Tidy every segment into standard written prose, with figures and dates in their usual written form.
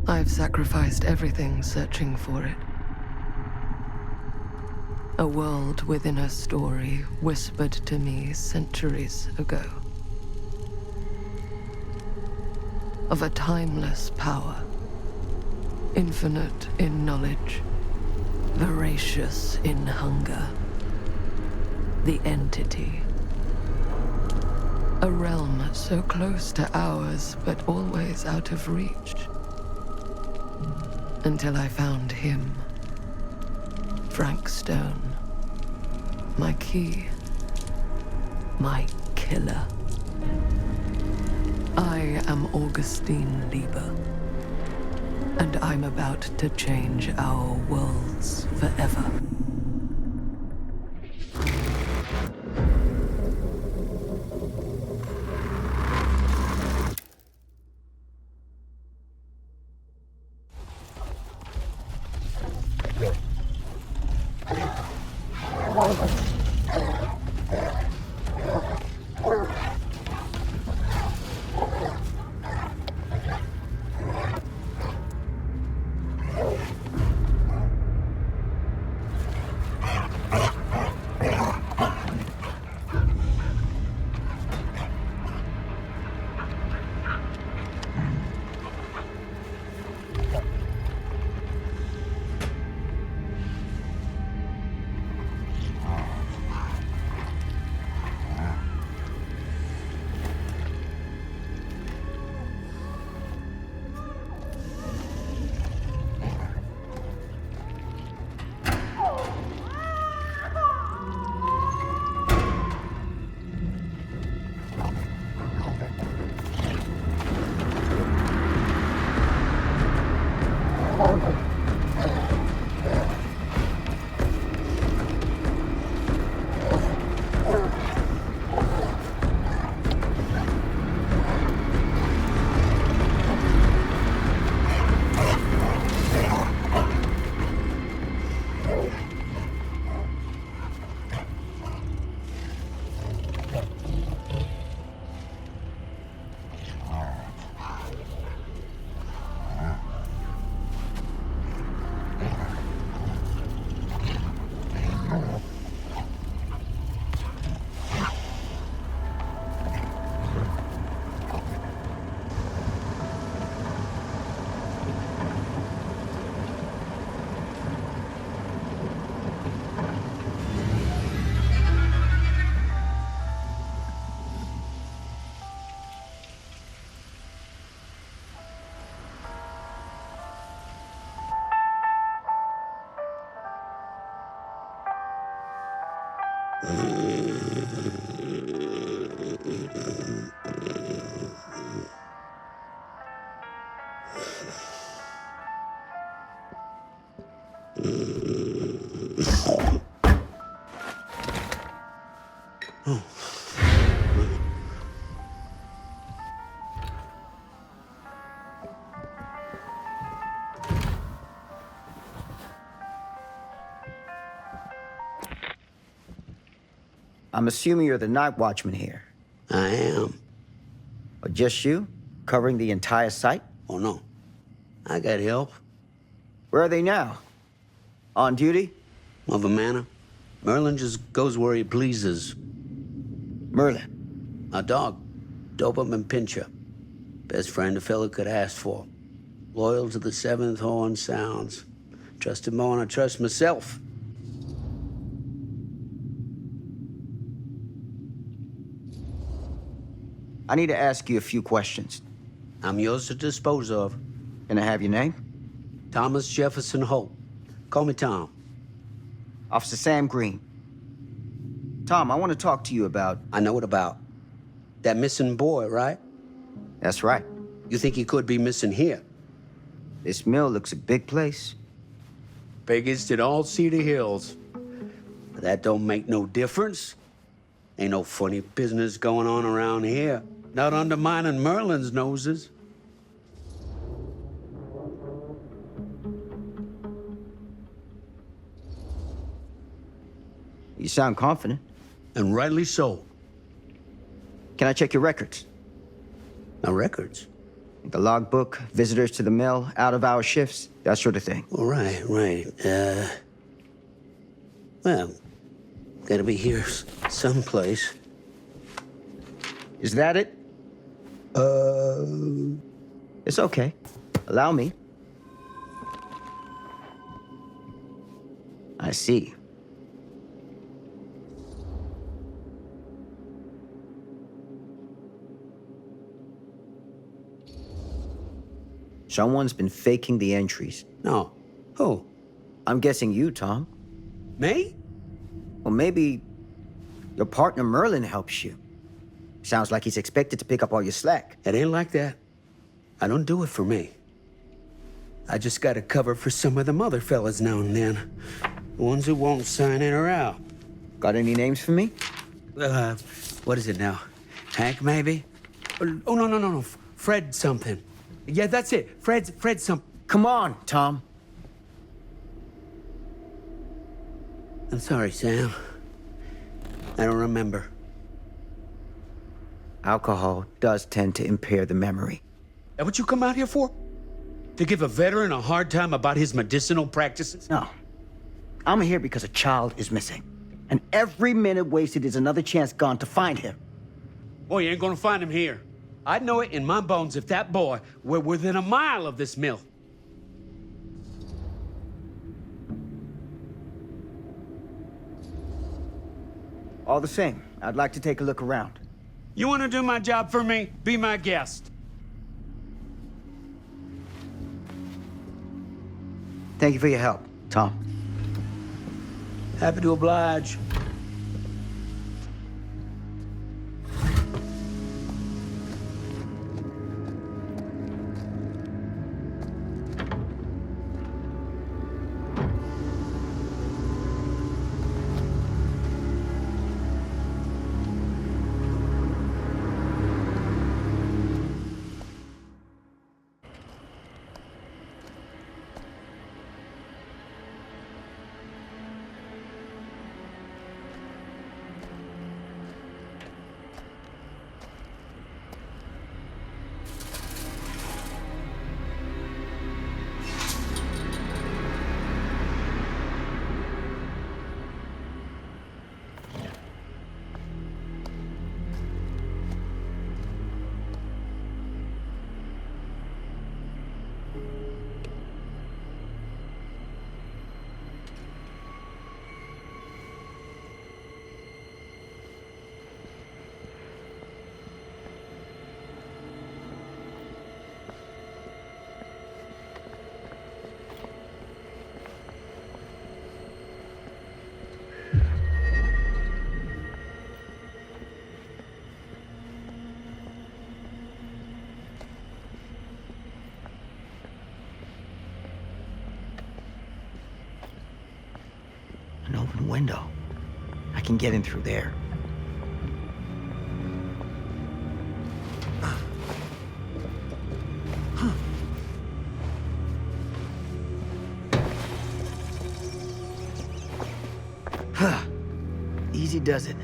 I've sacrificed everything searching for it. A world within a story whispered to me centuries ago. Of a timeless power, infinite in knowledge, voracious in hunger. The Entity. A realm so close to ours, but always out of reach. Until I found him. Frank Stone. My key. My killer. I am Augustine Lieber. And I'm about to change our worlds forever. I'm assuming you're the night watchman here. I am. Or just you? Covering the entire site? Oh, no. I got help. Where are they now? On duty? Mother Manor. Merlin just goes where he pleases. Merlin? Our dog. Doberman Pinscher. Best friend a fella could ask for. Loyal to the seventh horn sounds. Trust him more than I trust myself. I need to ask you a few questions. I'm yours to dispose of. Can I have your name? Thomas Jefferson Holt. Call me Tom. Officer Sam Green. Tom, I want to talk to you about... I know what about. That missing boy, right? That's right. You think he could be missing here? This mill looks a big place. Biggest in all Cedar Hills. But that don't make no difference. Ain't no funny business going on around here. Not undermining Merlin's noses. You sound confident. And rightly so. Can I check your records? My records? The logbook, visitors to the mill, out-of-hour shifts, that sort of thing. Well, right. Well, gotta be here someplace. Is that it? It's okay. Allow me. I see. Someone's been faking the entries. No. Who? I'm guessing you, Tom. Me? Or maybe your partner Merlin helps you. Sounds like he's expected to pick up all your slack. It ain't like that. I don't do it for me. I just gotta cover for some of them other fellas now and then. Ones who won't sign in or out. Got any names for me? What is it now? Hank, maybe? Oh, no. Fred something. Yeah, that's it. Fred something. Come on, Tom. I'm sorry, Sam. I don't remember. Alcohol does tend to impair the memory. That what you come out here for? To give a veteran a hard time about his medicinal practices? No. I'm here because a child is missing. And every minute wasted is another chance gone to find him. Boy, you ain't gonna find him here. I'd know it in my bones if that boy were within a mile of this mill. All the same, I'd like to take a look around. You wanna do my job for me? Be my guest. Thank you for your help, Tom. Happy to oblige. An open window. I can get in through there. Easy does it.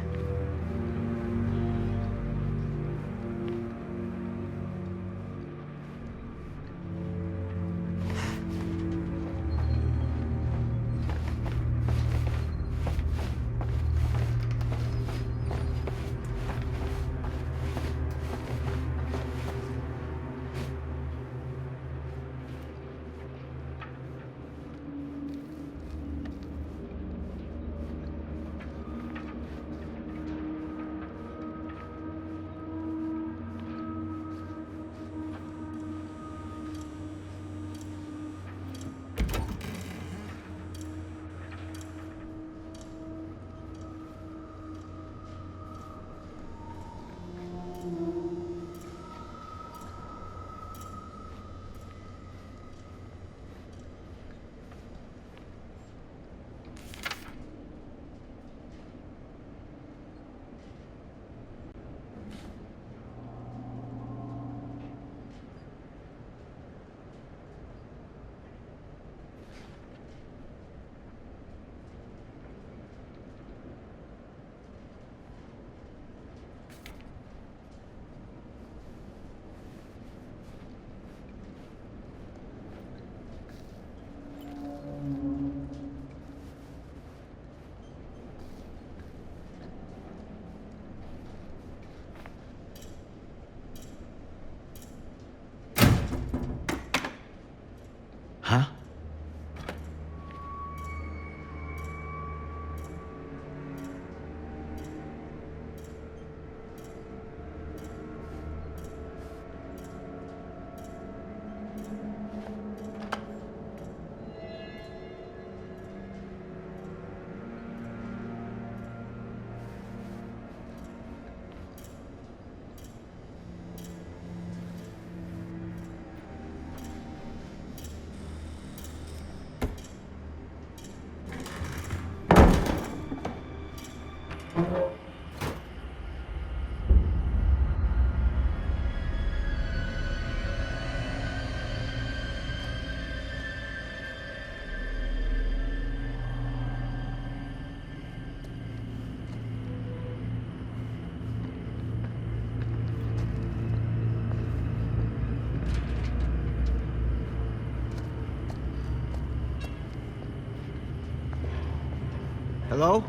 Hello?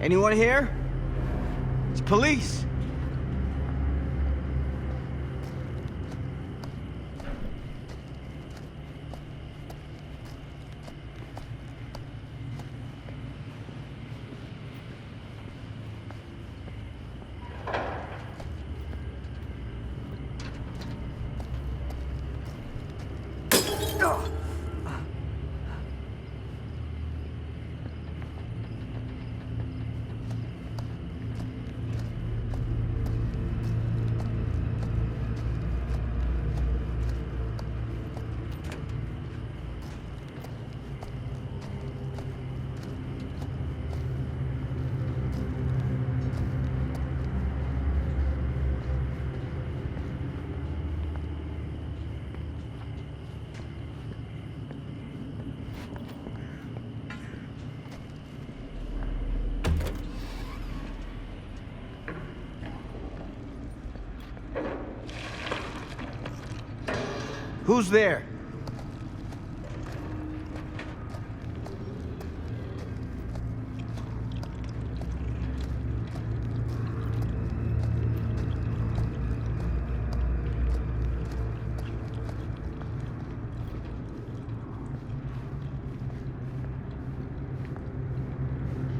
Anyone here? It's police. Who's there?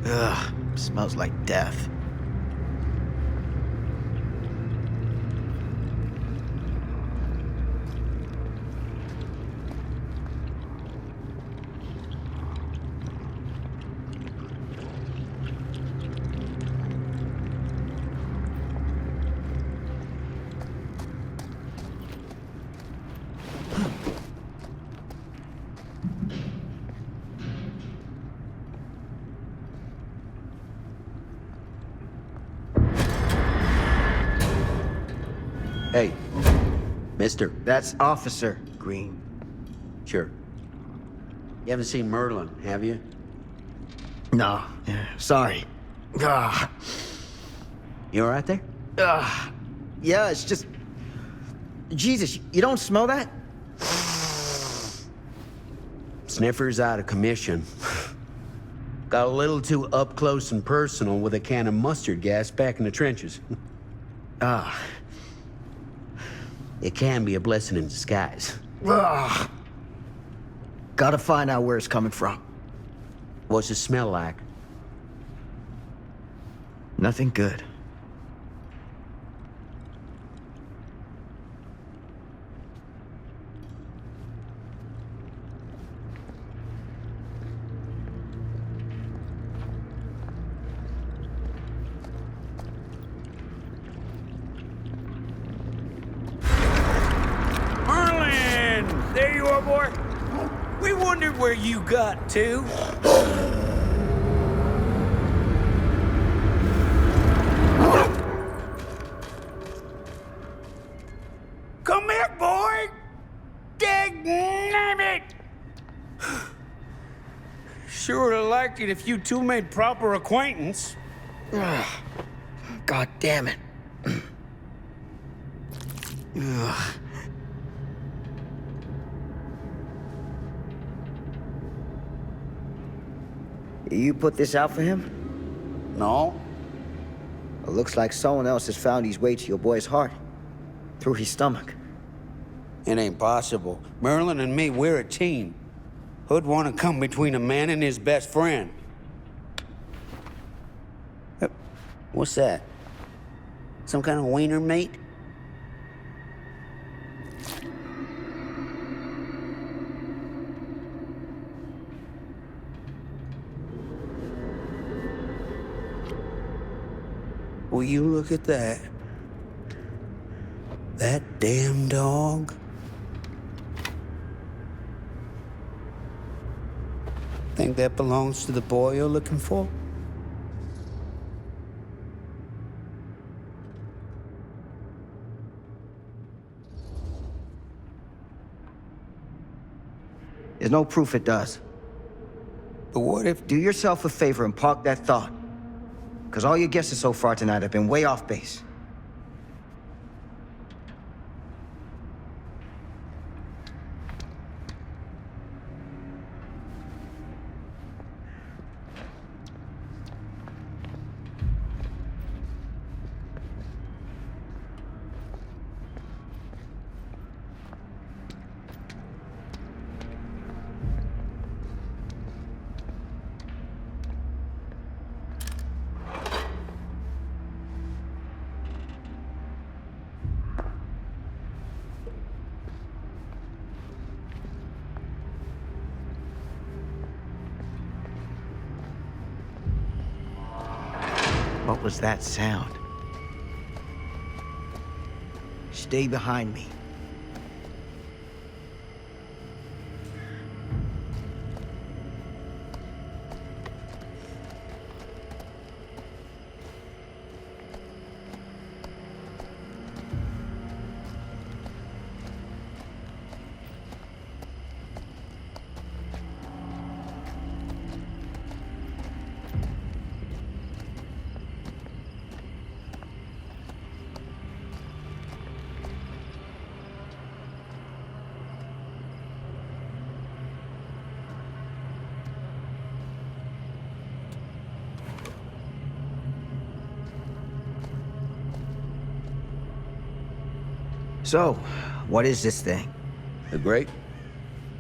Ugh, smells like death. Hey, mister. That's Officer Green. Sure. You haven't seen Merlin, have you? No, sorry. Ah, You all right there? yeah, it's just... Jesus, you don't smell that? Sniffer's out of commission. Got a little too up close and personal with a can of mustard gas back in the trenches. Ah. It can be a blessing in disguise. Gotta find out where it's coming from. What's it smell like? Nothing good. Merlin! There you are, boy. We wondered where you got to. Come here, boy! Dang it! Sure would have liked it if you two made proper acquaintance. God damn it. Ugh. You put this out for him? No? It looks like someone else has found his way to your boy's heart. Through his stomach. It ain't possible. Merlin and me, we're a team. Who'd want to come between a man and his best friend? What's that? Some kind of wiener meat? Will you look at that? That damn dog? Think that belongs to the boy you're looking for? There's no proof it does. But what if... Do yourself a favor and park that thought. Because all your guesses so far tonight have been way off base. What was that sound? Stay behind me. So, what is this thing? The grate?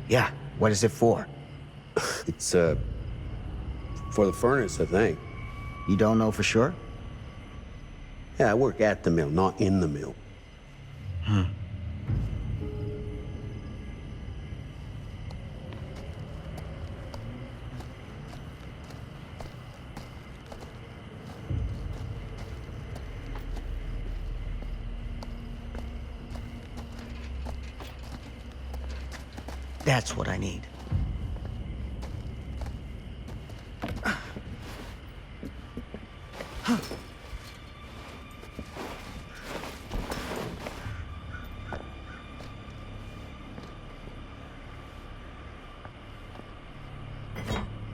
Yeah, what is it for? It's, for the furnace, I think. You don't know for sure? Yeah, I work at the mill, not in the mill. That's what I need.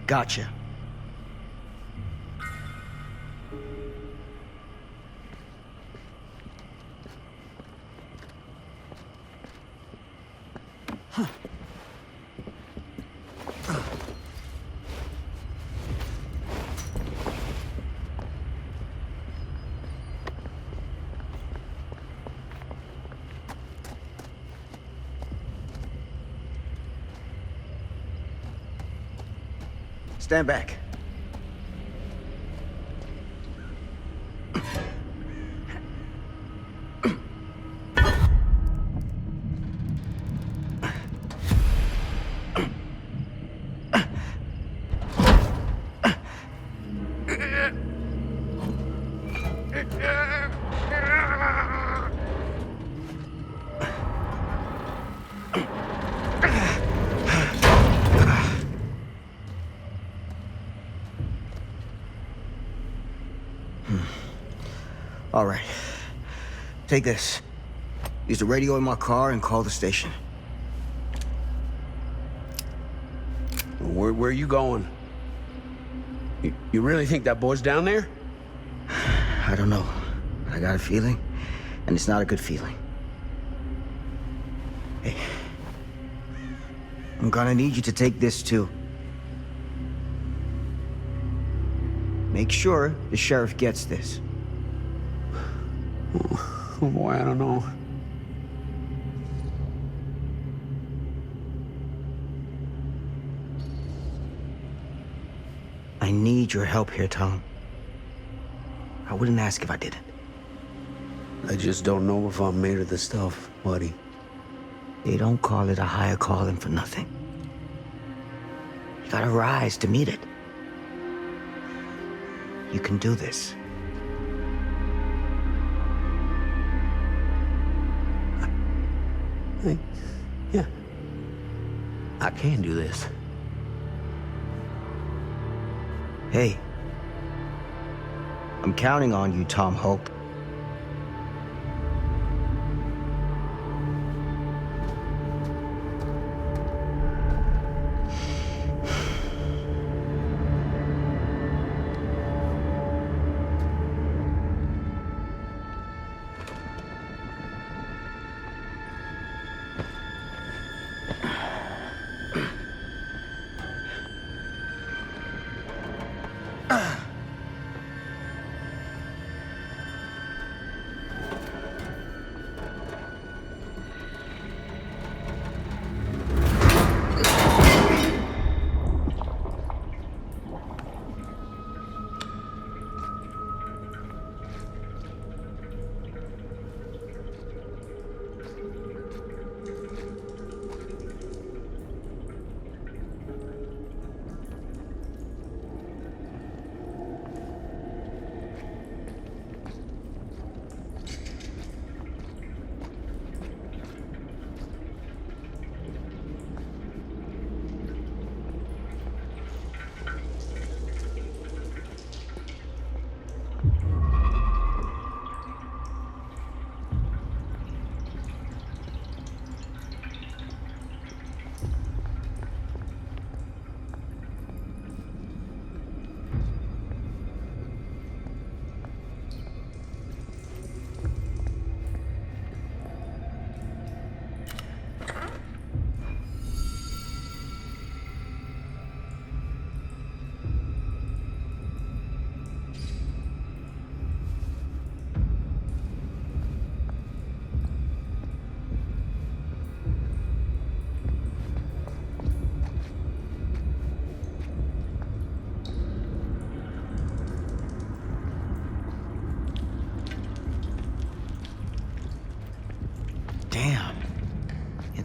Gotcha. Stand back. All right. Take this. Use the radio in my car and call the station. Where are you going? You really think that boy's down there? I don't know. I got a feeling, and it's not a good feeling. Hey. I'm gonna need you to take this too. Make sure the sheriff gets this. Oh boy, I don't know. I need your help here, Tom. I wouldn't ask if I didn't. I just don't know if I'm made of the stuff, buddy. They don't call it a higher calling for nothing. You gotta rise to meet it. You can do this. Yeah. I can do this. Hey. I'm counting on you, Tom Hope.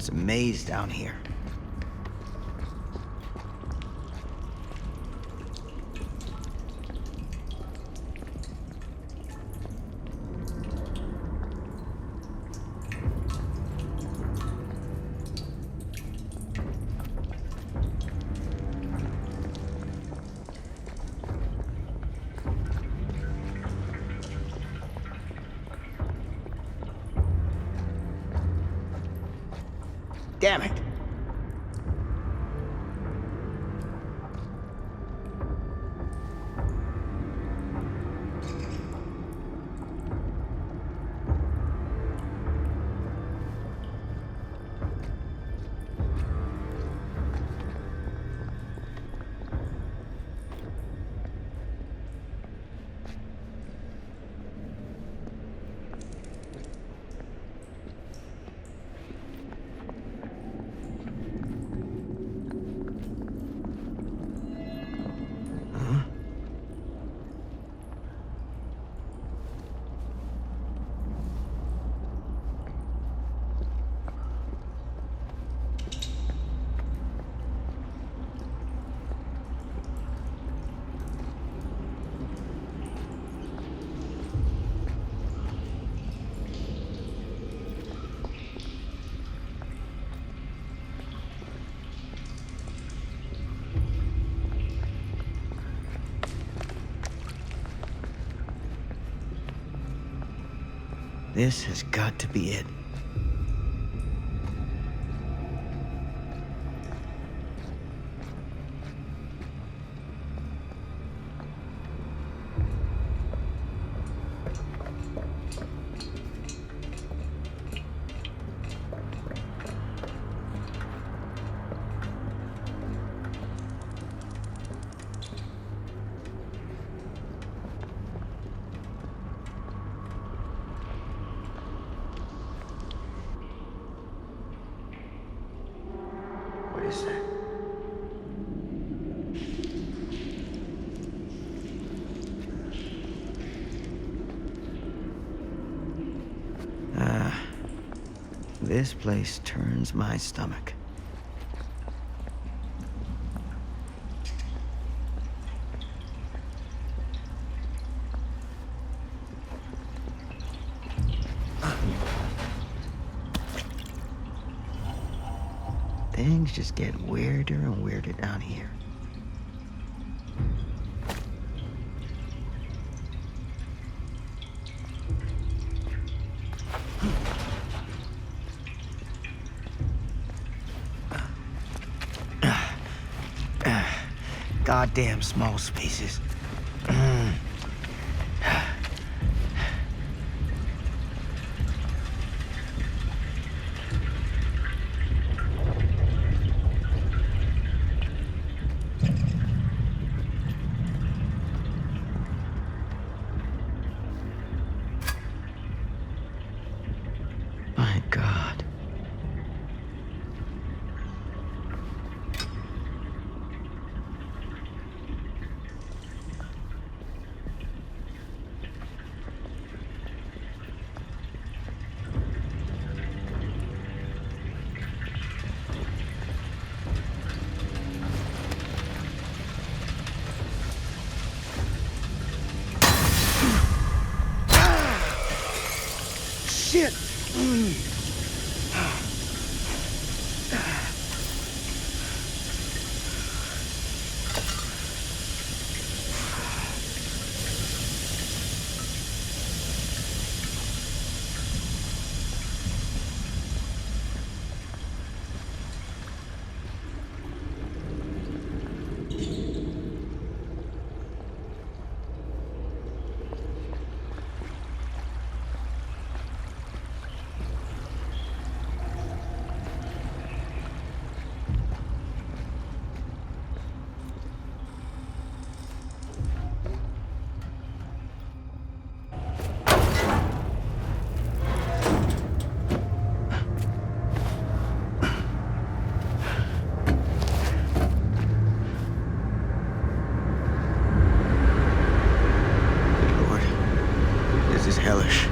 It's a maze down here. Damn it! This has got to be it. What is that? This place turns my stomach. Things just get weirder and weirder down here. Goddamn small spaces. My God. Shit! This is hellish.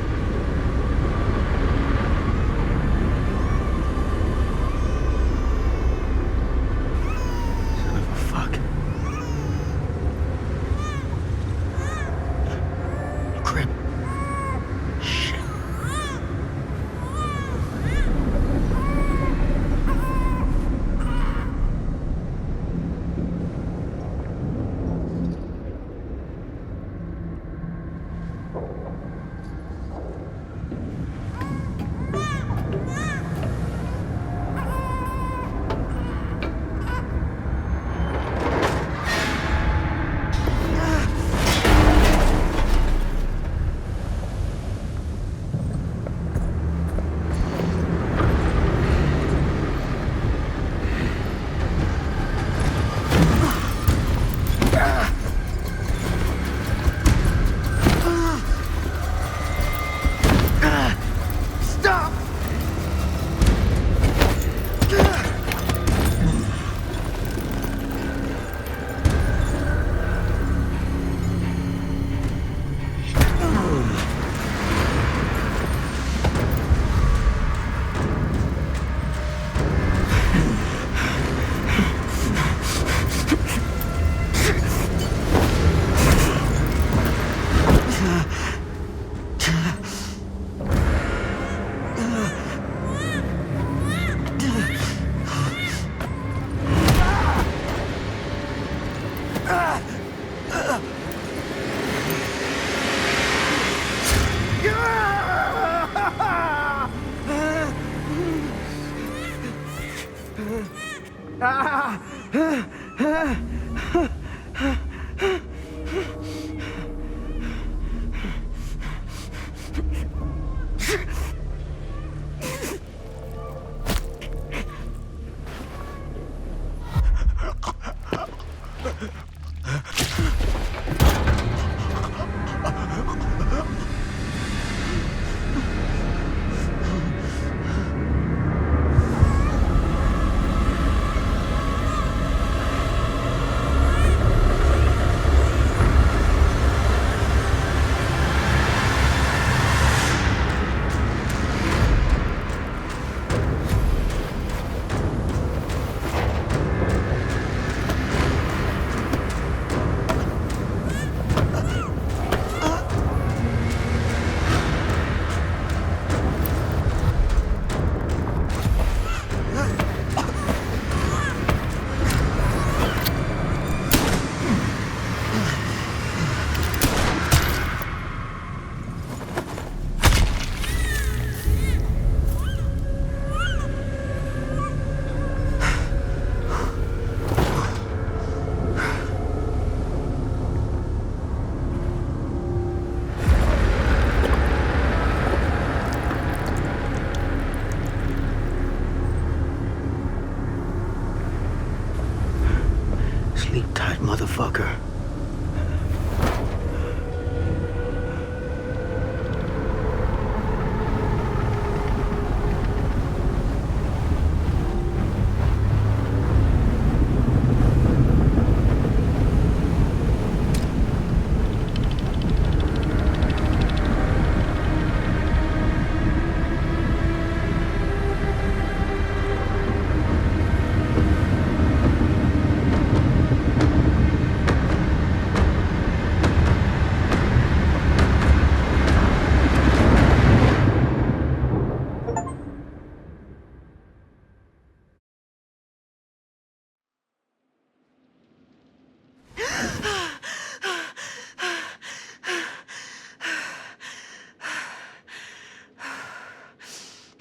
Sleep tight, motherfucker.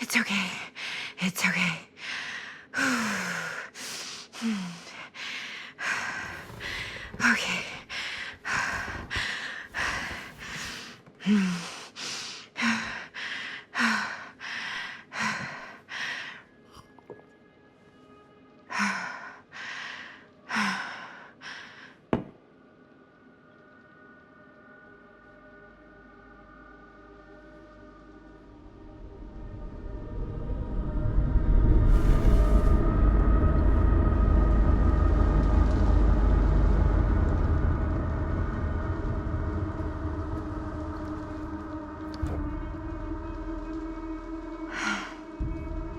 It's okay. It's okay. Okay.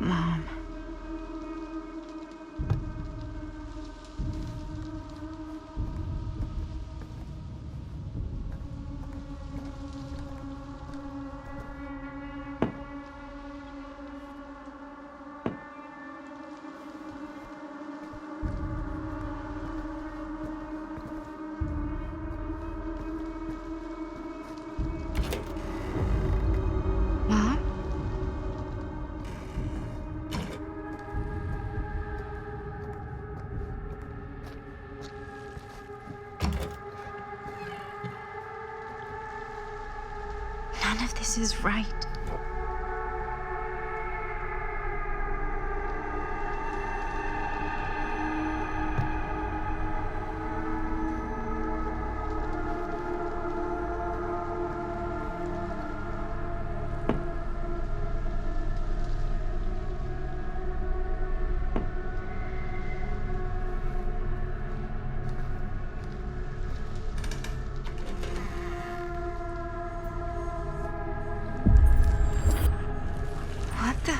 Mom. Mom? None of this is right. What the?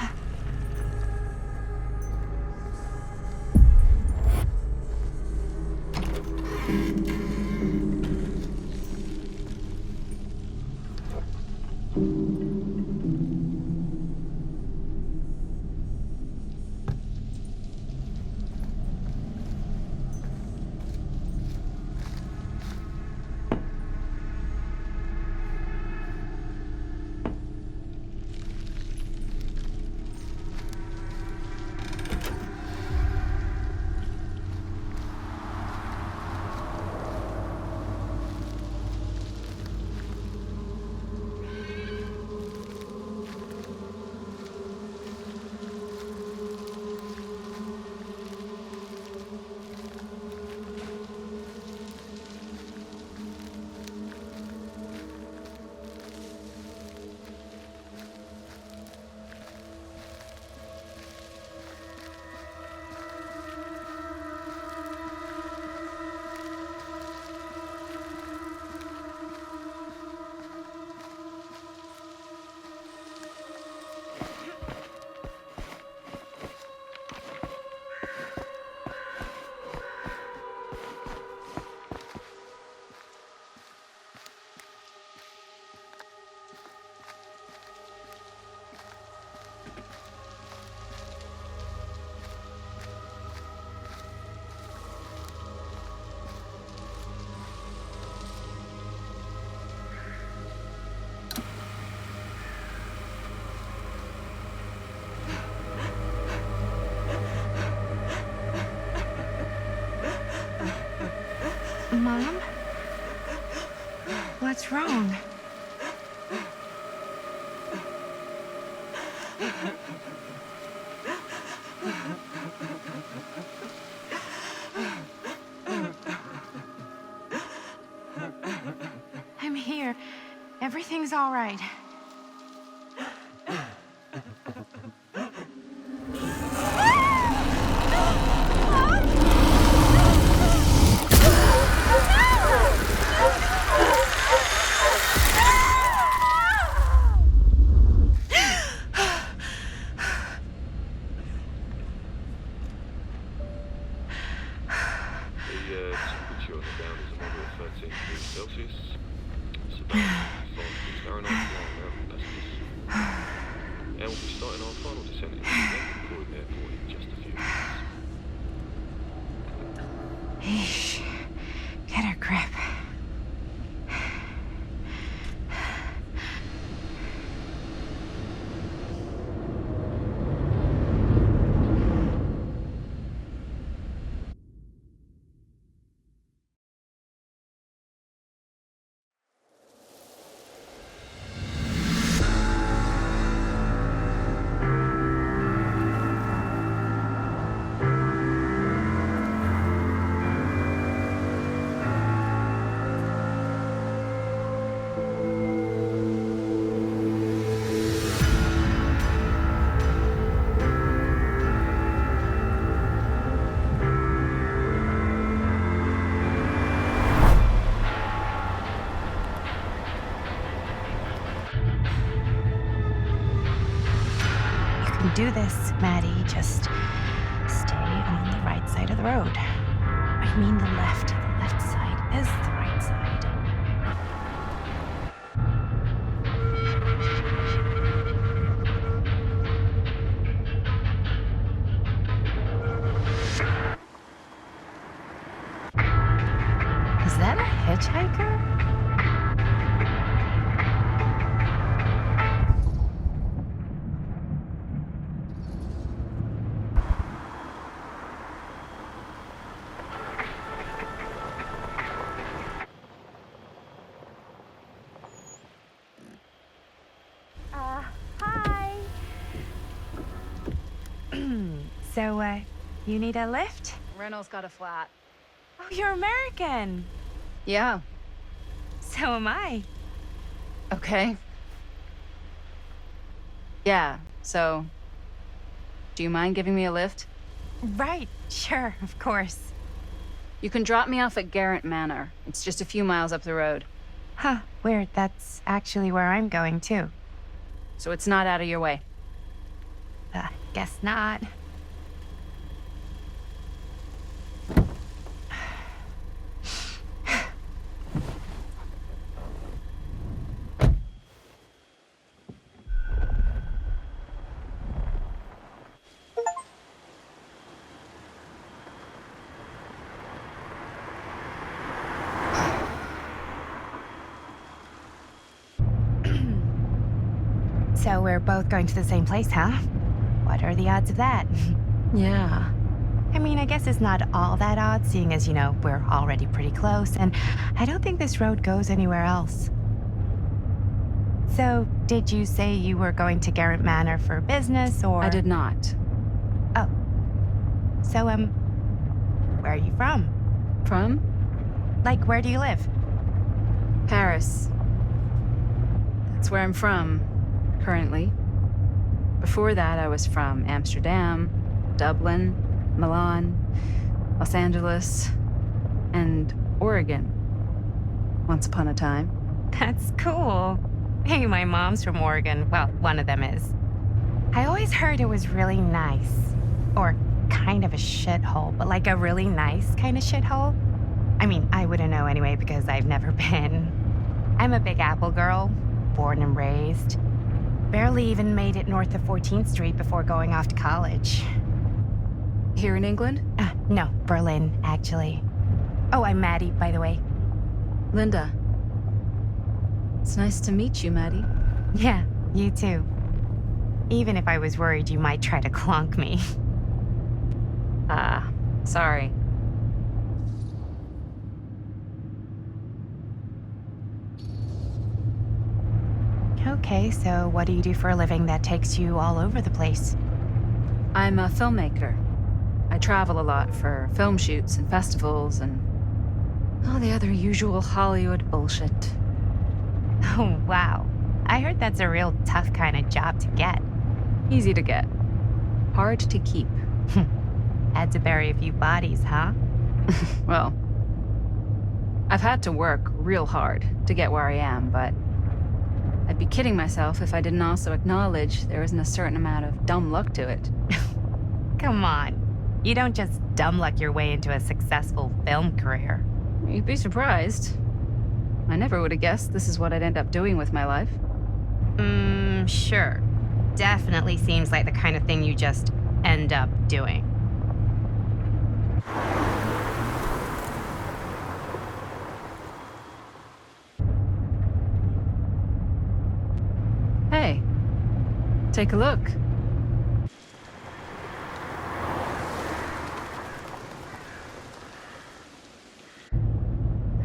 Mom? What's wrong? I'm here. Everything's all right. The temperature on the ground is a moderate 13 degrees Celsius. It's about 5 degrees Fahrenheit now, that's just. And we'll be starting our final descent into the Croydon Airport in just a few minutes. Eesh. Get a grip. Do this, Maddie. Just stay on the right side of the road. I mean the left. The left side is the right side. Is that a hitchhiker? Hi. So, you need a lift? Reynolds got a flat. Oh, you're American. Yeah. So am I. Okay. Yeah, so... Do you mind giving me a lift? Right, sure, of course. You can drop me off at Garrett Manor. It's just a few miles up the road. Huh, weird. That's actually where I'm going, too. So it's not out of your way. Guess not. So we're both going to the same place, huh? What are the odds of that? Yeah. I mean, I guess it's not all that odd, seeing as, you know, we're already pretty close, and I don't think this road goes anywhere else. So, did you say you were going to Garrett Manor for business, or...? I did not. Oh. So, where are you from? From? Like, where do you live? Paris. That's where I'm from, currently. Before that, I was from Amsterdam, Dublin, Milan, Los Angeles, and Oregon. Once upon a time. That's cool. Hey, my mom's from Oregon. Well, one of them is. I always heard it was really nice. Or kind of a shithole, but like a really nice kind of shithole. I mean, I wouldn't know anyway because I've never been. I'm a Big Apple girl, born and raised. Barely even made it north of 14th Street before going off to college. Here in England? No, Berlin, actually. Oh, I'm Maddie, by the way. Linda. It's nice to meet you, Maddie. Yeah, you too. Even if I was worried you might try to clonk me. Sorry. Okay, so what do you do for a living that takes you all over the place? I'm a filmmaker. I travel a lot for film shoots and festivals and all the other usual Hollywood bullshit. Oh, wow. I heard that's a real tough kind of job to get. Easy to get. Hard to keep. Had to bury a few bodies, huh? Well, I've had to work real hard to get where I am, but I'd be kidding myself if I didn't also acknowledge there isn't a certain amount of dumb luck to it. Come on. You don't just dumb luck your way into a successful film career. You'd be surprised. I never would have guessed this is what I'd end up doing with my life. Sure. Definitely seems like the kind of thing you just end up doing. Hey, take a look.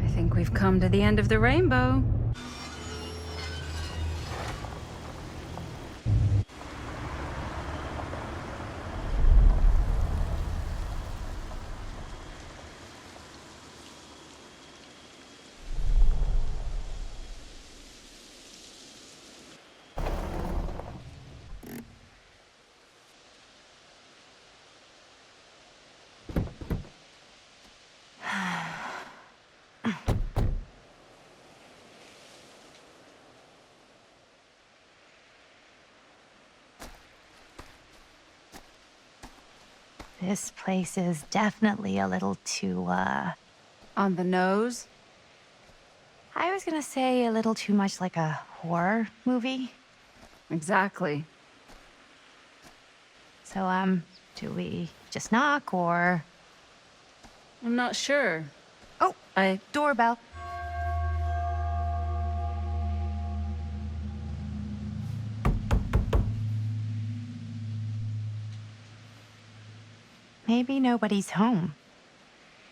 I think we've come to the end of the rainbow. This place is definitely a little too, On the nose? I was gonna say a little too much like a horror movie. Exactly. So, do we just knock or... I'm not sure. Oh, doorbell. Maybe nobody's home.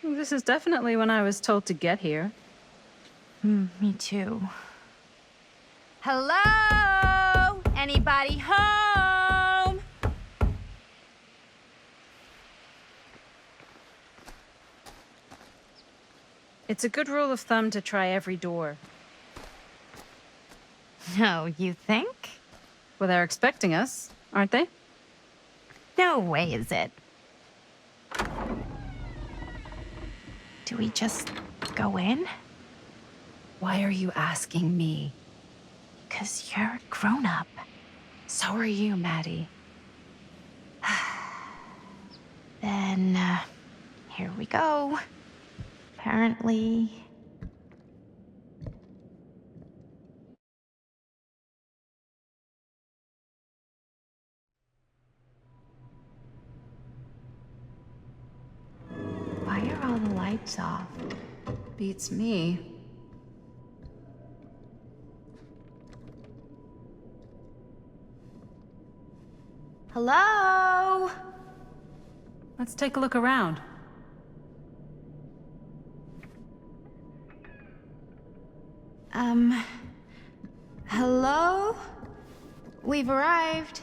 This is definitely when I was told to get here. Me too. Hello? Anybody home? It's a good rule of thumb to try every door. No, you think? Well, they're expecting us, aren't they? No way is it. Do we just go in? Why are you asking me? 'Cause you're a grown-up. So are you, Maddie. Then, here we go. Apparently... Why are all the lights off? Beats me. Hello? Let's take a look around. Hello? We've arrived.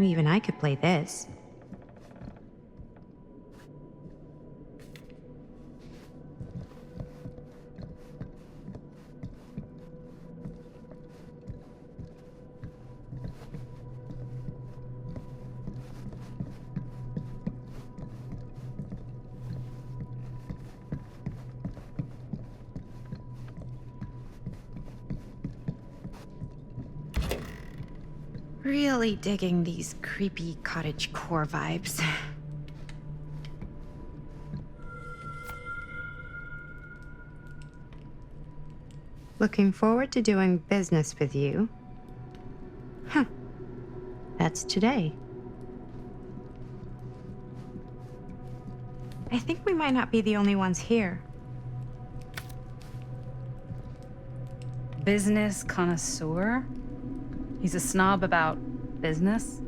Even I could play this. Really digging these creepy cottagecore vibes. Looking forward to doing business with you. Huh. That's today. I think we might not be the only ones here. Business connoisseur? He's a snob about business?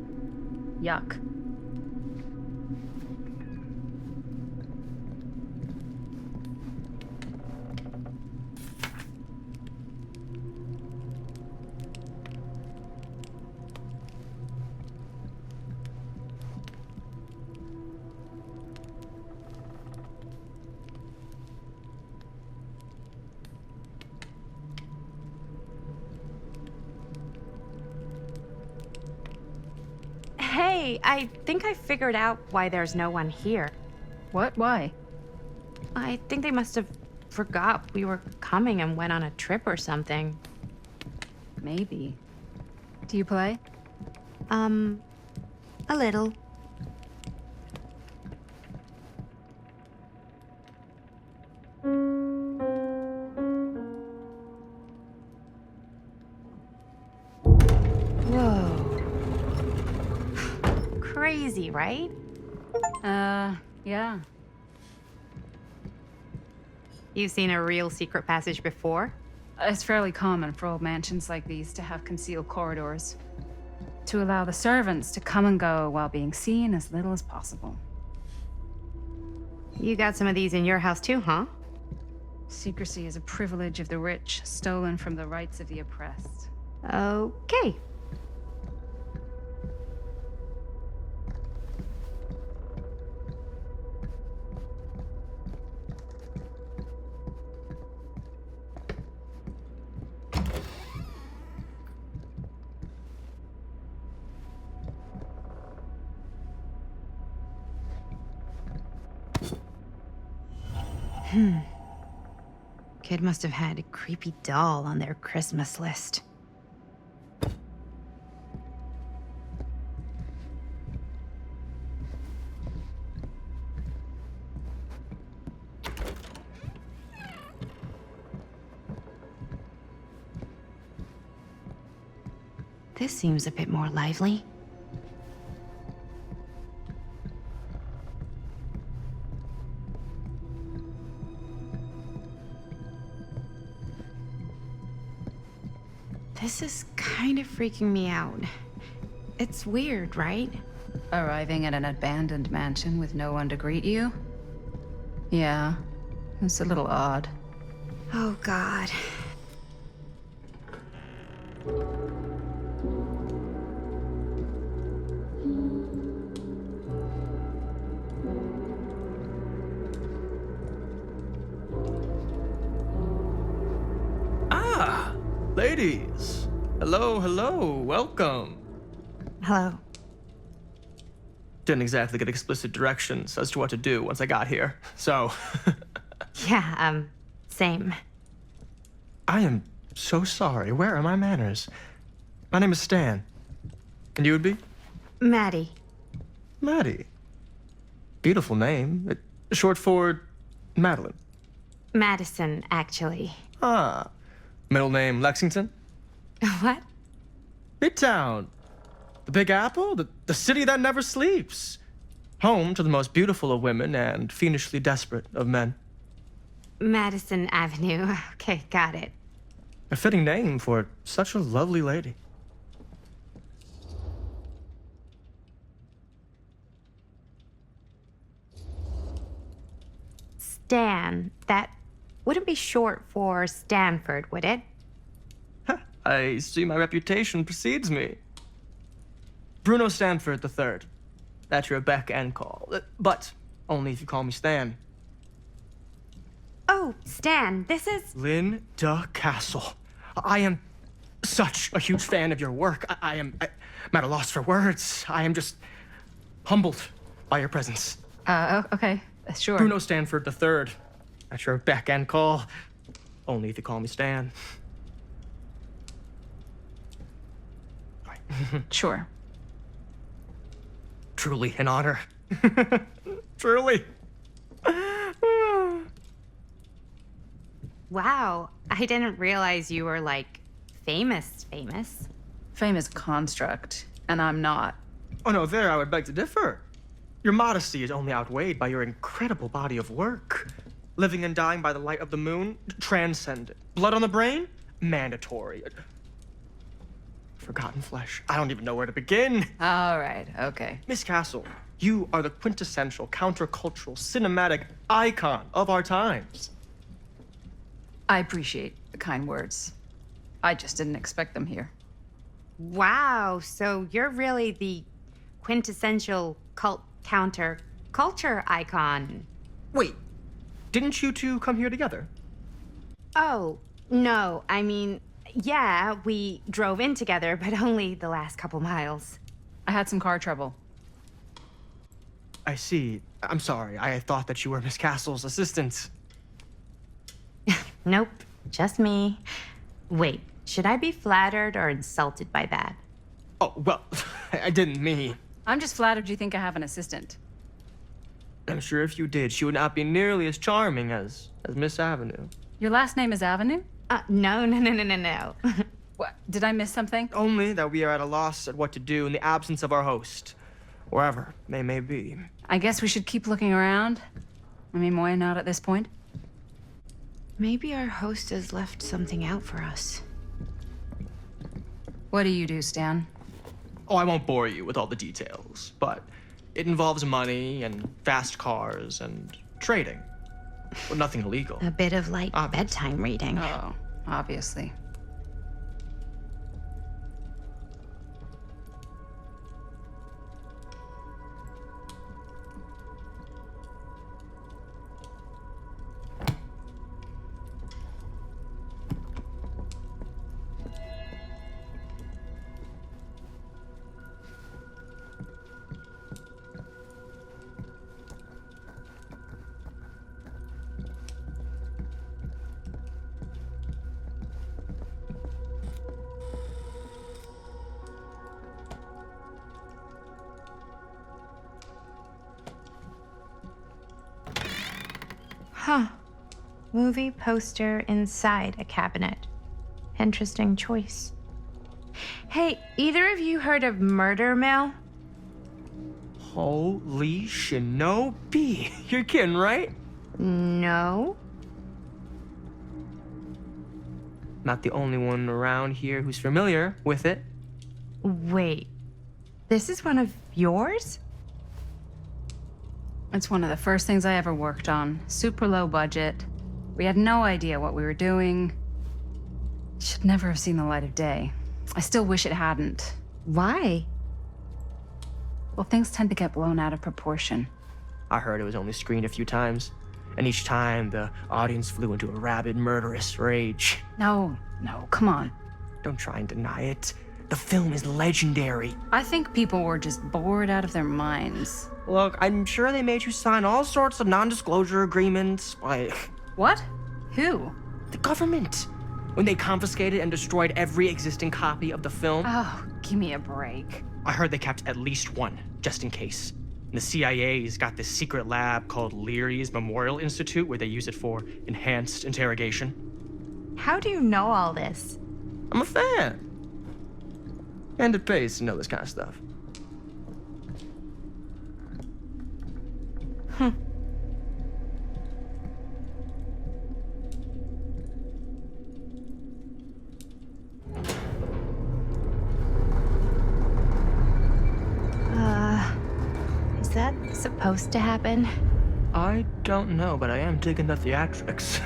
Yuck. Hey, I think I figured out why there's no one here. What? Why? I think they must have forgot we were coming and went on a trip or something. Maybe. Do you play? A little. Whoa. Crazy, right? Yeah. You've seen a real secret passage before? It's fairly common for old mansions like these to have concealed corridors, to allow the servants to come and go while being seen as little as possible. You got some of these in your house too, huh? Secrecy is a privilege of the rich, stolen from the rights of the oppressed. Okay. Kid must have had a creepy doll on their Christmas list. This seems a bit more lively. This is kind of freaking me out. It's weird, right? Arriving at an abandoned mansion with no one to greet you? Yeah, it's a little odd. Oh, God. Ladies, hello, welcome. Hello. Didn't exactly get explicit directions as to what to do once I got here, so. Yeah, same. I am so sorry. Where are my manners? My name is Stan. And you would be? Maddie. Maddie. Beautiful name. Short for Madeline. Madison, actually. Ah. Middle name Lexington? What? Midtown. The Big Apple? The city that never sleeps. Home to the most beautiful of women and fiendishly desperate of men. Madison Avenue. Okay, got it. A fitting name for such a lovely lady. Stan. That wouldn't be short for Stanford, would it? I see my reputation precedes me. Bruno Stanford III. At your beck and call. But only if you call me Stan. Oh, Stan, this is... Linda Castle. I am such a huge fan of your work. I'm at a loss for words. I am just humbled by your presence. Okay, sure. Bruno Stanford III. At your beck and call. Only if you call me Stan. Sure. Truly an honor. Truly. Wow, I didn't realize you were like famous. Fame is a construct, and I'm not. Oh no, there I would beg to differ. Your modesty is only outweighed by your incredible body of work. Living and dying by the light of the moon, transcendent. Blood on the brain, mandatory. Forgotten flesh. I don't even know where to begin. All right, okay. Miss Castle, you are the quintessential countercultural cinematic icon of our times. I appreciate the kind words. I just didn't expect them here. Wow, so you're really the quintessential counter-culture icon. Wait, didn't you two come here together? Oh, no, I mean, yeah, we drove in together, but only the last couple miles. I had some car trouble. I see. I'm sorry. I thought that you were Miss Castle's assistant. Nope, just me. Wait, should I be flattered or insulted by that? Oh, well, I didn't mean. I'm just flattered you think I have an assistant. I'm sure if you did, she would not be nearly as charming as Miss Avenue. Your last name is Avenue? No. What? Did I miss something? Only that we are at a loss at what to do in the absence of our host, wherever they may be. I guess we should keep looking around. I mean, why not at this point? Maybe our host has left something out for us. What do you do, Stan? Oh, I won't bore you with all the details, but it involves money and fast cars and trading. Well, nothing illegal. A bit of light Obvious. bedtime reading. Oh, obviously. Huh. Movie poster inside a cabinet. Interesting choice. Hey, either of you heard of Murder Mill? Holy shinobi! You're kidding, right? No. Not the only one around here who's familiar with it. Wait. This is one of yours? It's one of the first things I ever worked on. Super low budget. We had no idea what we were doing. Should never have seen the light of day. I still wish it hadn't. Why? Well, things tend to get blown out of proportion. I heard it was only screened a few times, and each time the audience flew into a rabid, murderous rage. No, come on. Don't try and deny it. The film is legendary. I think people were just bored out of their minds. Look, I'm sure they made you sign all sorts of non-disclosure agreements, like What? Who? the government, when they confiscated and destroyed every existing copy of the film. Oh, give me a break. I heard they kept at least one, just in case. And the CIA's got this secret lab called Leary's Memorial Institute where they use it for enhanced interrogation. How do you know all this? I'm a fan. And it pays to know this kind of stuff. Is that supposed to happen? I don't know, but I am digging the theatrics.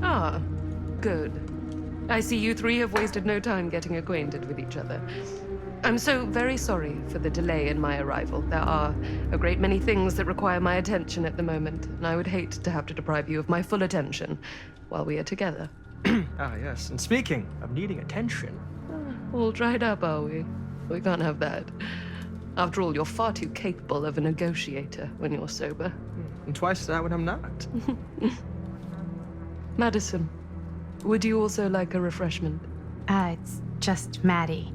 Ah, good. I see you three have wasted no time getting acquainted with each other. I'm so very sorry for the delay in my arrival. There are a great many things that require my attention at the moment, and I would hate to have to deprive you of my full attention while we are together. Ah, yes. And speaking of needing attention, All dried up, are we? We can't have that. After all, you're far too capable of a negotiator when you're sober. and twice that when I'm not. Madison, would you also like a refreshment? It's just Maddie.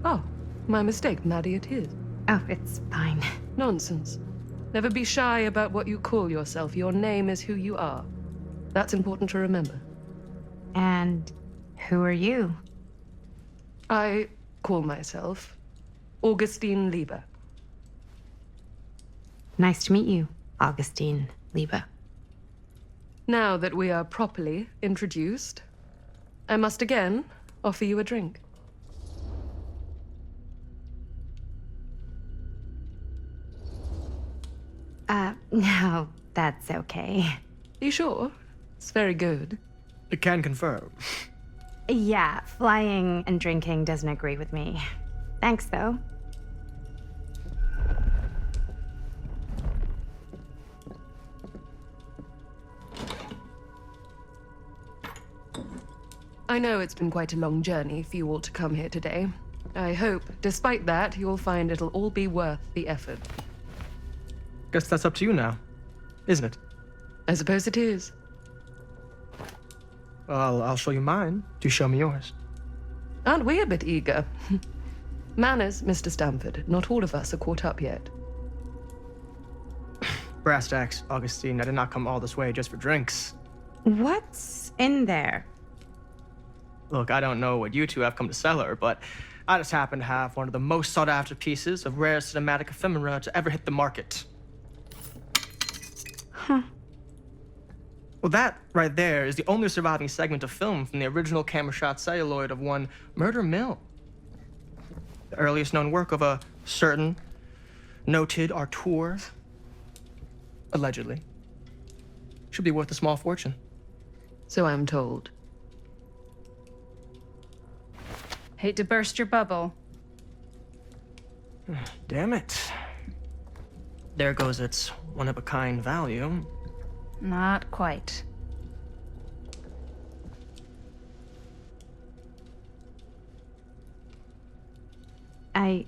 Oh, my mistake. Maddie it is. Oh, it's fine. Nonsense. Never be shy about what you call yourself. Your name is who you are. That's important to remember. And who are you? I call myself Augustine Lieber. Nice to meet you, Augustine Lieber. Now that we are properly introduced, I must again offer you a drink. No, that's okay. You sure? It's very good. I can confirm. Yeah, flying and drinking doesn't agree with me. Thanks, though. I know it's been quite a long journey for you all to come here today. I hope, despite that, you'll find it'll all be worth the effort. Guess that's up to you now, isn't it? I suppose it is. Well, I'll show you mine. Do show me yours. Aren't we a bit eager? Manners, Mr. Stamford. Not all of us are caught up yet. Brass tacks, Augustine. I did not come all this way just for drinks. What's in there? Look, I don't know what you two have come to cellar, but I just happen to have one of the most sought-after pieces of rare cinematic ephemera to ever hit the market. Huh. Well, that right there is the only surviving segment of film from the original camera shot celluloid of one Murder Mill. The earliest known work of a certain noted auteur, allegedly. Should be worth a small fortune. So I'm told. Hate to burst your bubble. Damn it. There goes its one-of-a-kind value. Not quite. I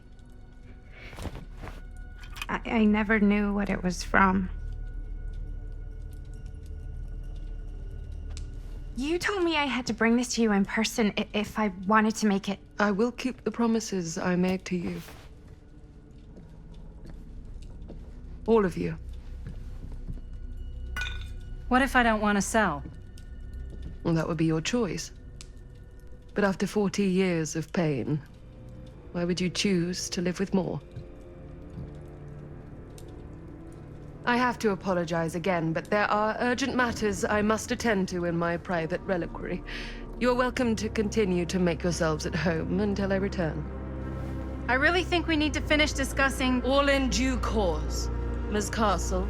never knew what it was from. You told me I had to bring this to you in person if I wanted to make it. I will keep the promises I made to you. All of you. What if I don't want to sell? Well, that would be your choice. But after 40 years of pain, why would you choose to live with more? I have to apologize again, but there are urgent matters I must attend to in my private reliquary. You're welcome to continue to make yourselves at home until I return. I really think we need to finish discussing. All in due course, Ms. Castle.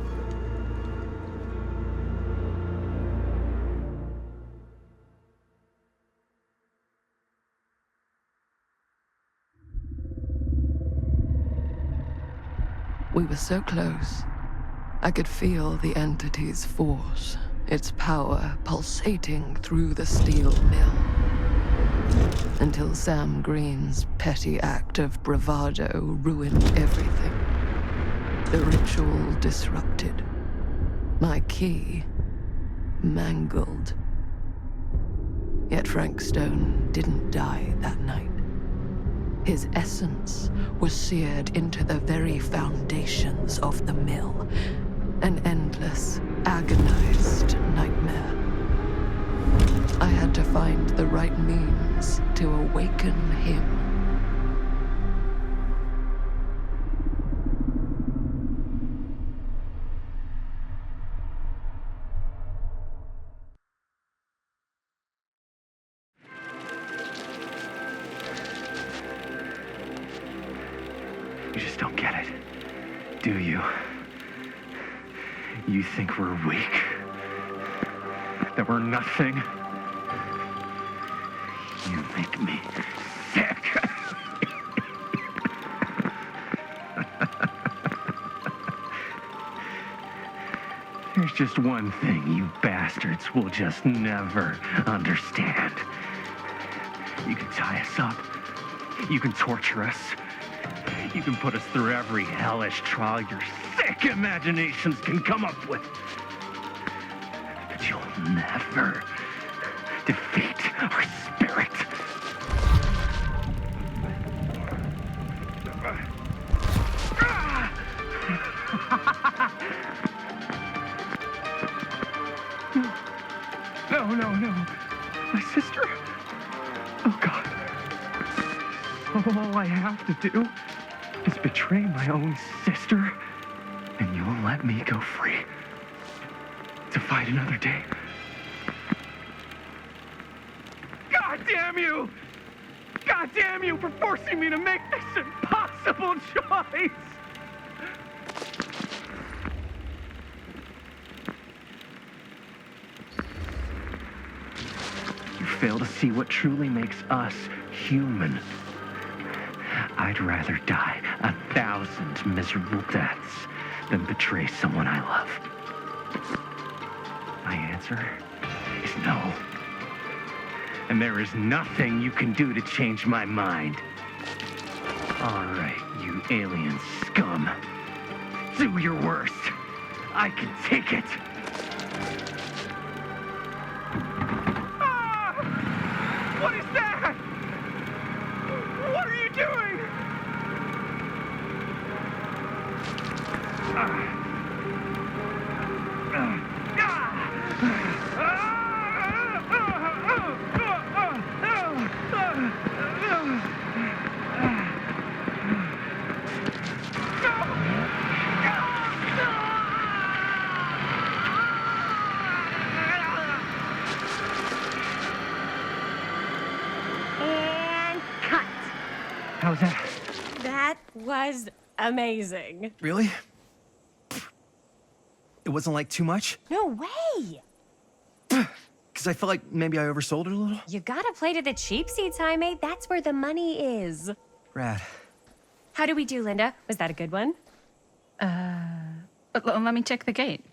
We were so close. I could feel the entity's force, its power pulsating through the steel mill. Until Sam Green's petty act of bravado ruined everything. The ritual disrupted. My key mangled. Yet Frank Stone didn't die that night. His essence was seared into the very foundations of the mill. An endless, agonized nightmare. I had to find the right means to awaken him. You just don't get it, do you? You think we're weak? That we're nothing? You make me sick. There's just one thing you bastards will just never understand. You can tie us up. You can torture us. You can put us through every hellish trial your sick imaginations can come up with. But you'll never defeat our spirit. I have to do is betray my own sister, and you'll let me go free to fight another day. God damn you! God damn you for forcing me to make this impossible choice! You fail to see what truly makes us human. I'd rather die 1,000 miserable deaths than betray someone I love. My answer is no. And there is nothing you can do to change my mind. All right, you alien scum. Do your worst. I can take it. Ah! What is that? What are you doing? And cut. How's that? That was amazing. Really? It wasn't like too much? No way. Because I felt like maybe I oversold it a little? You gotta play to the cheap seats, Jaime. That's where the money is. Rad. How do we do, Linda? Was that a good one? Let me check the gate.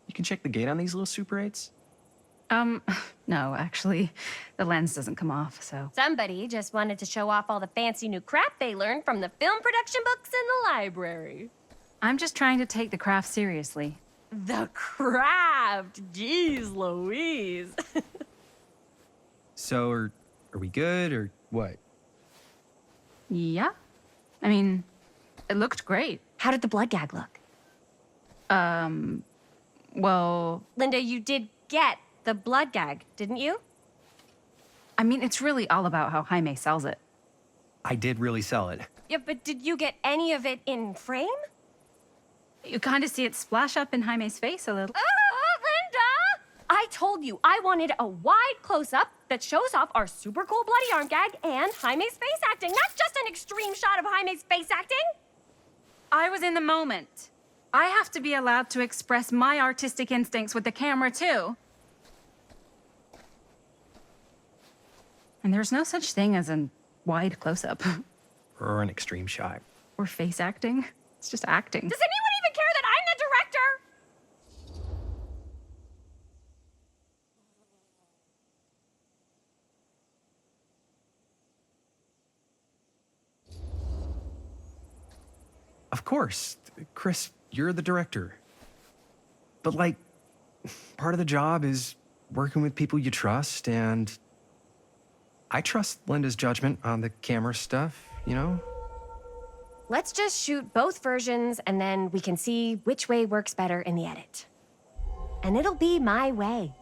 You can check the gate on these little Super 8s? No, actually, the lens doesn't come off, so. Somebody just wanted to show off all the fancy new crap they learned from the film production books in the library. I'm just trying to take the craft seriously. The craft! Jeez Louise. So, are we good, or what? Yeah. I mean, it looked great. How did the blood gag look? Well, Linda, you did get the blood gag, didn't you? I mean, it's really all about how Jaime sells it. I did really sell it. Yeah, but did you get any of it in frame? You kind of see it splash up in Jaime's face a little. Oh, Linda! I told you I wanted a wide close-up that shows off our super cool bloody arm gag and Jaime's face acting, not just an extreme shot of Jaime's face acting. I was in the moment. I have to be allowed to express my artistic instincts with the camera, too. And there's no such thing as a wide close-up. Or an extreme shot. Or face acting. It's just acting. Does anyone even care that I'm the director? Of course. Chris, you're the director. But, like, part of the job is working with people you trust, and I trust Linda's judgment on the camera stuff, you know? Let's just shoot both versions and then we can see which way works better in the edit. And it'll be my way.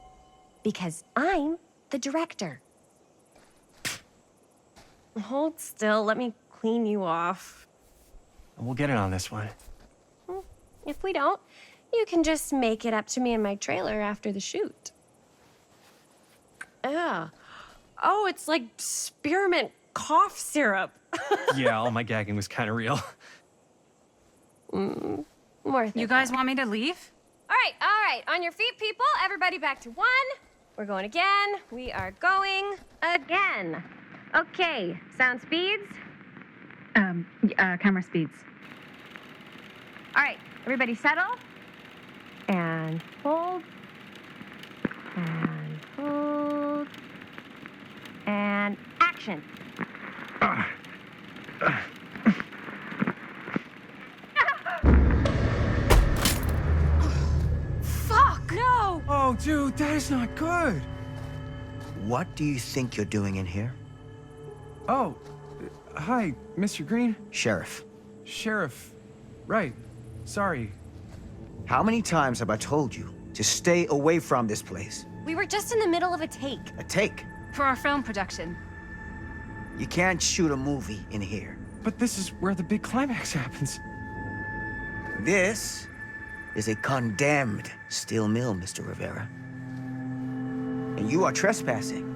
Because I'm the director. Hold still, let me clean you off. We'll get it on this one. If we don't, you can just make it up to me in my trailer after the shoot. Oh, it's like spearmint cough syrup. Yeah, all my gagging was kind of real. Worth You it. guys want me to leave? All right. On your feet, people. Everybody back to one. We're going again. We are going again. Okay, sound speeds. Camera speeds. All right, everybody settle. And hold. And hold. And action. Fuck! No! Oh, dude, that is not good. What do you think you're doing in here? Oh, hi, Mr. Green. Sheriff, Sheriff. Right. Sorry. how many times have I told you to stay away from this place? We were just in the middle of a take. A take? For our film production. You can't shoot a movie in here. But this is where the big climax happens. This is a condemned steel mill, Mr. Rivera. And you are trespassing.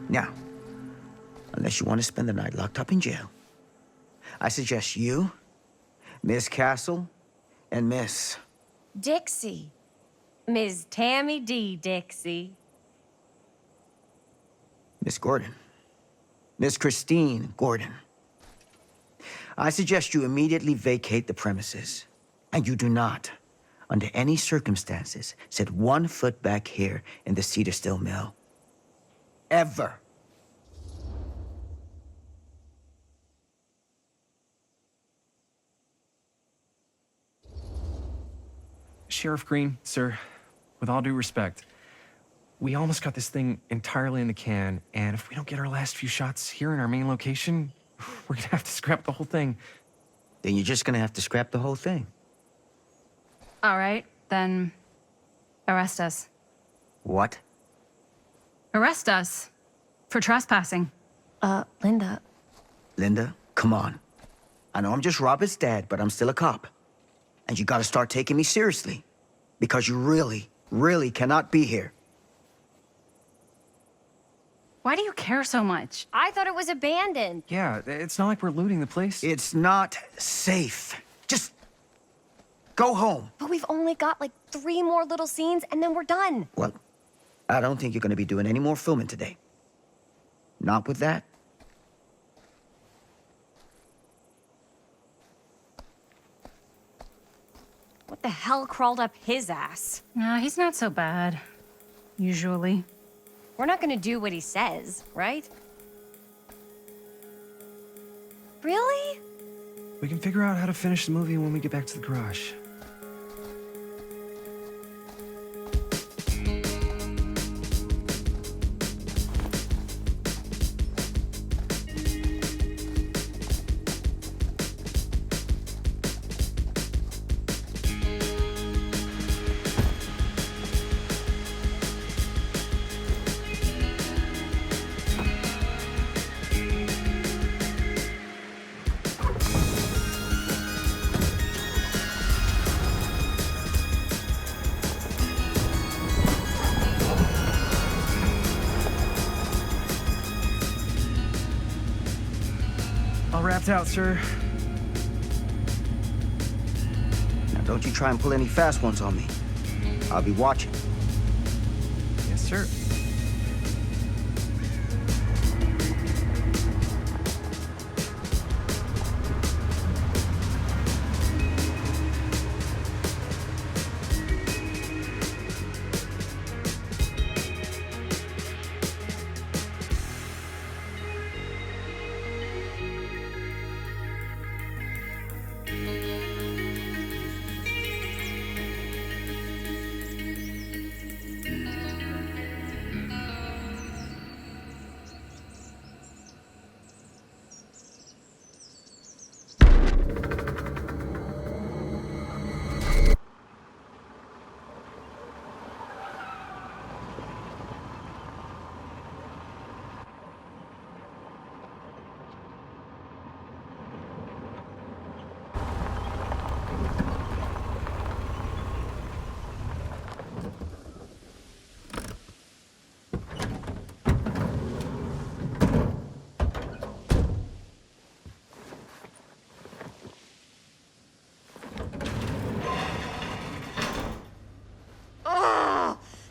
Now, unless you want to spend the night locked up in jail, I suggest you, Miss Castle, and Miss... Dixie. Ms. Tammy D. Dixie. Miss Gordon. Miss Christine Gordon. I suggest you immediately vacate the premises. And you do not, under any circumstances, set 1 foot back here in the Cedar Steel Mill. Ever. Sheriff Green, sir, with all due respect, we almost got this thing entirely in the can, and if we don't get our last few shots here in our main location, we're gonna have to scrap the whole thing. Then you're just gonna have to scrap the whole thing. All right, then arrest us. What? Arrest us for trespassing. Linda. Linda, come on. I know I'm just Robert's dad, but I'm still a cop. And you gotta start taking me seriously. Because you really, really cannot be here. Why do you care so much? I thought it was abandoned. Yeah, it's not like we're looting the place. It's not safe. Just go home. But we've only got like 3 more little scenes and then we're done. Well, I don't think you're gonna be doing any more filming today. Not with that. What the hell crawled up his ass? Nah, he's not so bad. Usually. We're not gonna do what he says, right? Really? We can figure out how to finish the movie when we get back to the garage. All wrapped out, sir. Now don't you try and pull any fast ones on me. I'll be watching. Yes, sir.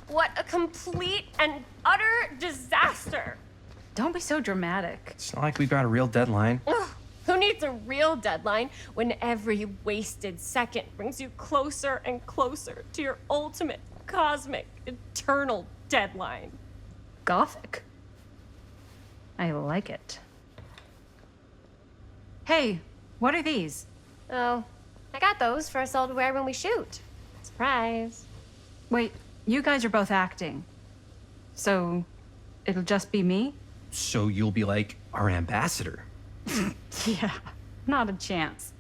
What a complete and utter disaster. Don't be so dramatic. It's not like we've got a real deadline. Ugh, who needs a real deadline when every wasted second brings you closer and closer to your ultimate, cosmic, eternal deadline? Gothic. I like it. Hey, what are these? Oh, I got those for us all to wear when we shoot. Surprise. Wait, you guys are both acting. So, it'll just be me? So you'll be like our ambassador. Yeah, not a chance.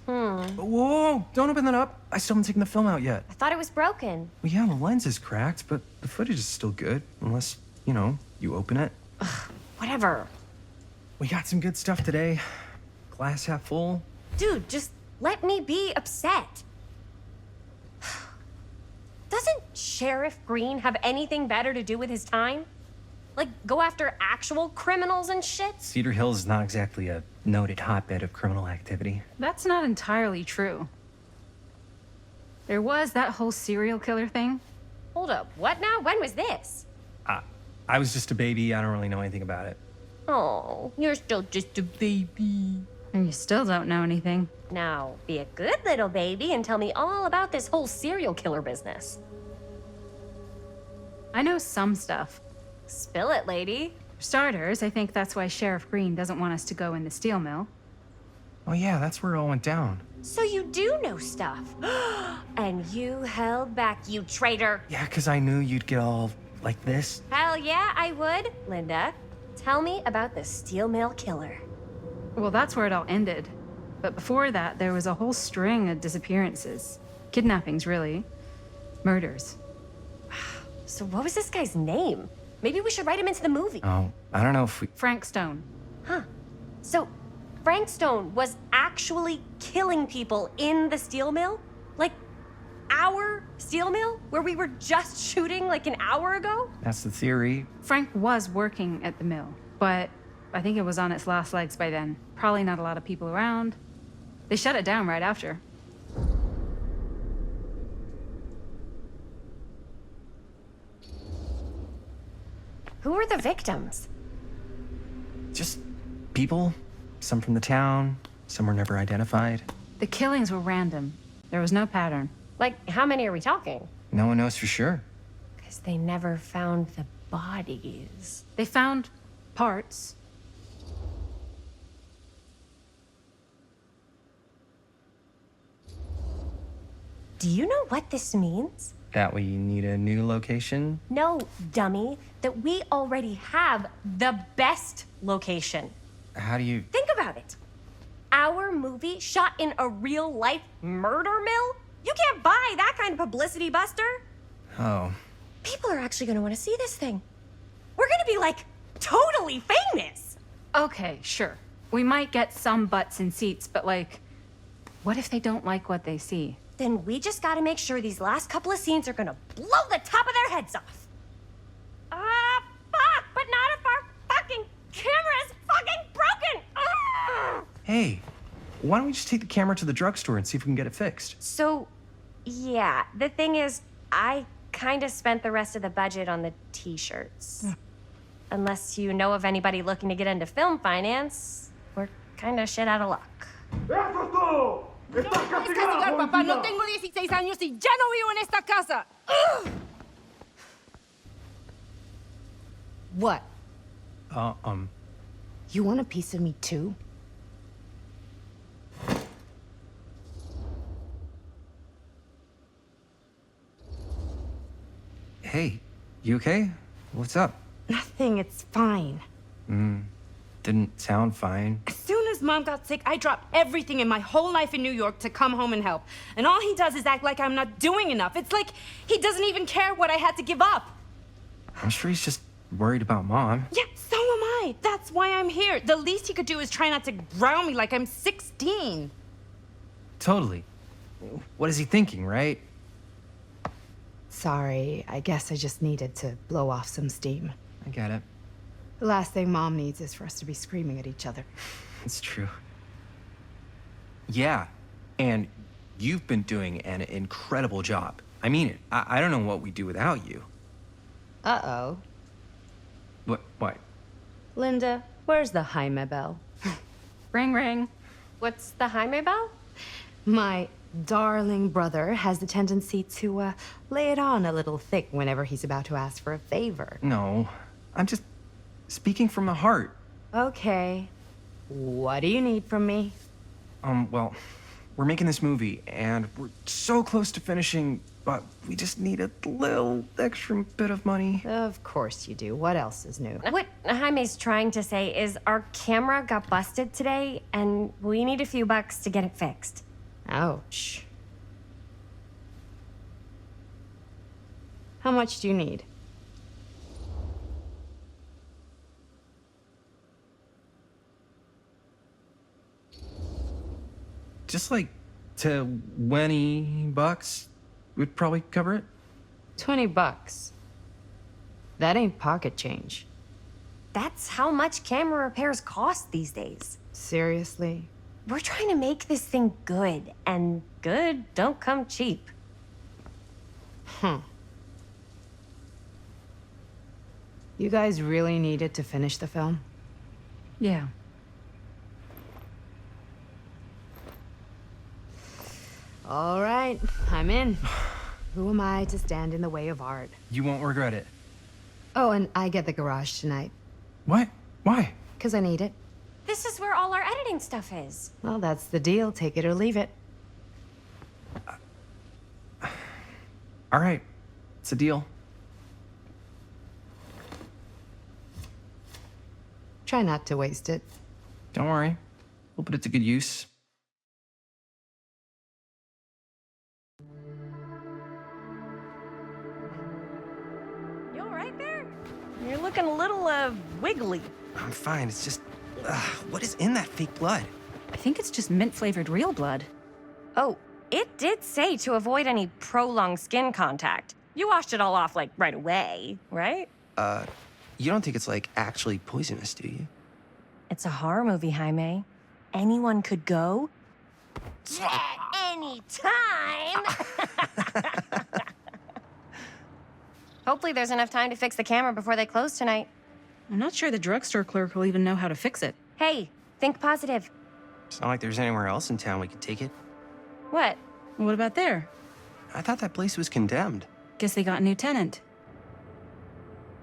Whoa, don't open that up. I still haven't taken the film out yet. I thought it was broken. Well, yeah, the lens is cracked, but the footage is still good. Unless You know, you open it. Whatever. We got some good stuff today. Glass half full. Dude, just let me be upset. Doesn't Sheriff Green have anything better to do with his time? Like, go after actual criminals and shit? Cedar Hills is not exactly a noted hotbed of criminal activity. That's not entirely true. There was that whole serial killer thing. Hold up, what now? When was this? I was just a baby. I don't really know anything about it. Oh, you're still just a baby. And you still don't know anything. Now, be a good little baby and tell me all about this whole serial killer business. I know some stuff. Spill it, lady. For starters, I think that's why Sheriff Green doesn't want us to go in the steel mill. Oh yeah, that's where it all went down. So you do know stuff. And you held back, you traitor. Yeah, because I knew you'd get all like this. Hell yeah, I would. Linda, tell me about the steel mill killer. Well, that's where it all ended. But before that, there was a whole string of disappearances. Kidnappings, really. Murders. So what was this guy's name? Maybe we should write him into the movie. Oh, I don't know if we... Frank Stone. Huh. So Frank Stone was actually killing people in the steel mill? Like, our steel mill? Where we were just shooting like an hour ago? That's the theory. Frank was working at the mill, but I think it was on its last legs by then. Probably not a lot of people around. They shut it down right after. Who were the victims? Just people. Some from the town. Some were never identified. The killings were random. There was no pattern. Like, how many are we talking? No one knows for sure. Because they never found the bodies. They found parts. Do you know what this means? That we need a new location? No, dummy. That we already have the best location. How do you... Think about it. Our movie shot in a real-life murder mill? You can't buy that kind of publicity, Buster. Oh. People are actually gonna want to see this thing. We're gonna be, like, totally famous. Okay, sure. We might get some butts in seats, but like, what if they don't like what they see? Then we just gotta make sure these last couple of scenes are gonna blow the top of their heads off. Fuck, but not if our fucking camera is fucking broken! Hey, why don't we just take the camera to the drugstore and see if we can get it fixed? So, yeah, the thing is, I kinda spent the rest of the budget on the t-shirts. Unless you know of anybody looking to get into film finance, we're kinda shit out of luck. Castigar, papá. No tengo 16 años y ya no vivo en esta casa. What? You want a piece of me too? Hey, you okay? What's up? Nothing, it's fine. Didn't sound fine. As soon as Mom got sick, I dropped everything in my whole life in New York to come home and help. And all he does is act like I'm not doing enough. It's like he doesn't even care what I had to give up. I'm sure he's just worried about Mom. Yeah, so am I. That's why I'm here. The least he could do is try not to ground me like I'm 16. Totally. What is he thinking, right? Sorry, I guess I just needed to blow off some steam. I get it. The last thing Mom needs is for us to be screaming at each other. It's true. Yeah, and you've been doing an incredible job. I mean it. I don't know what we'd do without you. Uh-oh. What? Linda, where's the Jaime bell? Ring, ring. What's the Jaime bell? My darling brother has the tendency to, lay it on a little thick whenever he's about to ask for a favor. No, I'm just speaking from the heart. Okay. What do you need from me? Well, we're making this movie, and we're so close to finishing, but we just need a little extra bit of money. Of course you do. What else is new? What Jaime's trying to say is our camera got busted today, and we need a few bucks to get it fixed. Ouch. How much do you need? Just like $20 would probably cover it. $20. That ain't pocket change. That's how much camera repairs cost these days. Seriously? We're trying to make this thing good, and good don't come cheap. You guys really needed to finish the film? Yeah. All right, I'm in. Who am I to stand in the way of art? You won't regret it. Oh, and I get the garage tonight, What? Why? because I need it. This is where all our editing stuff is. Well, that's the deal. Take it or leave it. All right. It's a deal. Try not to waste it. Don't worry. We'll put it to good use. You all right there? You're looking a little, wiggly. I'm fine. It's just, what is in that fake blood? I think it's just mint-flavored real blood. Oh, it did say to avoid any prolonged skin contact. You washed it all off, like, right away, right? You don't think it's, like, actually poisonous, do you? It's a horror movie, Jaime. Anyone could go. At any time! Hopefully there's enough time to fix the camera before they close tonight. I'm not sure the drugstore clerk will even know how to fix it. Hey, think positive. It's not like there's anywhere else in town we could take it. What? What about there? I thought that place was condemned. Guess they got a new tenant.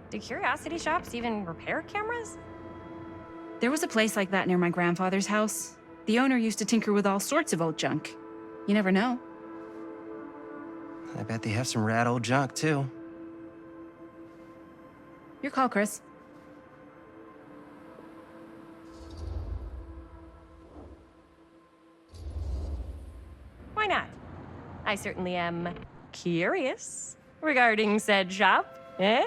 Do curiosity shops even repair cameras? There was a place like that near my grandfather's house. The owner used to tinker with all sorts of old junk. You never know. I bet they have some rad old junk, too. Your call, Chris. Why not? I certainly am curious regarding said shop, eh?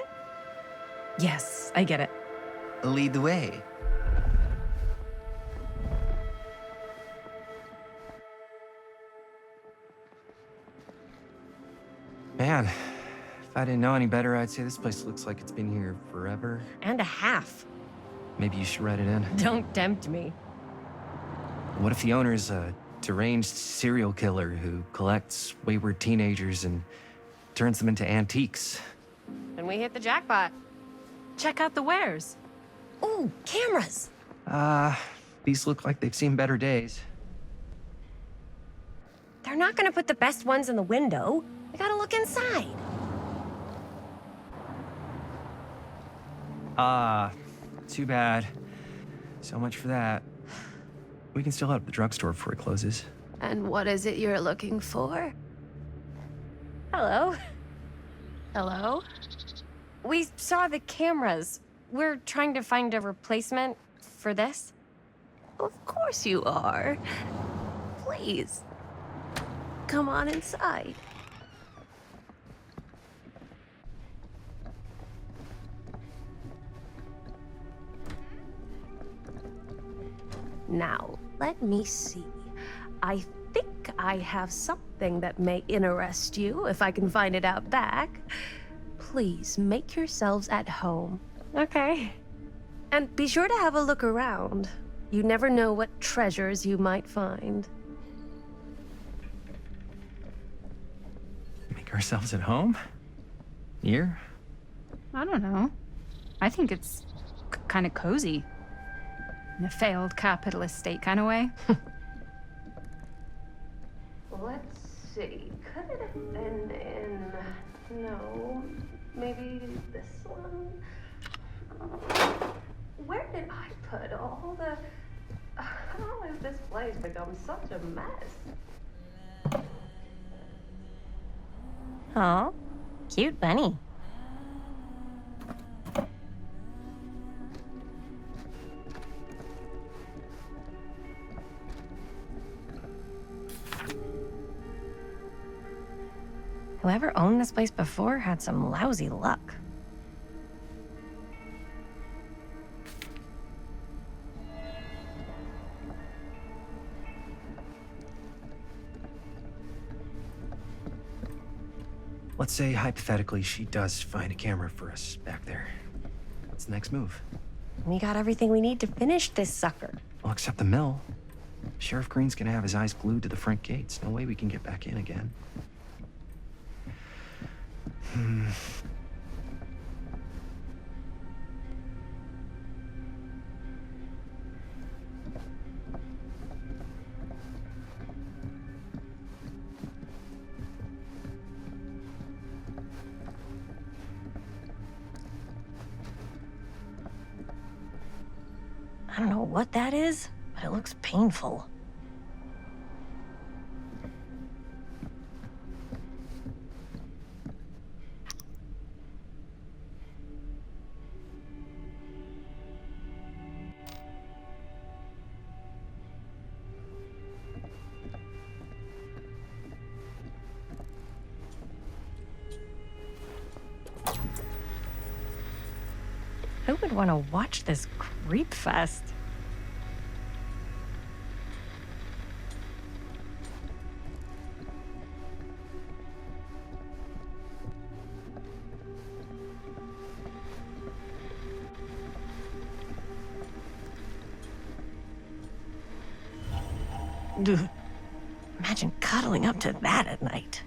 Yes, I get it. Lead the way. Man, if I didn't know any better, I'd say this place looks like it's been here forever. And a half. Maybe you should write it in. Don't tempt me. What if the owner's a deranged serial killer who collects wayward teenagers and turns them into antiques? And we hit the jackpot. Check out the wares. Ooh, cameras! These look like they've seen better days. They're not gonna put the best ones in the window. We gotta look inside. Too bad. So much for that. We can still head up the drugstore before it closes. And what is it you're looking for? Hello. Hello? We saw the cameras. We're trying to find a replacement for this. Of course you are. Please. Come on inside. Now, let me see. I think I have something that may interest you, if I can find it out back. Please make yourselves at home. Okay. And be sure to have a look around. You never know what treasures you might find. Make ourselves at home? Here? I don't know. I think it's kind of cozy. In a failed capitalist state kind of way. Let's see. Could it have been in... No. Maybe this one? Where did I put all the... How has this place become such a mess? Aw, cute bunny. Whoever owned this place before had some lousy luck. let's say hypothetically she does find a camera for us back there. What's the next move? We got everything we need to finish this sucker. Well, except the mill. Sheriff Green's gonna have his eyes glued to the front gates. No way we can get back in again. I don't know what that is, but it looks painful. Who would want to watch this creep fest? Ugh. Imagine cuddling up to that at night.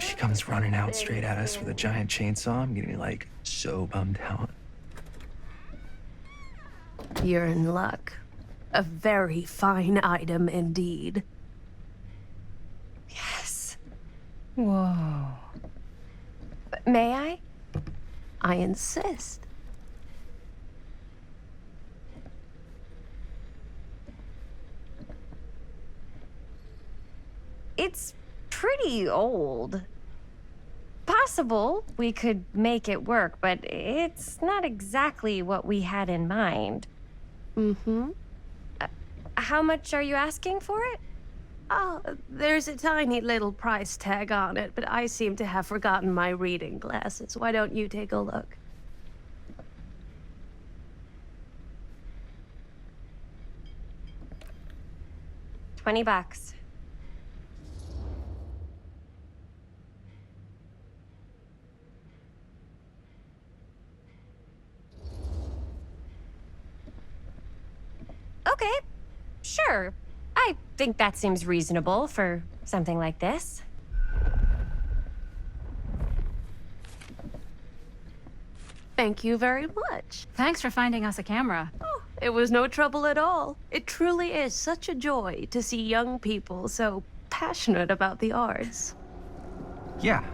She comes running out straight at us with a giant chainsaw. I'm gonna be like so bummed out. You're in luck. A very fine item indeed. Yes. Whoa. May I? I insist. It's pretty old. Possible we could make it work, but it's not exactly what we had in mind. Mm-hmm. How much are you asking for it? Oh, there's a tiny little price tag on it, but I seem to have forgotten my reading glasses. Why don't you take a look? $20. Okay, sure. I think that seems reasonable for something like this. Thank you very much. Thanks for finding us a camera. Oh, it was no trouble at all. It truly is such a joy to see young people so passionate about the arts. Yeah.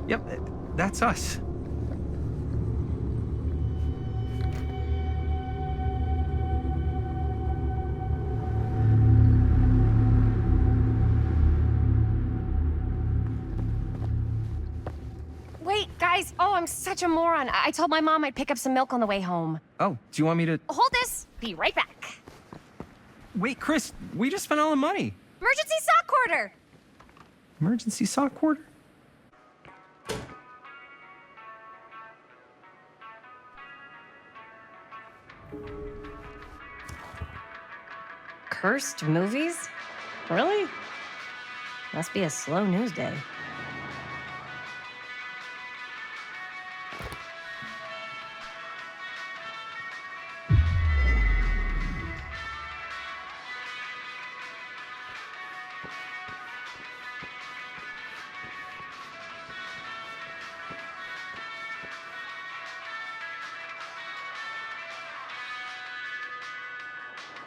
Yep, that's us. Wait, guys. Oh, I'm such a moron. I told my mom I'd pick up some milk on the way home. Oh, do you want me to... Hold this. Be right back. Wait, Chris, we just spent all the money. Emergency sock quarter. Emergency sock quarter? Cursed movies? Really? Must be a slow news day.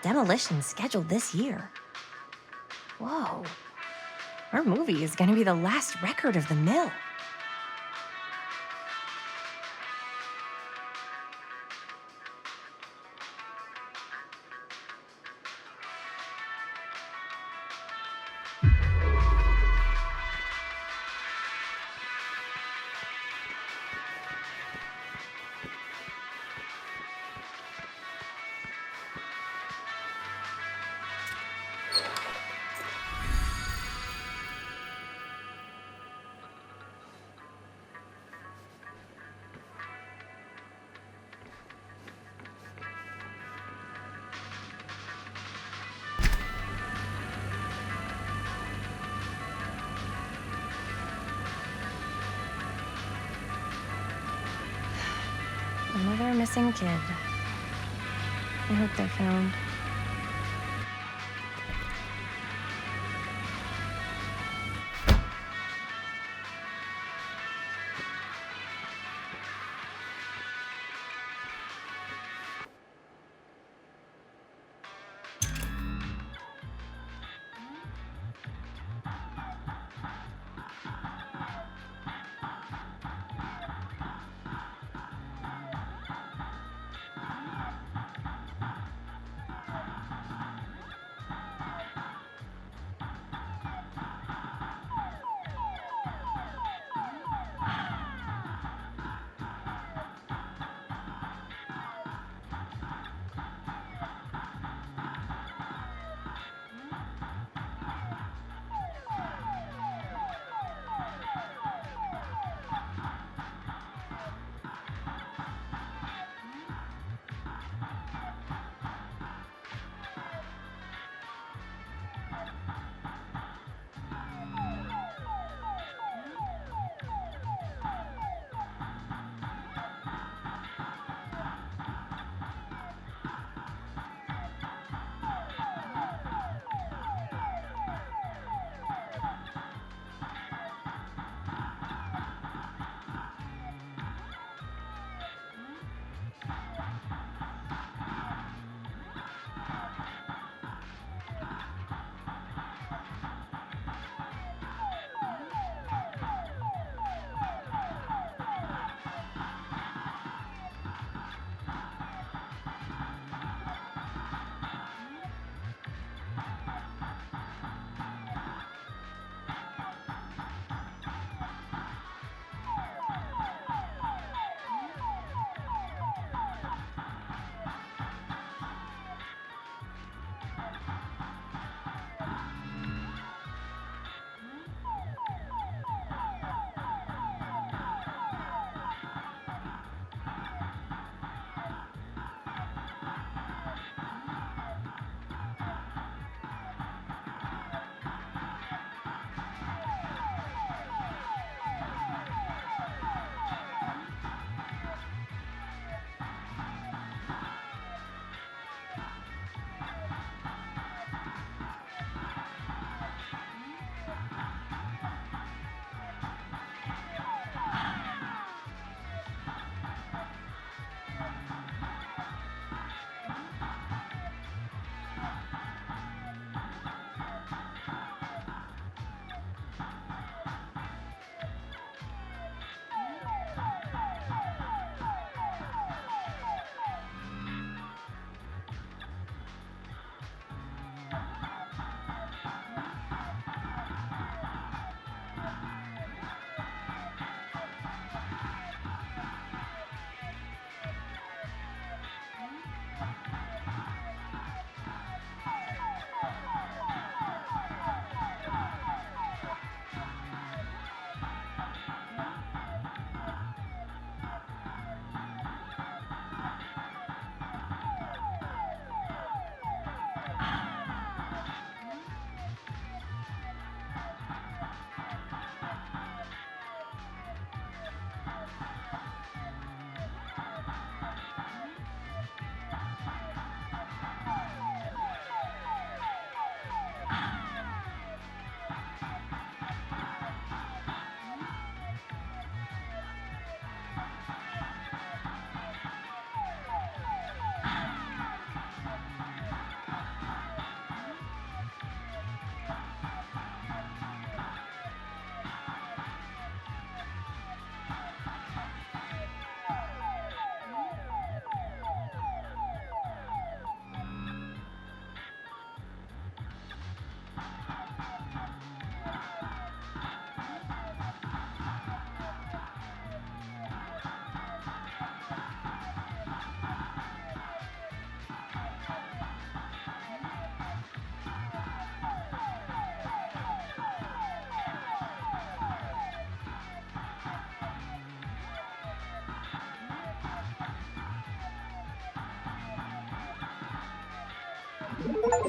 Demolition scheduled this year. Whoa. Our movie is gonna be the last record of the mill. Another missing kid. I hope they're found.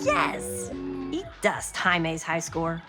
Yes! Eat dust, Jaime's high score.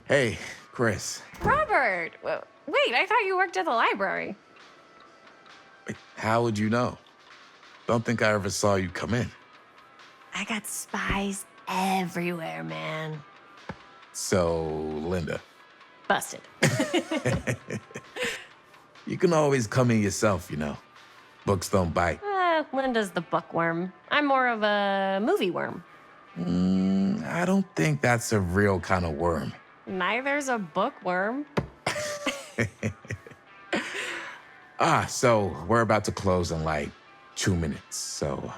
Hey, Chris. Robert! Wait, I thought you worked at the library. How would you know? Don't think I ever saw you come in. I got spies everywhere, man. So, Linda, Busted. you can always come in yourself, you know. Books don't bite. Linda's the bookworm. I'm more of a movie worm. I don't think that's a real kind of worm. Neither's a bookworm. So we're about to close in like 2 minutes, so...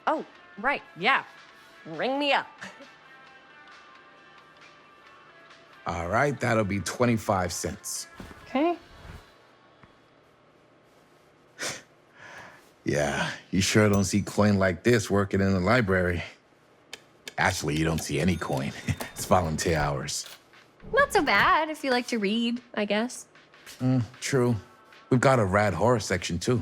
Oh, right, yeah. Ring me up. All right, that'll be 25 cents. Okay. Yeah, you sure don't see coin like this working in the library. Actually, you don't see any coin. It's volunteer hours. Not so bad if you like to read, I guess. True. We've got a rad horror section, too.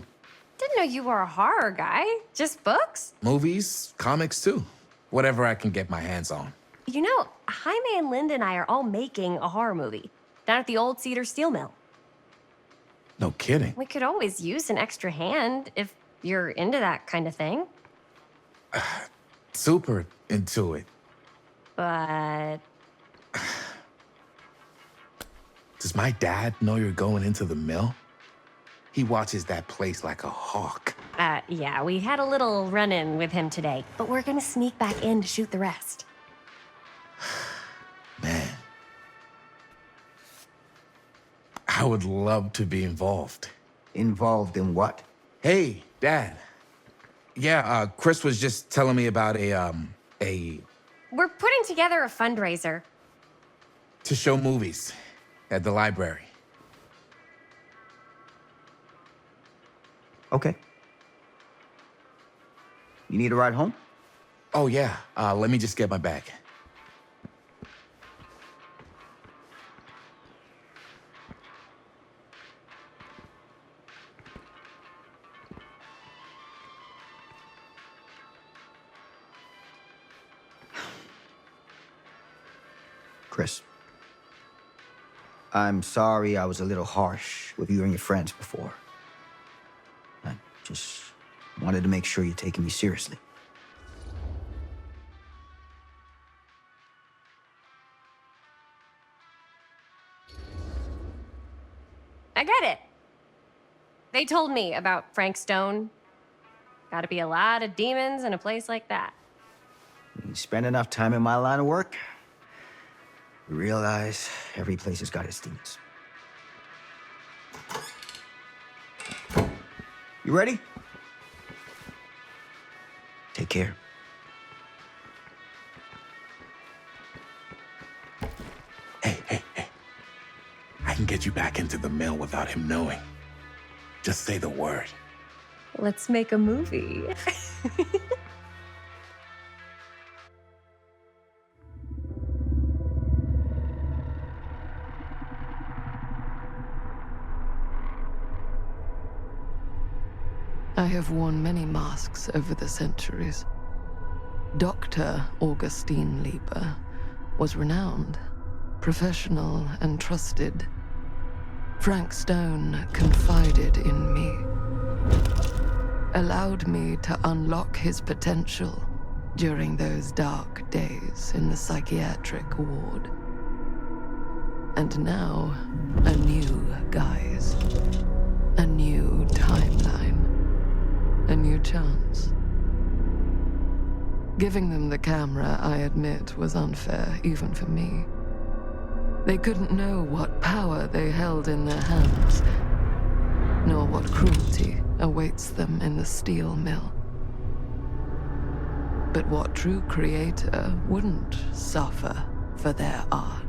Didn't know you were a horror guy. Just books? Movies, comics, too. Whatever I can get my hands on. You know, Jaime and Linda and I are all making a horror movie down at the old Cedar Steel Mill. No kidding. We could always use an extra hand if you're into that kind of thing. Super into it. But Does my dad know you're going into the mill? He watches that place like a hawk. Yeah, we had a little run-in with him today, but we're gonna sneak back in to shoot the rest. Man. I would love to be involved. Involved in what? Hey, Dad. Yeah, Chris was just telling me about a We're putting together a fundraiser. to show movies at the library. Okay. You need a ride home? Oh, yeah. Let me just get my bag. Chris, I'm sorry I was a little harsh with you and your friends before. I just wanted to make sure you're taking me seriously. I get it. They told me about Frank Stone. Gotta be a lot of demons in a place like that. You spend enough time in my line of work, you realize every place has got its demons. You ready? Take care. Hey. I can get you back into the mill without him knowing. Just say the word. Let's make a movie. I have worn many masks over the centuries. Dr. Augustine Lieber was renowned, professional, and trusted. Frank Stone confided in me, allowed me to unlock his potential during those dark days in the psychiatric ward. And now, a new guise, a new timeline, a new chance. Giving them the camera, I admit, was unfair, even for me. They couldn't know what power they held in their hands, nor what cruelty awaits them in the steel mill. But what true creator wouldn't suffer for their art?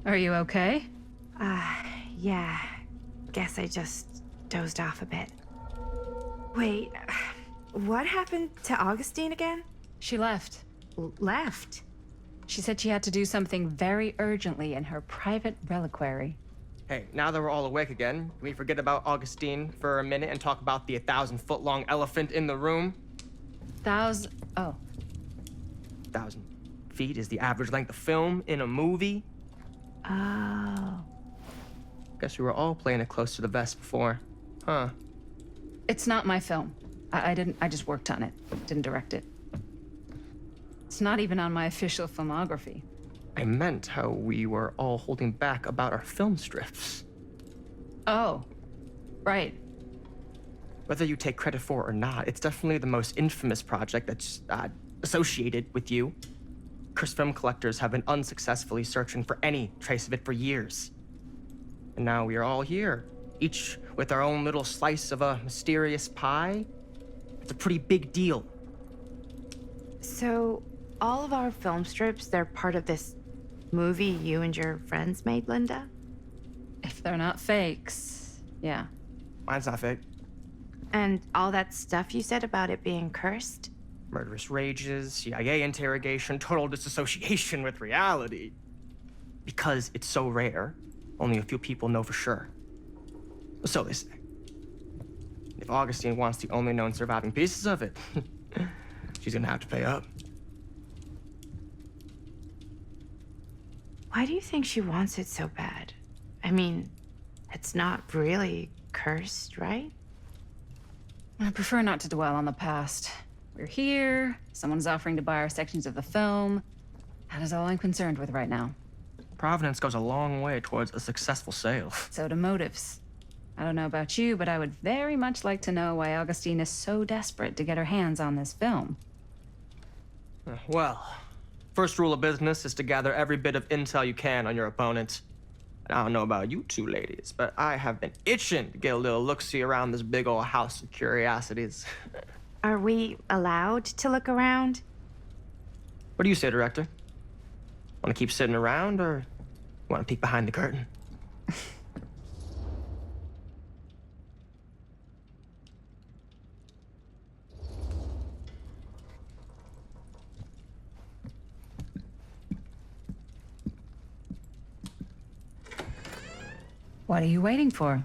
Are you okay? Yeah. Guess I just dozed off a bit. Wait, what happened to Augustine again? She left. Left? She said she had to do something very urgently in her private reliquary. Hey, now that we're all awake again, can we forget about Augustine for a minute and talk about the 1,000-foot-long elephant in the room? Oh. 1,000 feet is the average length of film in a movie. Oh. Guess we were all playing it close to the vest before, huh? It's not my film. I just worked on it, didn't direct it. It's not even on my official filmography. I meant how we were all holding back about our film strips. Oh, right. Whether you take credit for it or not, it's definitely the most infamous project that's associated with you. Cursed film collectors have been unsuccessfully searching for any trace of it for years. And now we are all here, each with our own little slice of a mysterious pie. It's a pretty big deal. So, all of our film strips, they're part of this movie you and your friends made, Linda? If they're not fakes, yeah. Mine's not fake. And all that stuff you said about it being cursed? Murderous rages, CIA interrogation, total disassociation with reality. Because it's so rare, only a few people know for sure. So they say. If Augustine wants the only known surviving pieces of it, she's gonna have to pay up. Why do you think she wants it so bad? I mean, it's not really cursed, right? I prefer not to dwell on the past. We're here, someone's offering to buy our sections of the film. That is all I'm concerned with right now. Providence goes a long way towards a successful sale. So do motives. I don't know about you, but I would very much like to know why Augustine is so desperate to get her hands on this film. Well, first rule of business is to gather every bit of intel you can on your opponent. I don't know about you two ladies, but I have been itching to get a little look-see around this big old house of curiosities. Are we allowed to look around? What do you say, Director? Want to keep sitting around, or want to peek behind the curtain? What are you waiting for?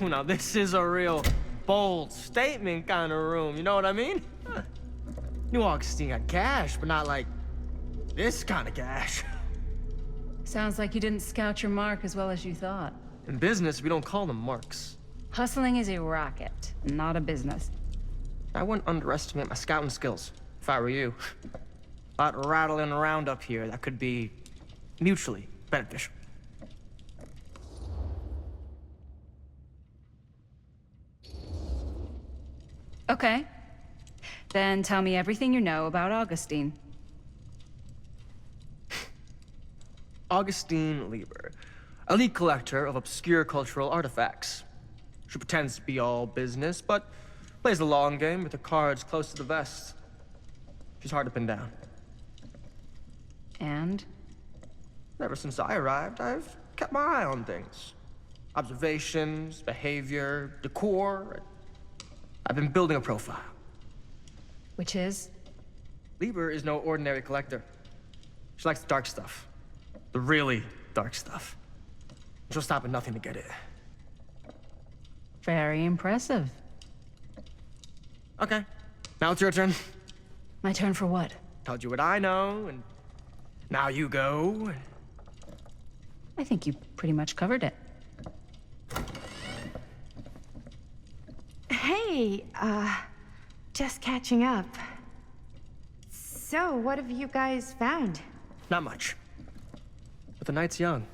Now, this is a real bold statement kind of room, you know what I mean? New Augustine got cash, but not like this kind of cash. Sounds like you didn't scout your mark as well as you thought. In business, we don't call them marks. Hustling is a racket, not a business. I wouldn't underestimate my scouting skills, if I were you. A lot rattling around up here that could be mutually beneficial. Okay. Then tell me everything you know about Augustine. Augustine Lieber, elite collector of obscure cultural artifacts. She pretends to be all business, but plays the long game with her cards close to the vest. She's hard to pin down. And? Ever since I arrived, I've kept my eye on things. Observations, behavior, decor. I've been building a profile. Which is? Lieber is no ordinary collector. She likes the dark stuff. The really dark stuff. She'll stop at nothing to get it. Very impressive. Okay, now it's your turn. My turn for what? Told you what I know, and now you go. I think you pretty much covered it. Hey, just catching up. So, what have you guys found? Not much. But the night's young.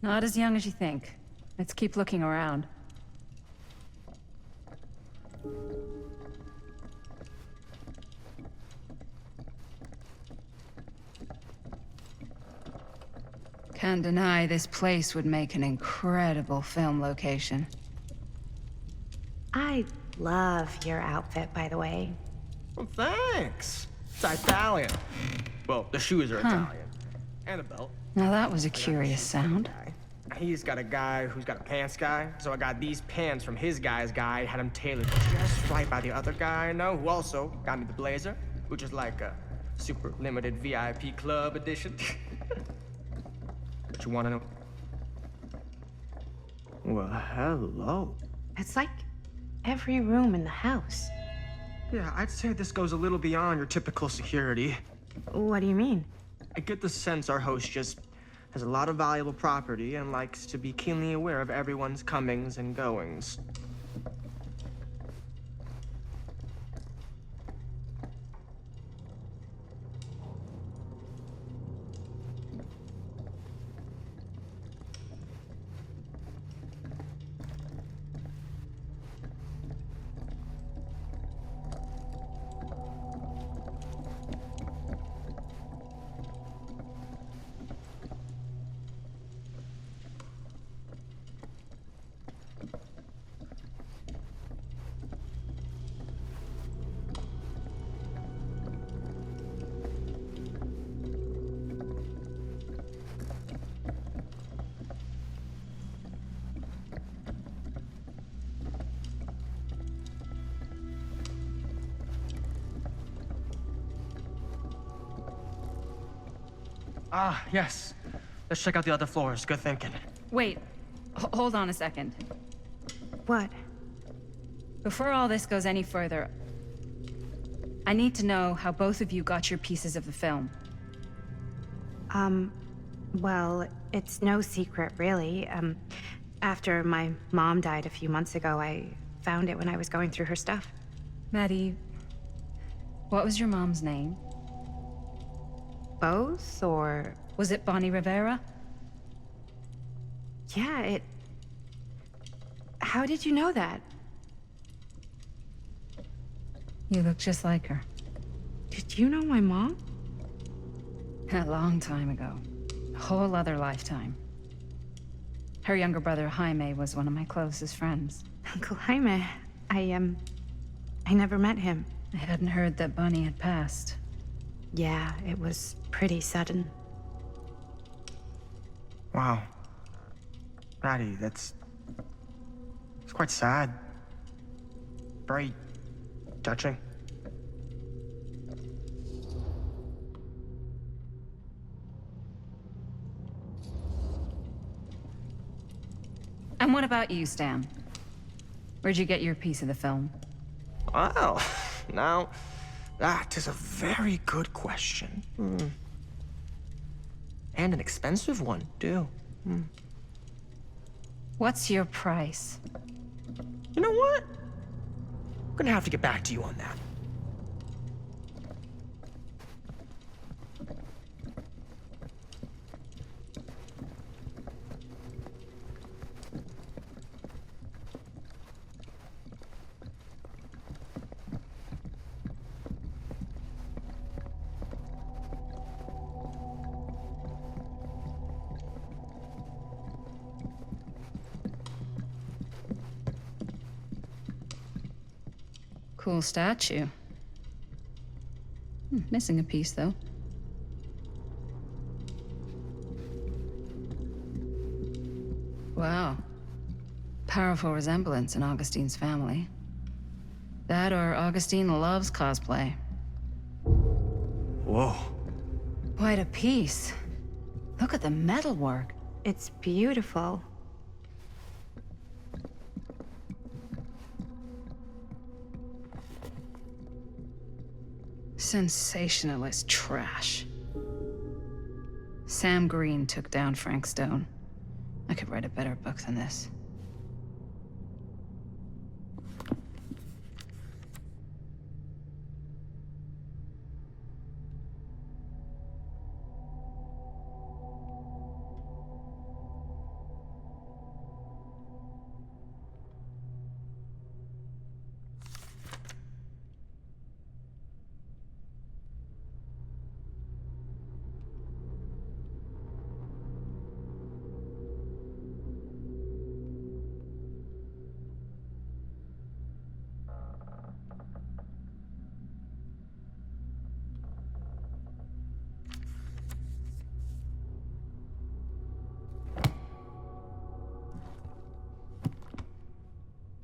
Not as young as you think. Let's keep looking around. Can't deny this place would make an incredible film location. I love your outfit, by the way. Well, thanks. It's Italian. Well, the shoes are Italian. And a belt. Now that was a curious sound. He's got a guy who's got a pants guy, so I got these pants from his guy's guy, had them tailored just right by the other guy I know, who also got me the blazer, which is like a super limited VIP club edition. What you want to know? Well, hello. It's like every room in the house. Yeah, I'd say this goes a little beyond your typical security. What do you mean? I get the sense our host just has a lot of valuable property and likes to be keenly aware of everyone's comings and goings. Ah, yes. Let's check out the other floors. Good thinking. Wait, hold on a second. What? Before all this goes any further, I need to know how both of you got your pieces of the film. Well, it's no secret, really. After my mom died a few months ago, I found it when I was going through her stuff. Maddie, what was your mom's name? Both, or... Was it Bonnie Rivera? Yeah, it... How did you know that? You look just like her. Did you know my mom? A long time ago. A whole other lifetime. Her younger brother, Jaime, was one of my closest friends. Uncle Jaime, I never met him. I hadn't heard that Bonnie had passed. Yeah, it was pretty sudden. Wow. Maddie, it's quite sad. Very touching. And what about you, Stan? Where'd you get your piece of the film? Well, now, that is a very good question. And an expensive one, too. What's your price? You know what? I'm gonna have to get back to you on that. Cool statue. Missing a piece, though. Wow. Powerful resemblance in Augustine's family. That or Augustine loves cosplay. Whoa. Quite a piece. Look at the metalwork. It's beautiful. Sensationalist trash. Sam Green took down Frank Stone. I could write a better book than this.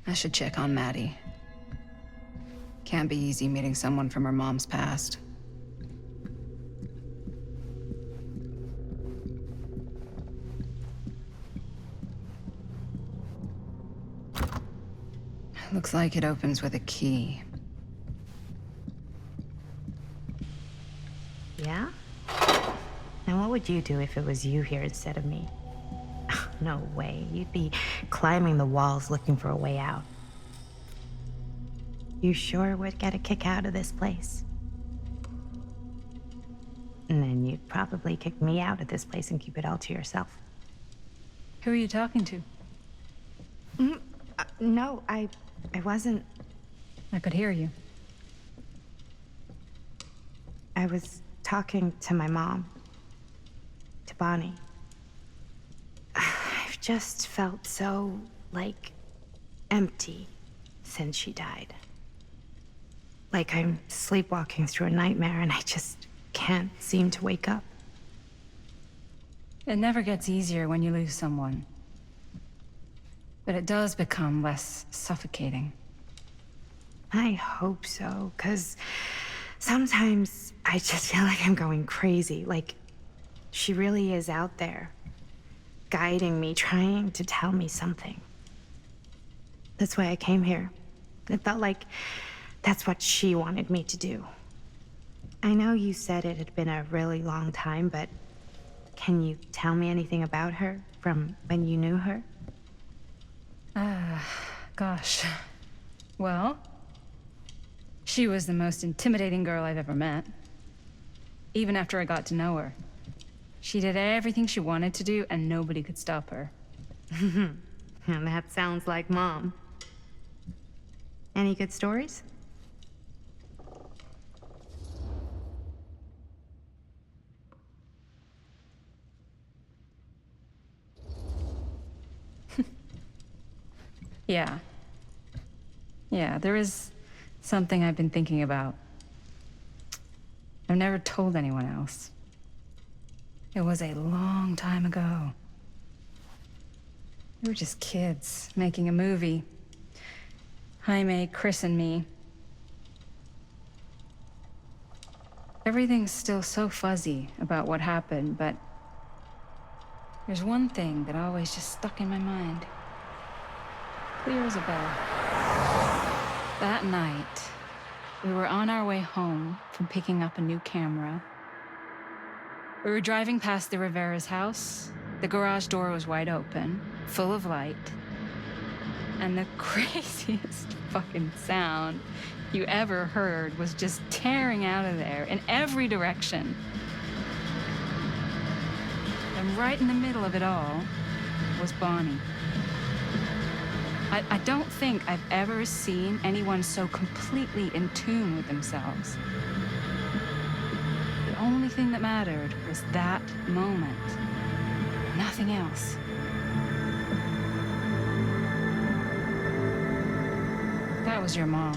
I should check on Maddie. Can't be easy meeting someone from her mom's past. Looks like it opens with a key. Yeah? And what would you do if it was you here instead of me? No way. You'd be climbing the walls looking for a way out. You sure would get a kick out of this place. And then you'd probably kick me out of this place and keep it all to yourself. Who are you talking to? No, I wasn't. I could hear you. I was talking to my mom. To Bonnie. I've just felt so, like, empty since she died. Like I'm sleepwalking through a nightmare and I just can't seem to wake up. It never gets easier when you lose someone. But it does become less suffocating. I hope so, 'cause sometimes I just feel like I'm going crazy. Like, she really is out there, guiding me, trying to tell me something. That's why I came here. It felt like that's what she wanted me to do. I know you said it had been a really long time, but can you tell me anything about her from when you knew her? Gosh. Well, she was the most intimidating girl I've ever met. Even after I got to know her. She did everything she wanted to do, and nobody could stop her. That sounds like Mom. Any good stories? Yeah, there is something I've been thinking about. I've never told anyone else. It was a long time ago. We were just kids, making a movie. Jaime, Chris, and me. Everything's still so fuzzy about what happened, but there's one thing that always just stuck in my mind. Clear as a bell. That night, we were on our way home from picking up a new camera. We were driving past the Rivera's house. The garage door was wide open, full of light. And the craziest fucking sound you ever heard was just tearing out of there in every direction. And right in the middle of it all was Bonnie. I don't think I've ever seen anyone so completely in tune with themselves. The only thing that mattered was that moment. Nothing else. That was your mom.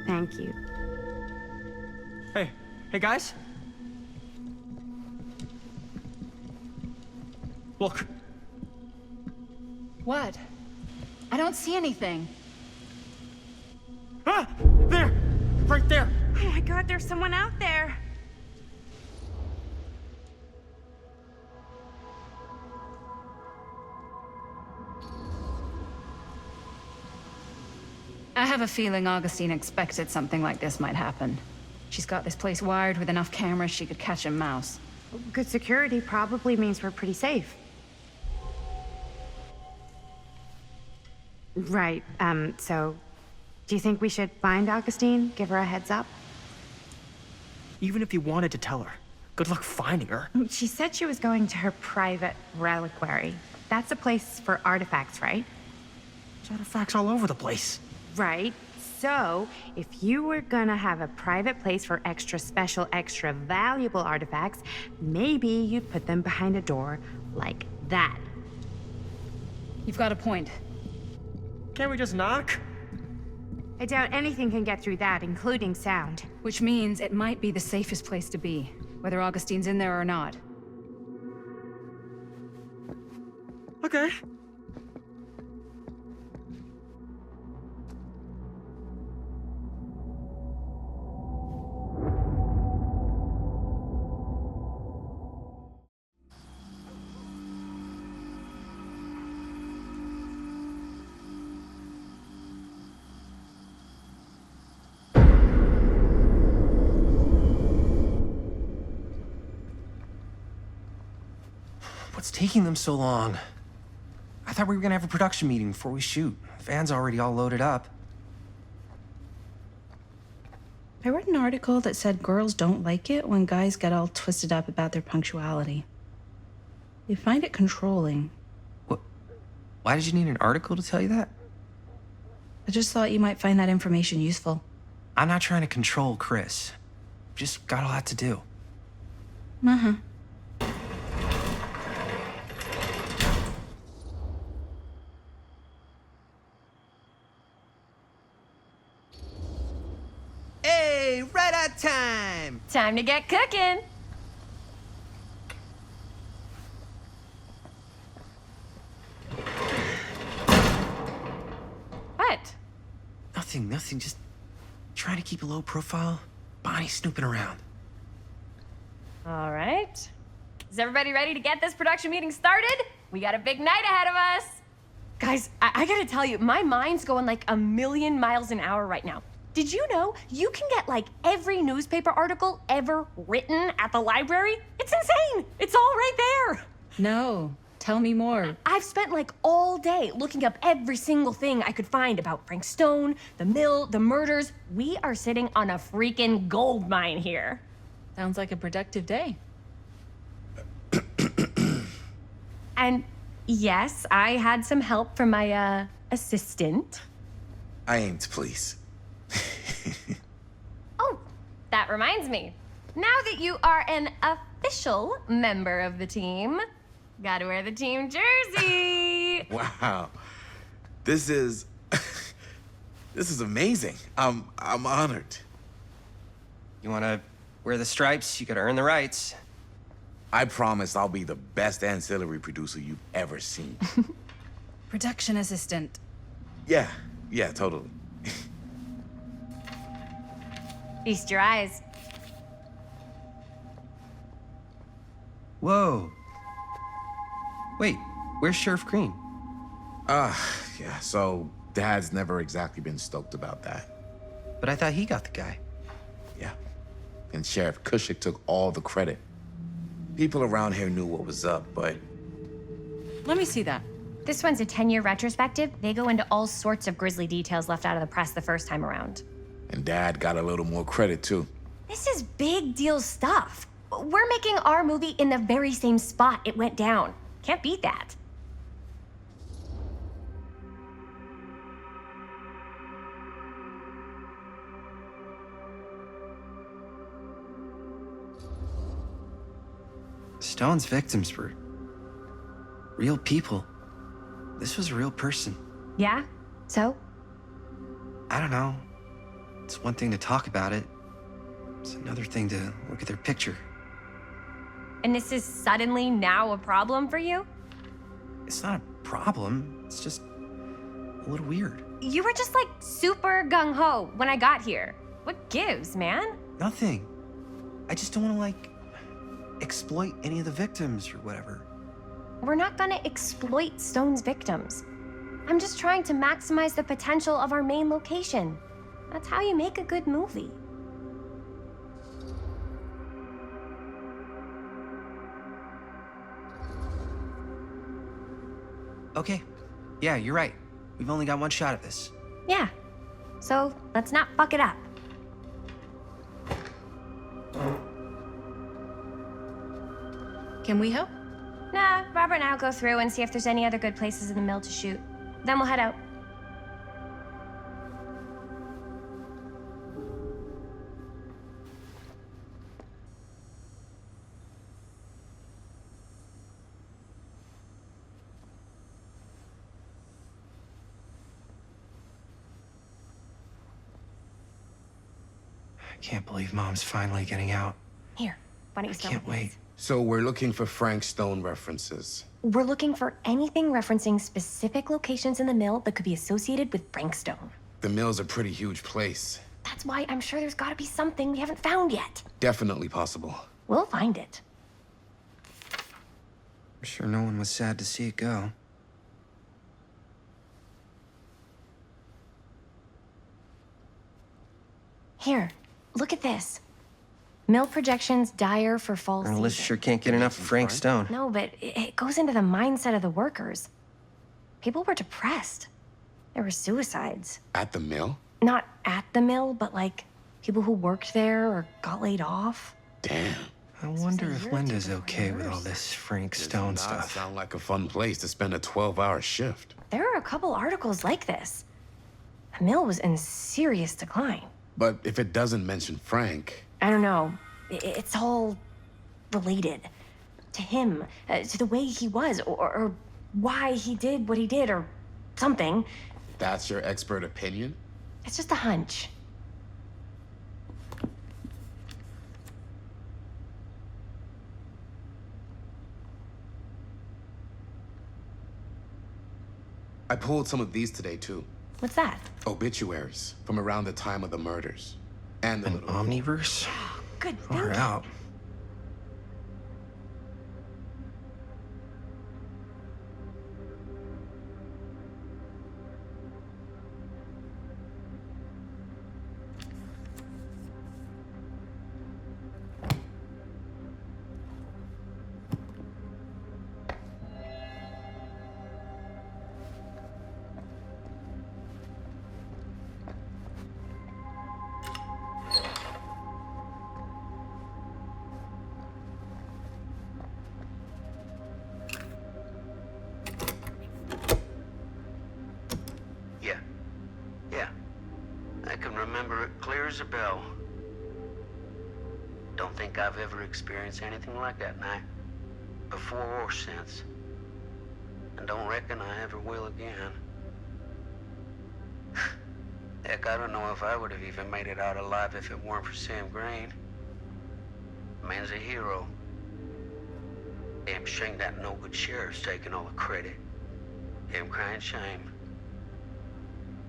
Thank you. Hey guys? Look. What? I don't see anything. Ah! There! Right there! Oh my God, there's someone out there. I have a feeling Augustine expected something like this might happen. She's got this place wired with enough cameras she could catch a mouse. Good security probably means we're pretty safe. Right, so do you think we should find Augustine? Give her a heads up? Even if you wanted to tell her, good luck finding her. She said she was going to her private reliquary. That's a place for artifacts, right? There's artifacts all over the place. Right. So, if you were gonna have a private place for extra special, extra valuable artifacts, maybe you'd put them behind a door like that. You've got a point. Can't we just knock? I doubt anything can get through that, including sound. Which means it might be the safest place to be, whether Augustine's in there or not. Okay. What's taking them so long? I thought we were gonna have a production meeting before we shoot. Van's already all loaded up. I read an article that said girls don't like it when guys get all twisted up about their punctuality. They find it controlling. What? Why did you need an article to tell you that? I just thought you might find that information useful. I'm not trying to control Chris. Just got a lot to do. Uh-huh. Hey, right on time! Time to get cooking. What? Nothing. Just trying to keep a low profile. Bonnie snooping around. All right. Is everybody ready to get this production meeting started? We got a big night ahead of us. Guys, I gotta tell you, my mind's going like a million miles an hour right now. Did you know you can get like every newspaper article ever written at the library? It's insane. It's all right there. No, tell me more. I've spent like all day looking up every single thing I could find about Frank Stone, the mill, the murders. We are sitting on a freaking gold mine here. Sounds like a productive day. And yes, I had some help from my assistant. I aim to please. Oh, that reminds me. Now that you are an official member of the team, gotta wear the team jersey. Wow. This is this is amazing. I'm honored. You wanna wear the stripes? You gotta earn the rights. I promise I'll be the best ancillary producer you've ever seen. Production assistant. Yeah, totally. Feast your eyes. Whoa. Wait, where's Sheriff Green? Yeah, so Dad's never exactly been stoked about that. But I thought he got the guy. Yeah. And Sheriff Cushik took all the credit. People around here knew what was up, but... Let me see that. This one's a 10-year retrospective. They go into all sorts of grisly details left out of the press the first time around. And Dad got a little more credit, too. This is big deal stuff. We're making our movie in the very same spot it went down. Can't beat that. Stone's victims were real people. This was a real person. Yeah? So? I don't know. It's one thing to talk about it. It's another thing to look at their picture. And this is suddenly now a problem for you? It's not a problem. It's just a little weird. You were just like super gung-ho when I got here. What gives, man? Nothing. I just don't want to, like, exploit any of the victims or whatever. We're not gonna exploit Stone's victims. I'm just trying to maximize the potential of our main location. That's how you make a good movie. Okay. Yeah, you're right. We've only got one shot at this. Yeah. So let's not fuck it up. Can we help? Nah, Robert and I'll go through and see if there's any other good places in the mill to shoot. Then we'll head out. I can't believe Mom's finally getting out. Here, why don't you I start can't with wait. this? So we're looking for Frank Stone references. We're looking for anything referencing specific locations in the mill that could be associated with Frank Stone. The mill's a pretty huge place. That's why I'm sure there's gotta be something we haven't found yet. Definitely possible. We'll find it. I'm sure no one was sad to see it go. Here, look at this. Mill projections dire for fall Our list season. sure can't get enough of Frank Stone. No, but it goes into the mindset of the workers. People were depressed. There were suicides. At the mill? Not at the mill, but like people who worked there or got laid off. Damn. I wonder if Linda's okay with all this Frank Stone Does not stuff. sound like a fun place to spend a 12-hour shift. There are a couple articles like this. The mill was in serious decline. But if it doesn't mention Frank, I don't know. It's all related to him, to the way he was, or why he did what he did, or something. that's your expert opinion? It's just a hunch. I pulled some of these today, too. What's that? Obituaries from around the time of the murders. And the An little... omniverse? Good Far thinking. out. rings a bell. Don't think I've ever experienced anything like that night, before or since. And don't reckon I ever will again. Heck, I don't know if I would have even made it out alive if it weren't for Sam Green. Man's a hero. Damn shame that no-good sheriff's taking all the credit. Damn crying shame.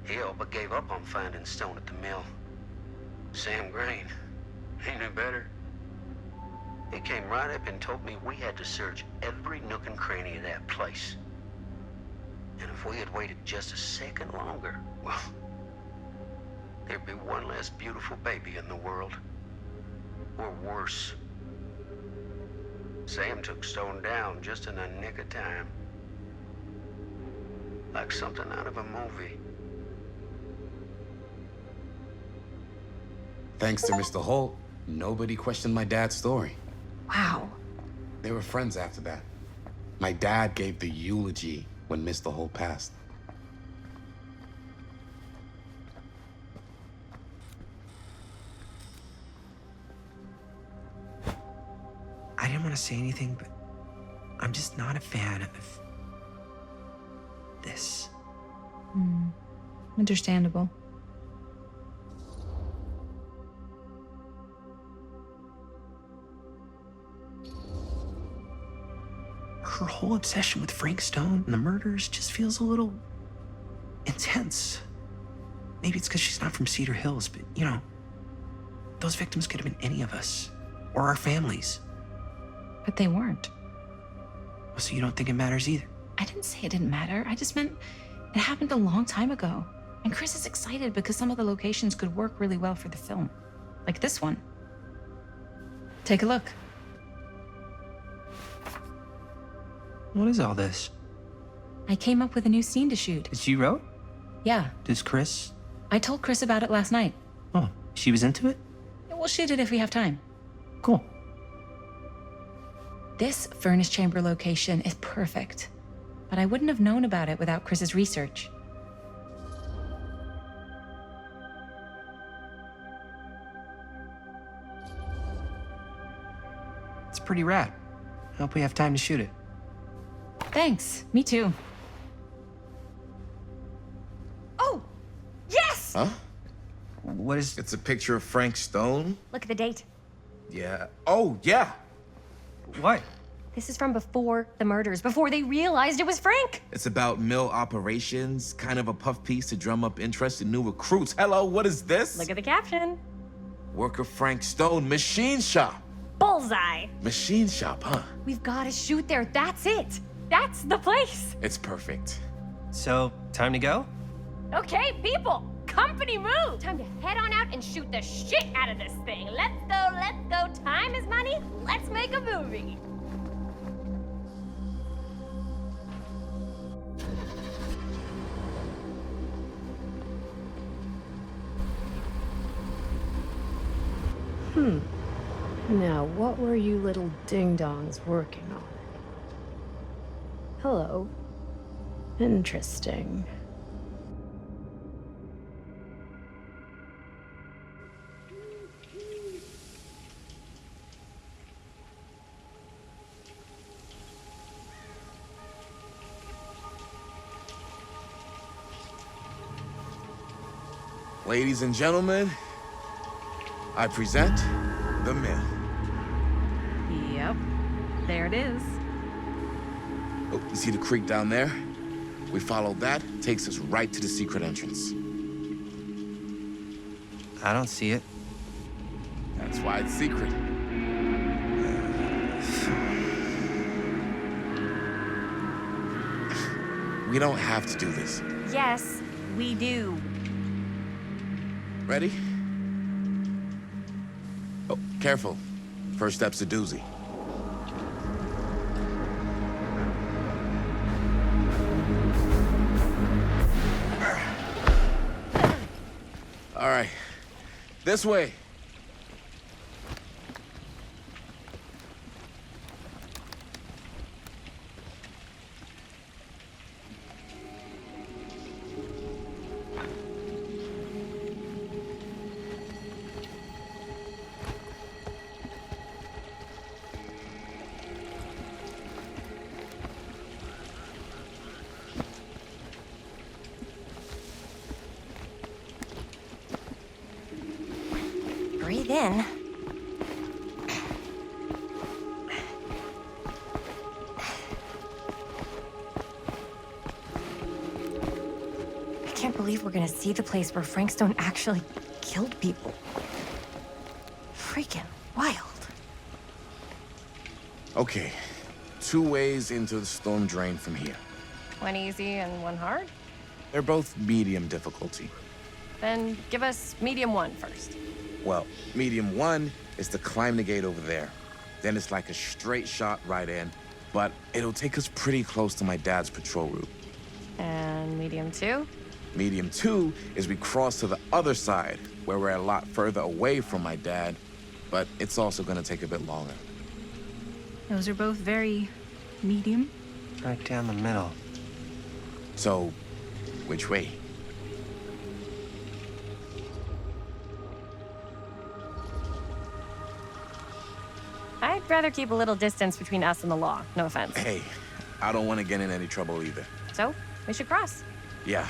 He all but gave up on finding Stone at the mill. Sam Green, he knew better. He came right up and told me we had to search every nook and cranny of that place. And if we had waited just a second longer, well, there'd be one less beautiful baby in the world. Or worse. Sam took Stone down just in the nick of time. Like something out of a movie. Thanks to Mr. Holt, nobody questioned my dad's story. Wow. They were friends after that. My dad gave the eulogy when Mr. Holt passed. I didn't want to say anything, but I'm just not a fan of this. Understandable. Her whole obsession with Frank Stone and the murders just feels a little intense. Maybe it's because she's not from Cedar Hills, but you know, those victims could have been any of us or our families. But they weren't. So you don't think it matters either? I didn't say it didn't matter. I just meant it happened a long time ago. And Chris is excited because some of the locations could work really well for the film. Like this one. Take a look. What is all this? I came up with a new scene to shoot. That you wrote? Yeah. Does Chris? I told Chris about it last night. Oh, she was into it? We'll shoot it if we have time. Cool. This furnace chamber location is perfect. But I wouldn't have known about it without Chris's research. It's pretty rad. I hope we have time to shoot it. Thanks. Me too. Oh! Yes! Huh? What is... It's a picture of Frank Stone? Look at the date. Yeah. Oh, yeah. What? This is from before the murders, before they realized it was Frank. It's about mill operations, kind of a puff piece to drum up interest in new recruits. Hello, what is this? Look at the caption. Worker Frank Stone, machine shop. Bullseye. Machine shop, huh? We've got to shoot there. That's it. That's the place. It's perfect. So, time to go? Okay, people. Company move. Time to head on out and shoot the shit out of this thing. Let's go, let's go. Time is money. Let's make a movie. Now, what were you little ding-dongs working on? Hello. Interesting. Ladies and gentlemen, I present The Mill. Yep. There it is. Oh, you see the creek down there? We follow that, takes us right to the secret entrance. I don't see it. That's why it's secret. We don't have to do this. Yes, we do. Ready? Oh, careful. First step's a doozy. All right, this way. in. I can't believe we're gonna see the place where Frank Stone actually killed people. Freaking wild. Okay, 2 ways into the storm drain from here. One easy and one hard? They're both medium difficulty. Then give us medium one first. Well, medium 1 is to climb the gate over there. Then it's like a straight shot right in, but it'll take us pretty close to my dad's patrol route. And medium two? Medium 2 is we cross to the other side, where we're a lot further away from my dad, but it's also gonna take a bit longer. Those are both very medium. Right down the middle. So, which way? I'd rather keep a little distance between us and the law. No offense. Hey, I don't want to get in any trouble either. So, we should cross. Yeah.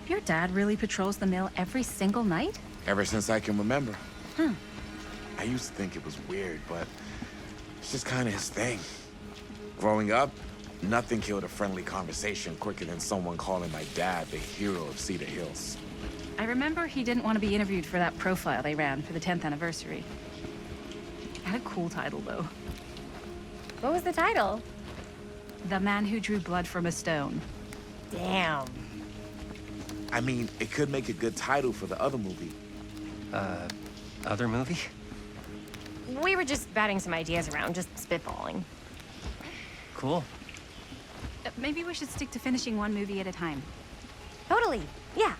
Your dad really patrols the mill every single night? Ever since I can remember. Hmm. I used to think it was weird, but it's just kind of his thing. Growing up, nothing killed a friendly conversation quicker than someone calling my dad the hero of Cedar Hills. I remember he didn't want to be interviewed for that profile they ran for the 10th anniversary. It had a cool title, though. What was the title? The Man Who Drew Blood from a Stone. Damn. I mean, it could make a good title for the other movie. Other movie? We were just batting some ideas around, just spitballing. Cool. Maybe we should stick to finishing one movie at a time. Totally. Yeah.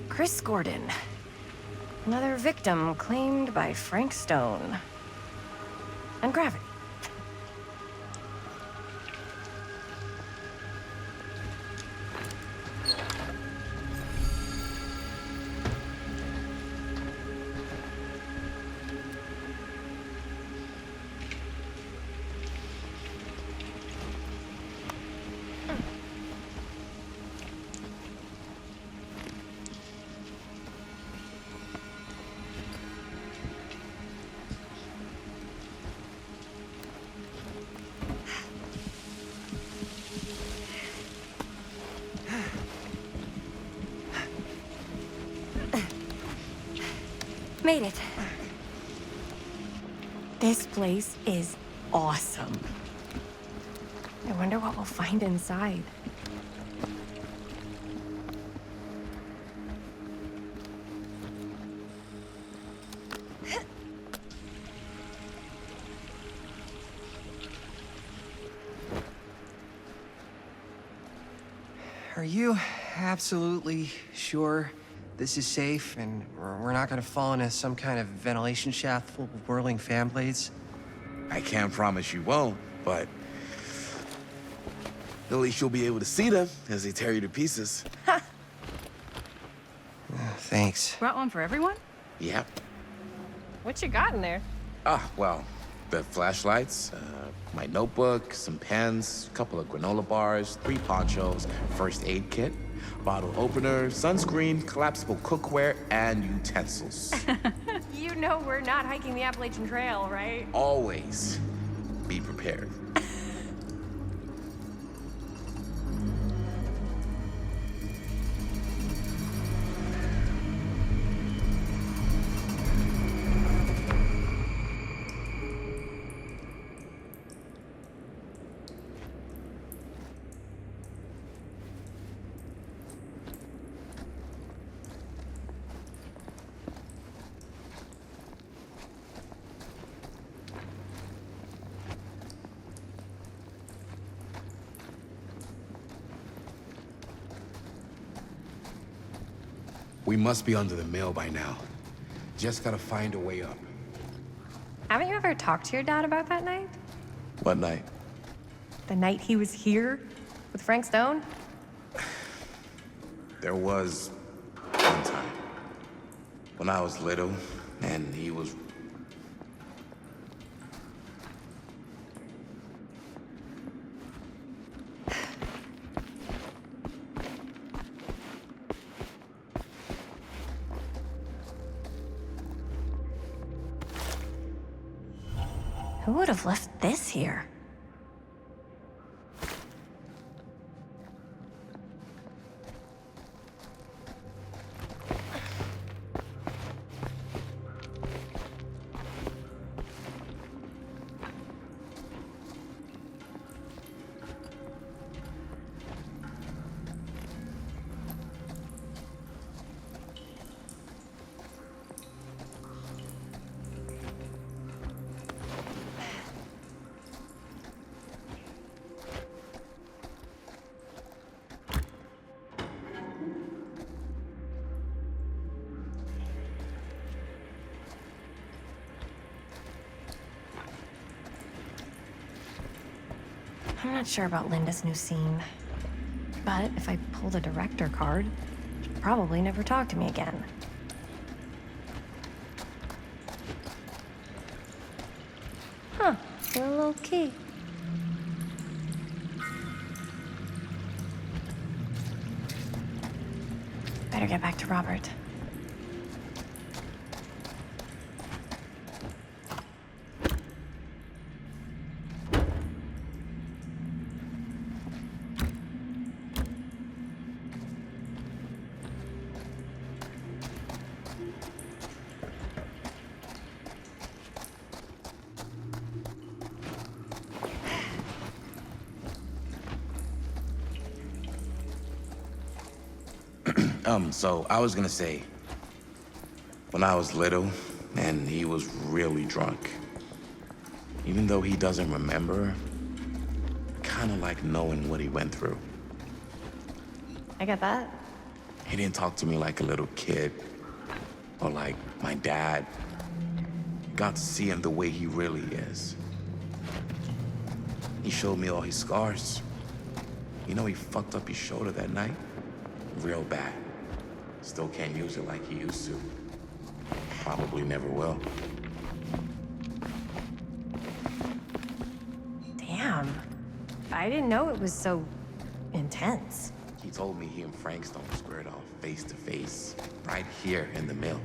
Chris Gordon. Another victim claimed by Frank Stone. And Gravity. Made it. This place is awesome. I wonder what we'll find inside. Are you absolutely sure this is safe and we're not gonna fall into some kind of ventilation shaft full of whirling fan blades? I can't promise you won't, but at least you'll be able to see them as they tear you to pieces. Thanks. Brought one for everyone? Yep. What you got in there? Well, the flashlights, my notebook, some pens, a couple of granola bars, 3 ponchos, first aid kit, bottle opener, sunscreen, collapsible cookware, and utensils. You know we're not hiking the Appalachian Trail, right? Always be prepared. We must be under the mill by now. Just gotta find a way up. Haven't you ever talked to your dad about that night? What night? The night he was here with Frank Stone? There was one time when I was little and he was... Who would have left this here? I'm not sure about Linda's new scene. But if I pull the director card, she'll probably never talk to me again. Huh, still low key. Better get back to Robert. So I was gonna say, when I was little and he was really drunk, even though he doesn't remember, I kinda like knowing what he went through. I get that. He didn't talk to me like a little kid or like my dad. Got to see him the way he really is. He showed me all his scars. You know, he fucked up his shoulder that night. Real bad. Still can't use it like he used to. Probably never will. Damn. I didn't know it was so intense. He told me he and Frank Stone squared off face to face, right here in the mill.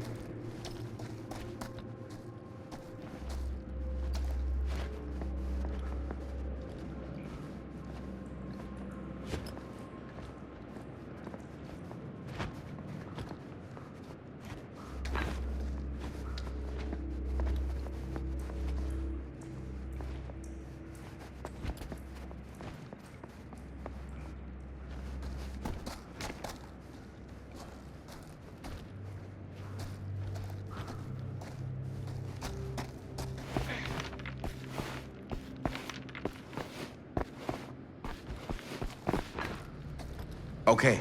Okay,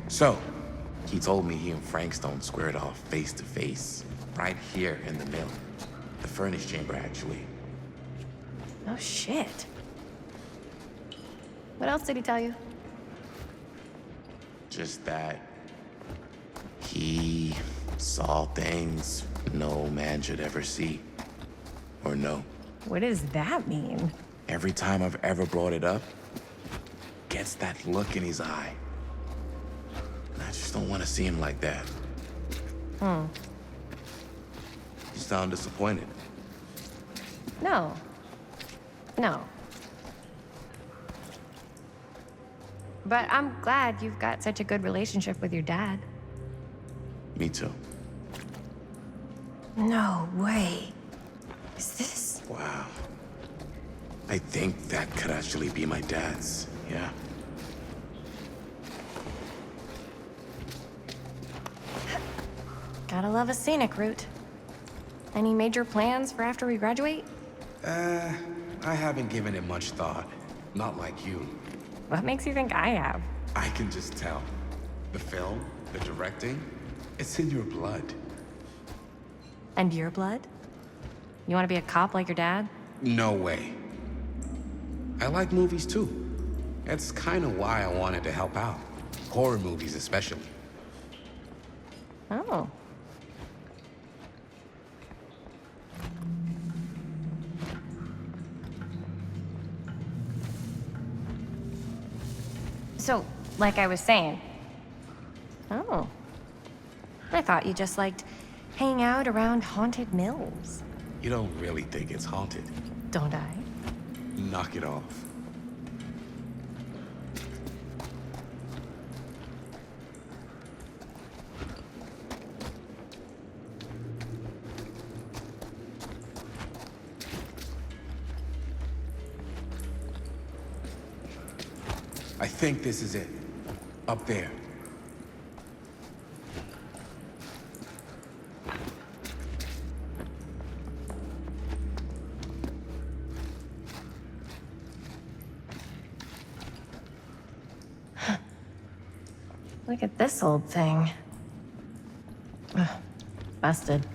so he told me he and Frank Stone squared off face to face, right here in the mill. The furnace chamber, actually. Oh, shit. What else did he tell you? Just that he saw things no man should ever see or know. What does that mean? Every time I've ever brought it up, gets that look in his eye. And I just don't want to see him like that. Hmm. You sound disappointed. No. No. But I'm glad you've got such a good relationship with your dad. Me too. No way. Is this? Wow. I think that could actually be my dad's, yeah. Gotta love a scenic route. Any major plans for after we graduate? I haven't given it much thought. Not like you. What makes you think I have? I can just tell. The film, the directing, it's in your blood. And your blood? You want to be a cop like your dad? No way. I like movies too. That's kind of why I wanted to help out. Horror movies especially. Oh. So, like I was saying. Oh. I thought you just liked hanging out around haunted mills. You don't really think it's haunted. Don't I? Knock it off. I think this is it. Up there. Look at this old thing. Ugh, busted.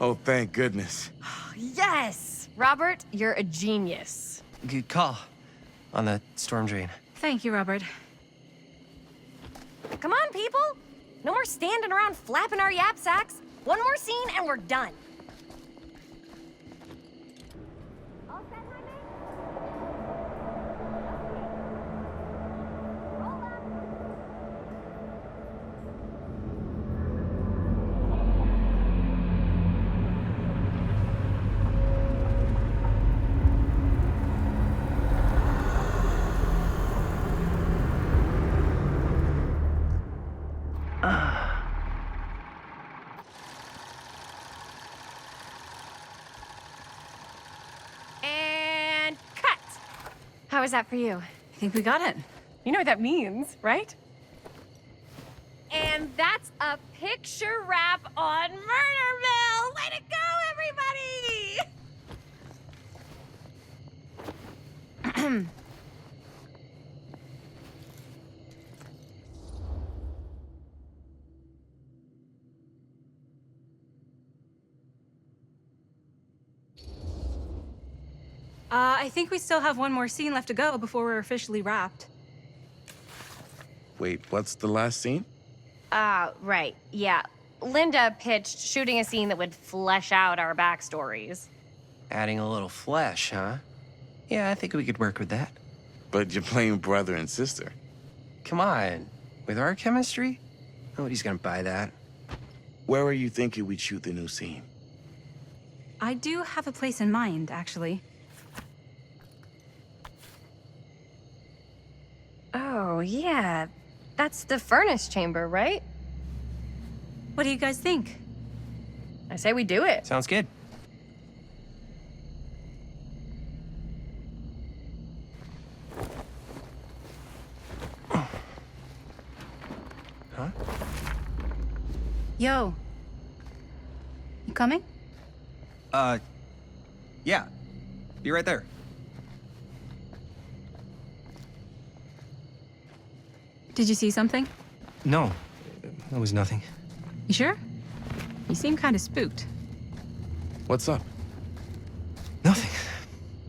Oh, thank goodness. Yes! Robert, you're a genius. Good call on the storm drain. Thank you, Robert. Come on, people! No more standing around flapping our yap sacks. One more scene and we're done. And cut! How was that for you? I think we got it. You know what that means, right? And that's a picture wrap on Murder Mill! Way to go, everybody! I think we still have one more scene left to go before we're officially wrapped. Wait, what's the last scene? Right. Yeah. Linda pitched shooting a scene that would flesh out our backstories. Adding a little flesh, huh? Yeah, I think we could work with that. But you're playing brother and sister. Come on. With our chemistry, nobody's gonna buy that. Where were you thinking we'd shoot the new scene? I do have a place in mind, actually. Oh, yeah. That's the furnace chamber, right? What do you guys think? I say we do it. Sounds good. Huh? Yo. You coming? Yeah. Be right there. Did you see something? No, that was nothing. You sure? You seem kind of spooked. What's up? Nothing.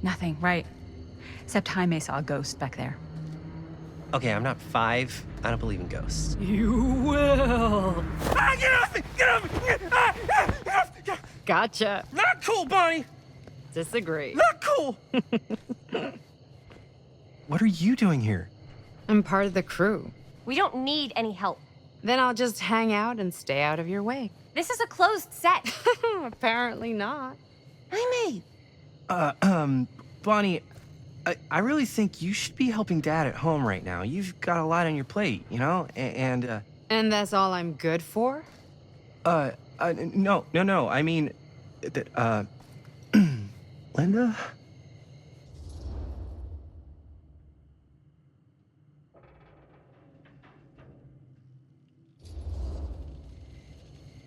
Nothing, right. Except Jaime saw a ghost back there. Okay, I'm not 5. I don't believe in ghosts. You will. Ah, get off me! Get off me! Gotcha. Not cool, Bonnie! Disagree. Not cool! What are you doing here? I'm part of the crew. We don't need any help. Then I'll just hang out and stay out of your way. This is a closed set. Apparently not. Jaime! Bonnie, I really think you should be helping Dad at home right now. You've got a lot on your plate, you know? And that's all I'm good for? no. I mean, that, Linda?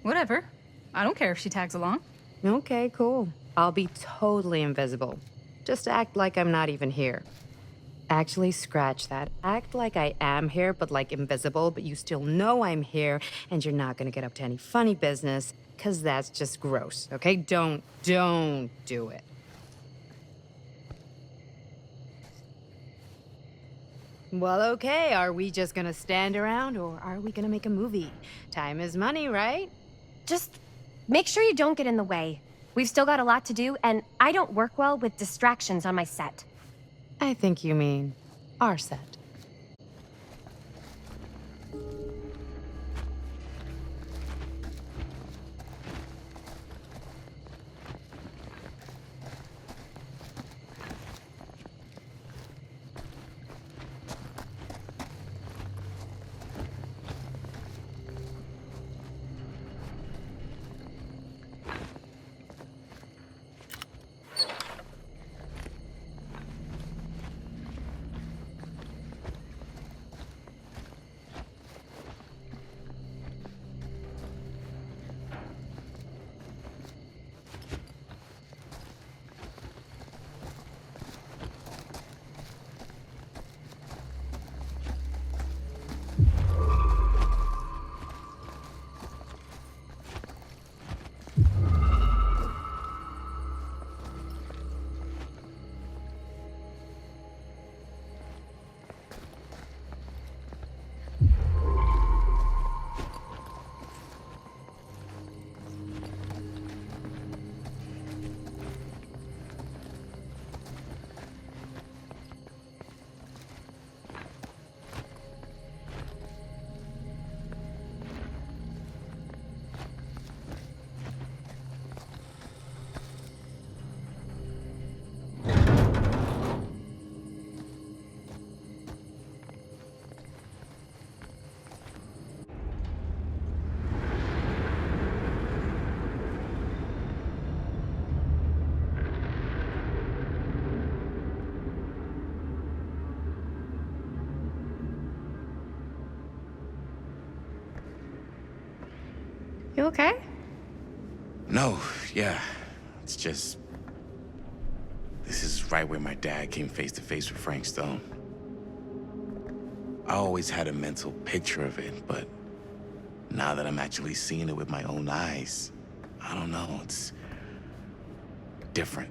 Whatever. I don't care if she tags along. Okay, cool. I'll be totally invisible. Just act like I'm not even here. Actually, scratch that. Act like I am here, but like invisible, but you still know I'm here, and you're not gonna get up to any funny business, because that's just gross, okay? Don't do it. Well, okay, are we just gonna stand around, or are we gonna make a movie? Time is money, right? Just make sure you don't get in the way. We've still got a lot to do, and I don't work well with distractions on my set. I think you mean our set. You okay? No, yeah. It's just... This is right where my dad came face to face with Frank Stone. I always had a mental picture of it, but now that I'm actually seeing it with my own eyes, I don't know, it's different.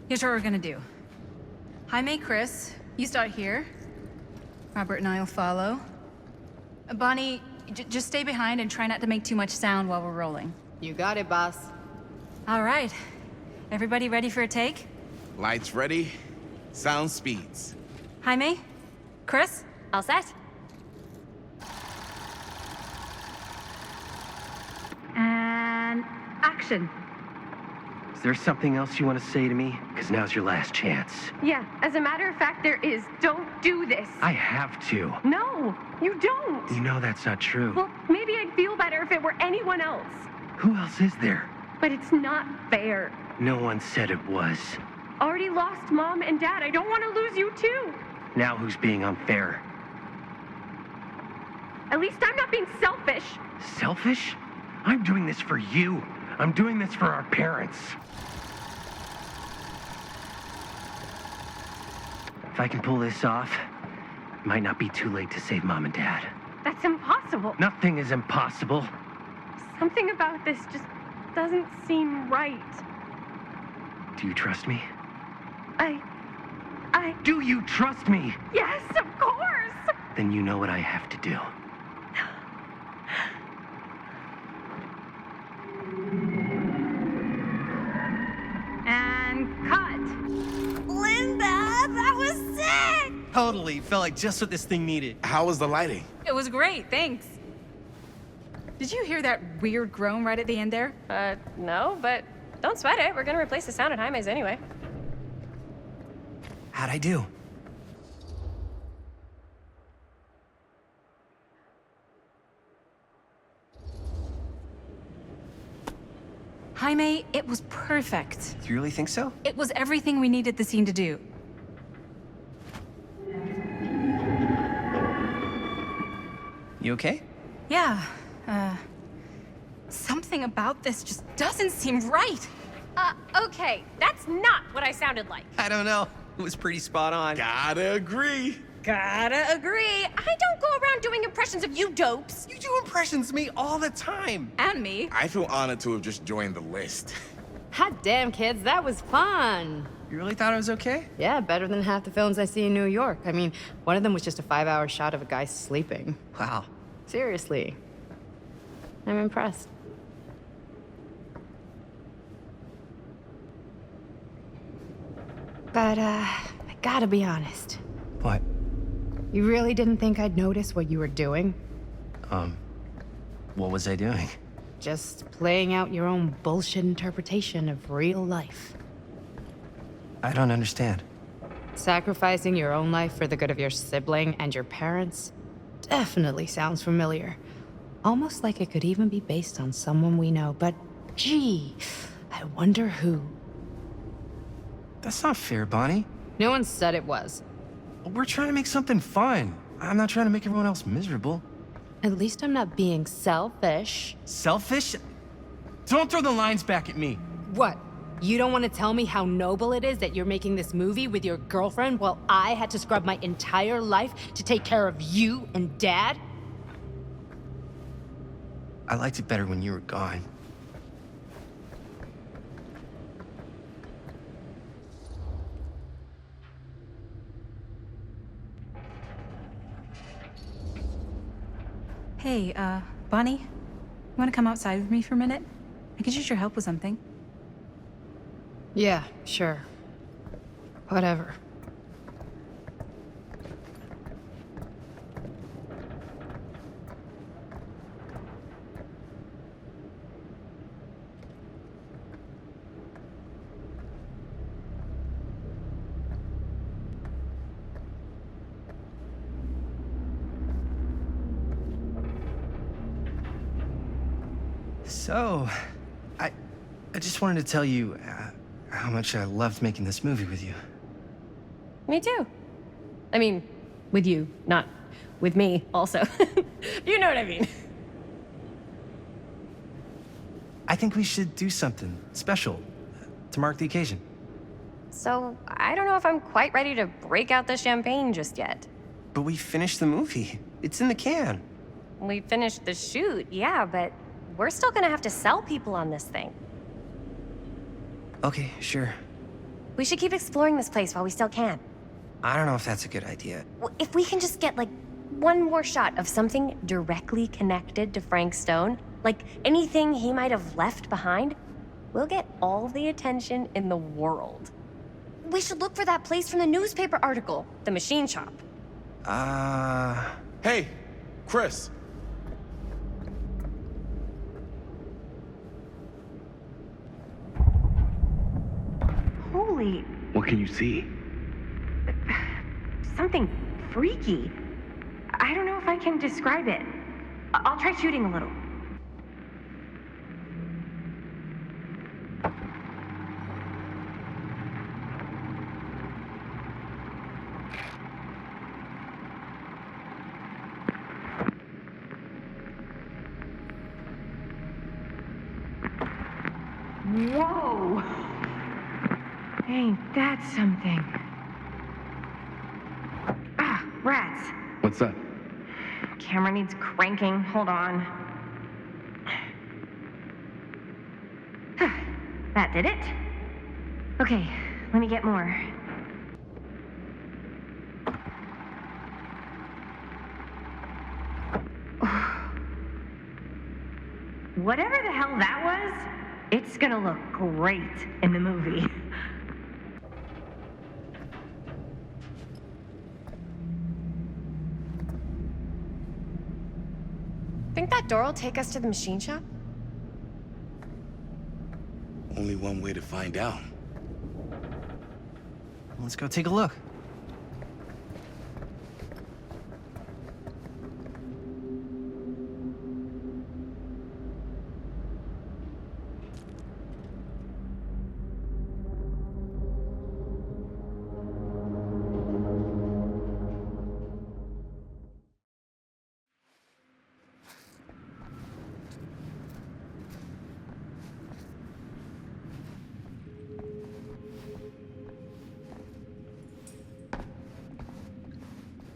Here's what we're gonna do. Jaime, Chris, you start here. Robert and I will follow. Bonnie, just stay behind and try not to make too much sound while we're rolling. You got it, boss. All right. Everybody ready for a take? Lights ready, sound speeds. Jaime? Chris? All set? And action. Is there something else you want to say to me? Because now's your last chance. Yeah, as a matter of fact, there is. Don't do this. I have to. No, you don't. You know that's not true. Well, maybe I'd feel better if it were anyone else. Who else is there? But it's not fair. No one said it was. Already lost Mom and Dad. I don't want to lose you too. Now who's being unfair? At least I'm not being selfish. Selfish? I'm doing this for you. I'm doing this for our parents. If I can pull this off, it might not be too late to save Mom and Dad. That's impossible. Nothing is impossible. Something about this just doesn't seem right. Do you trust me? I... Do you trust me? Yes, of course! Then you know what I have to do. And cut. Linda, that was sick! Totally. Felt like just what this thing needed. How was the lighting? It was great, thanks. Did you hear that weird groan right at the end there? No, but don't sweat it. We're gonna replace the sound at Jaime's anyway. How'd I do? Jaime, it was perfect. Do you really think so? It was everything we needed the scene to do. You okay? Yeah, something about this just doesn't seem right. Okay, that's not what I sounded like. I don't know. It was pretty spot on. Gotta agree. Gotta agree. I don't go around doing impressions of you dopes. You do impressions of me all the time. And me. I feel honored to have just joined the list. Hot damn, kids, that was fun. You really thought I was okay? Yeah, better than half the films I see in New York. I mean, one of them was just a 5-hour shot of a guy sleeping. Wow. Seriously. I'm impressed. But, I gotta be honest. What? You really didn't think I'd notice what you were doing? What was I doing? Just playing out your own bullshit interpretation of real life. I don't understand. Sacrificing your own life for the good of your sibling and your parents definitely sounds familiar. Almost like it could even be based on someone we know, but gee, I wonder who. That's not fair, Bonnie. No one said it was. We're trying to make something fun. I'm not trying to make everyone else miserable. At least I'm not being selfish. Selfish? Don't throw the lines back at me. What? You don't want to tell me how noble it is that you're making this movie with your girlfriend while I had to scrub my entire life to take care of you and Dad? I liked it better when you were gone. Hey, Bonnie, you want to come outside with me for a minute? I could use your help with something. Yeah, sure. Whatever. So, I just wanted to tell you how much I loved making this movie with you. Me too. I mean, with you, not with me, also. You know what I mean. I think we should do something special to mark the occasion. So, I don't know if I'm quite ready to break out the champagne just yet. But we finished the movie. It's in the can. We finished the shoot, yeah, but we're still gonna have to sell people on this thing. Okay, sure. We should keep exploring this place while we still can. I don't know if that's a good idea. If we can just get, like, one more shot of something directly connected to Frank Stone, like anything he might have left behind, we'll get all the attention in the world. We should look for that place from the newspaper article, the machine shop. Hey, Chris. Holy, What can you see? something freaky. I don't know if I can describe it. I'll try shooting a little. Whoa! Ain't that something? Ah, rats. What's that? Camera needs cranking. Hold on. That did it. Okay, let me get more. Whatever the hell that was, it's gonna look great in the movie. Think that door will take us to the machine shop? Only one way to find out. Let's go take a look.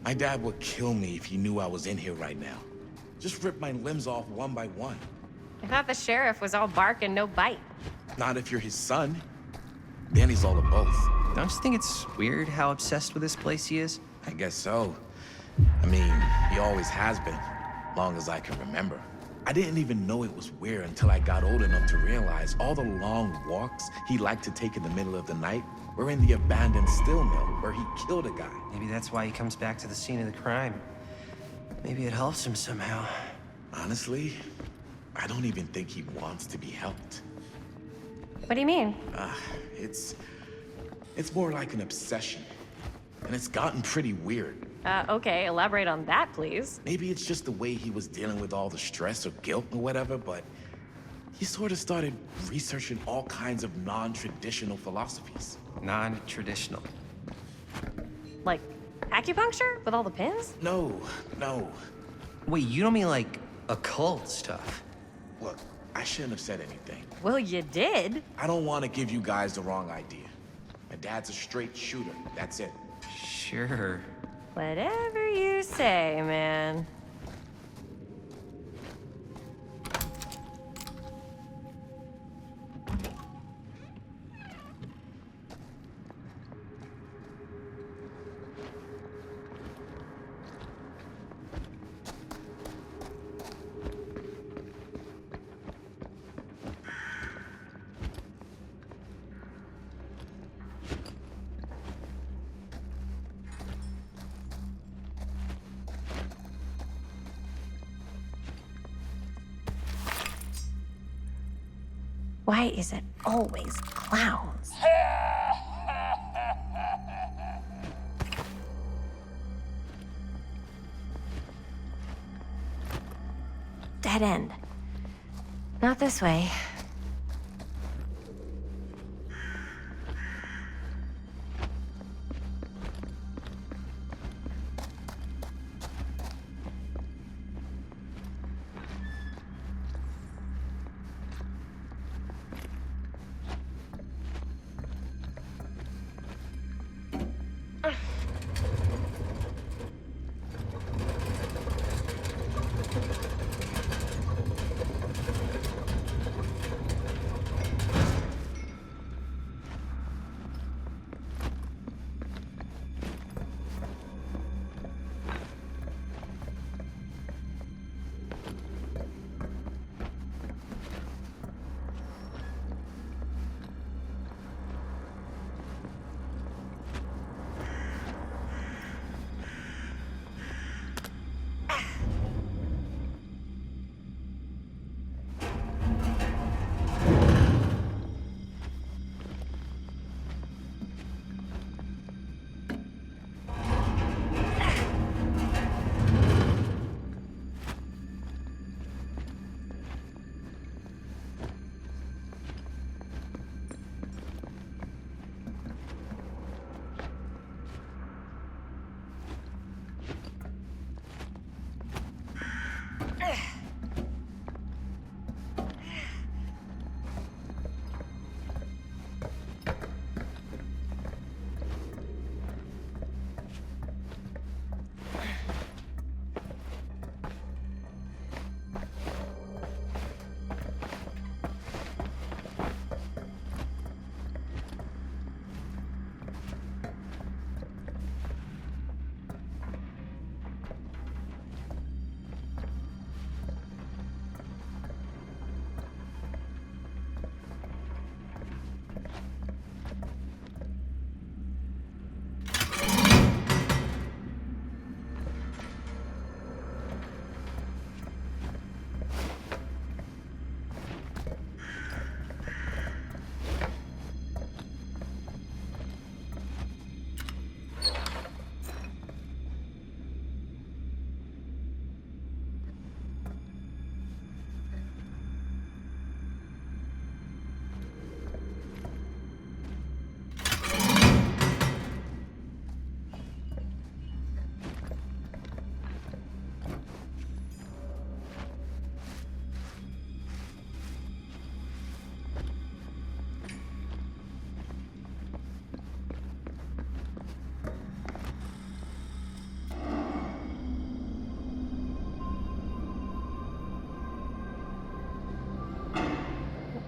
My dad would kill me if he knew I was in here right now. Just rip my limbs off one by one. I thought the sheriff was all bark and no bite. Not if you're his son. Danny's all of both. Don't you think it's weird how obsessed with this place he is? I guess so. I mean, he always has been, long as I can remember. I didn't even know it was weird until I got old enough to realize all the long walks he liked to take in the middle of the night were in the abandoned steel mill where he killed a guy. Maybe that's why he comes back to the scene of the crime. Maybe it helps him somehow. Honestly, I don't even think he wants to be helped. What do you mean? It's more like an obsession. And it's gotten pretty weird. Okay, elaborate on that, please. Maybe it's just the way he was dealing with all the stress or guilt or whatever, but he sort of started researching all kinds of non-traditional philosophies. Non-traditional. Like acupuncture with all the pins? No. Wait, you don't mean like occult stuff? Look, I shouldn't have said anything. Well, you did. I don't want to give you guys the wrong idea. My dad's a straight shooter, that's it. Sure. Whatever you say, man. Why is it always clowns? Dead end. Not this way.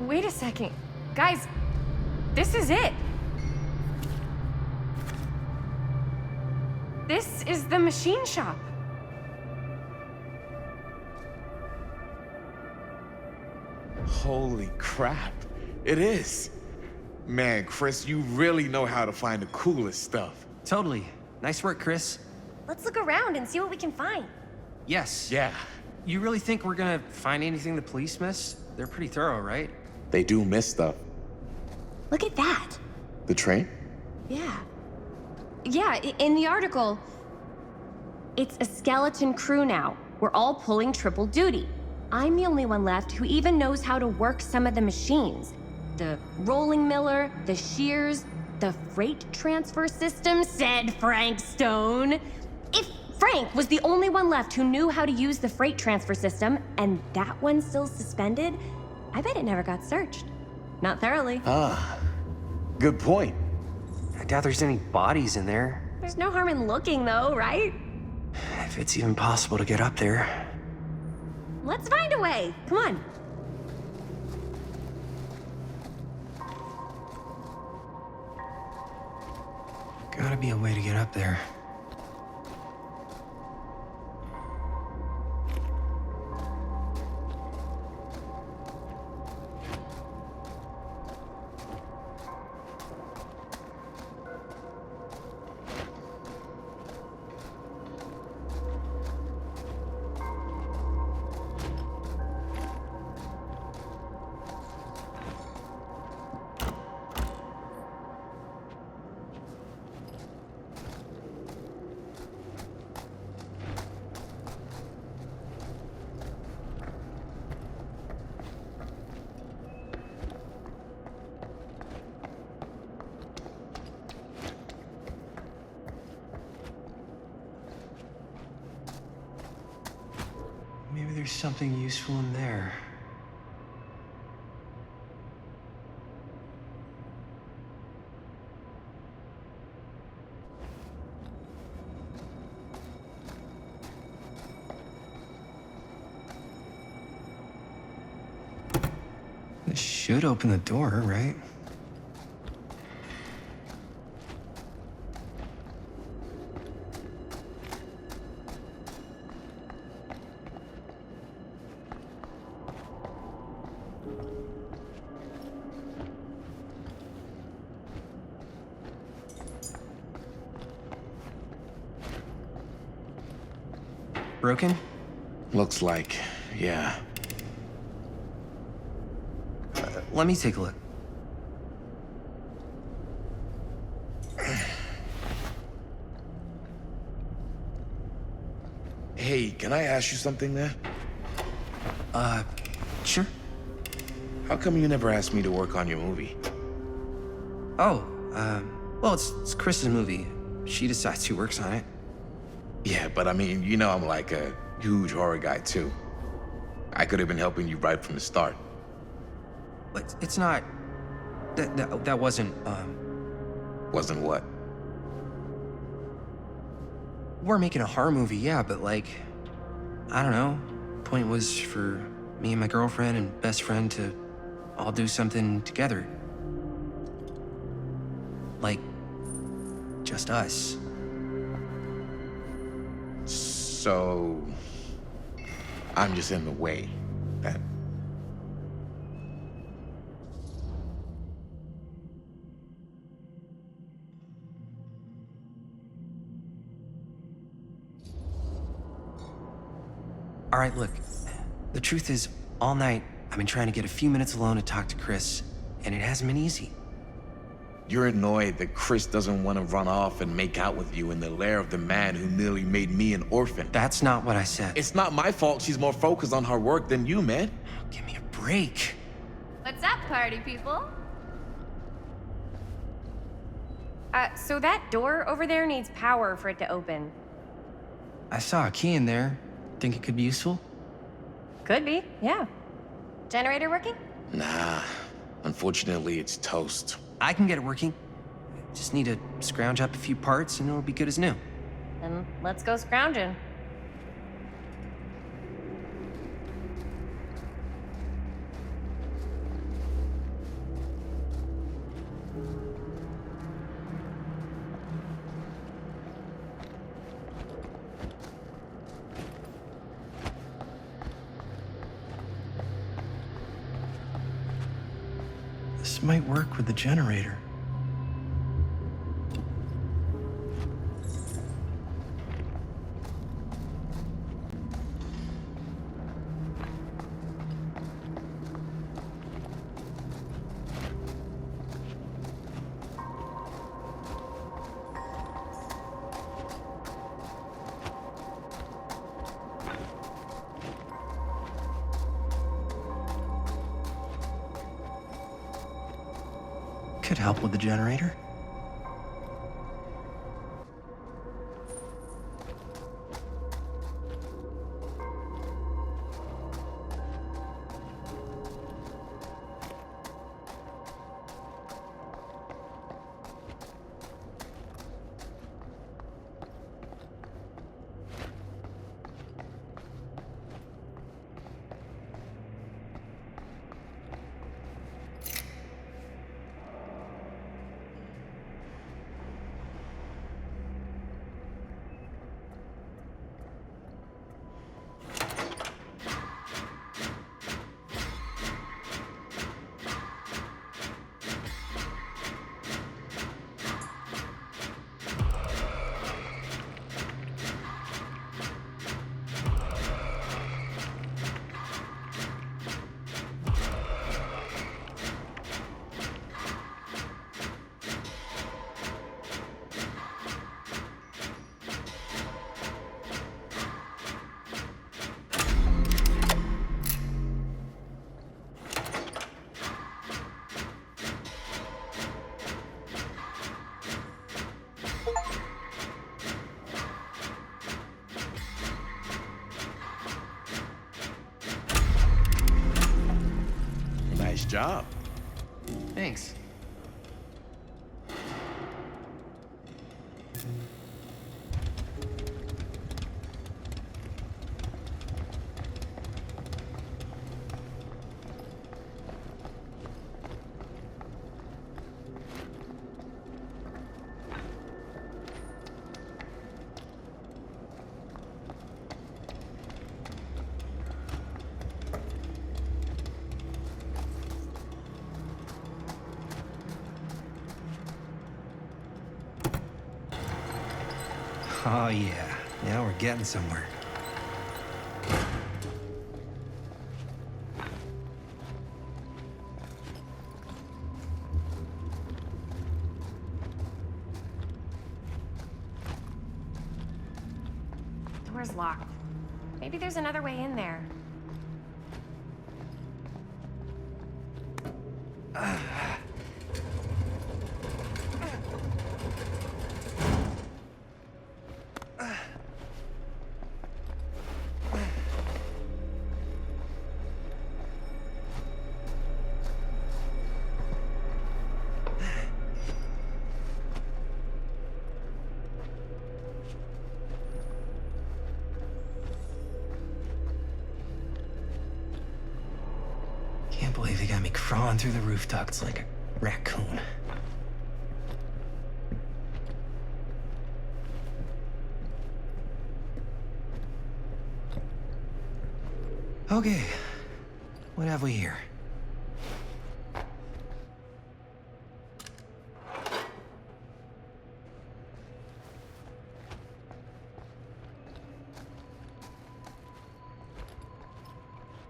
Wait a second. Guys, this is it. This is the machine shop. Holy crap. It is. Man, Chris, you really know how to find the coolest stuff. Totally. Nice work, Chris. Let's look around and see what we can find. Yes. Yeah. You really think we're gonna find anything the police miss? They're pretty thorough, right? They do miss stuff. Look at that. The train? Yeah. Yeah, in the article, it's a skeleton crew now. We're all pulling triple duty. I'm the only one left who even knows how to work some of the machines. The rolling miller, the shears, the freight transfer system, said Frank Stone. If Frank was the only one left who knew how to use the freight transfer system, and that one's still suspended, I bet it never got searched. Not thoroughly. Ah, good point. I doubt there's any bodies in there. There's no harm in looking, though, right? If it's even possible to get up there. Let's find a way. Come on. Gotta be a way to get up there. Maybe there's something useful in there. This should open the door, right? Broken? Looks like, yeah. Let me take a look. Hey, can I ask you something there? Sure. How come you never asked me to work on your movie? Oh, well, it's Chris's movie. She decides who works on it. Yeah, but I mean, you know I'm like a huge horror guy too. I could have been helping you right from the start. But it's not... That wasn't, Wasn't what? We're making a horror movie, yeah, but like... I don't know. Point was for me and my girlfriend and best friend to all do something together. Like... just us. So... I'm just in the way, then. All right, look. The truth is, all night, I've been trying to get a few minutes alone to talk to Chris, and it hasn't been easy. You're annoyed that Chris doesn't want to run off and make out with you in the lair of the man who nearly made me an orphan. That's not what I said. It's not my fault she's more focused on her work than you, man. Give me a break. What's up, party people? So that door over there needs power for it to open. I saw a key in there. Think it could be useful? Could be, yeah. Generator working? Nah. Unfortunately, it's toast. I can get it working. Just need to scrounge up a few parts and it'll be good as new. Then let's go scrounging. might work with the generator. Could help with the generator. Nice job. Thanks. Oh, yeah. Now we're getting somewhere. Door's locked. Maybe there's another way in there. Can't believe they got me crawling through the roof ducts like a raccoon. Okay, what have we here?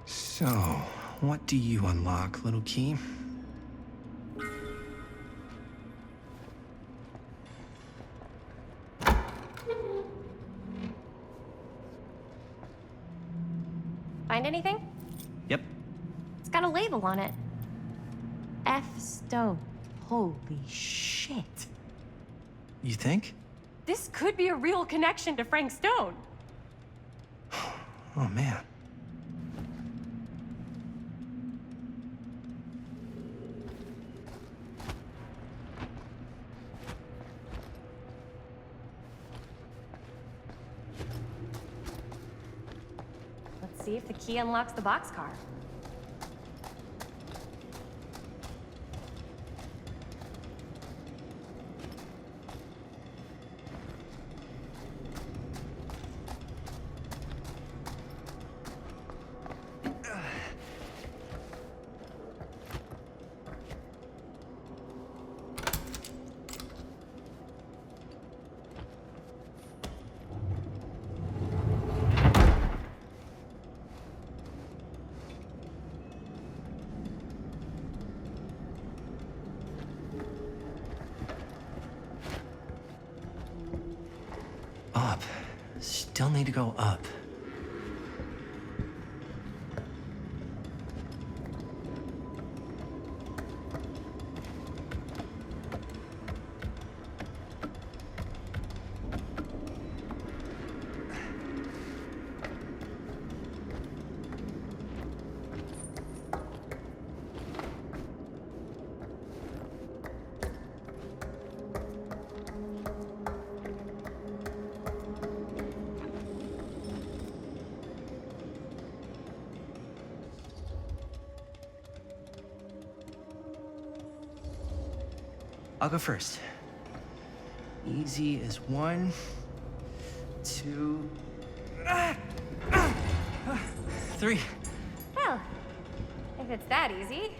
So, what do you unlock, little key? Find anything? Yep. It's got a label on it. F. Stone. Holy shit. You think? This could be a real connection to Frank Stone. Oh, man. Let's see if the key unlocks the boxcar. Up. Still need to go up. I'll go first. Easy as 1, 2, 3. Well, if it's that easy.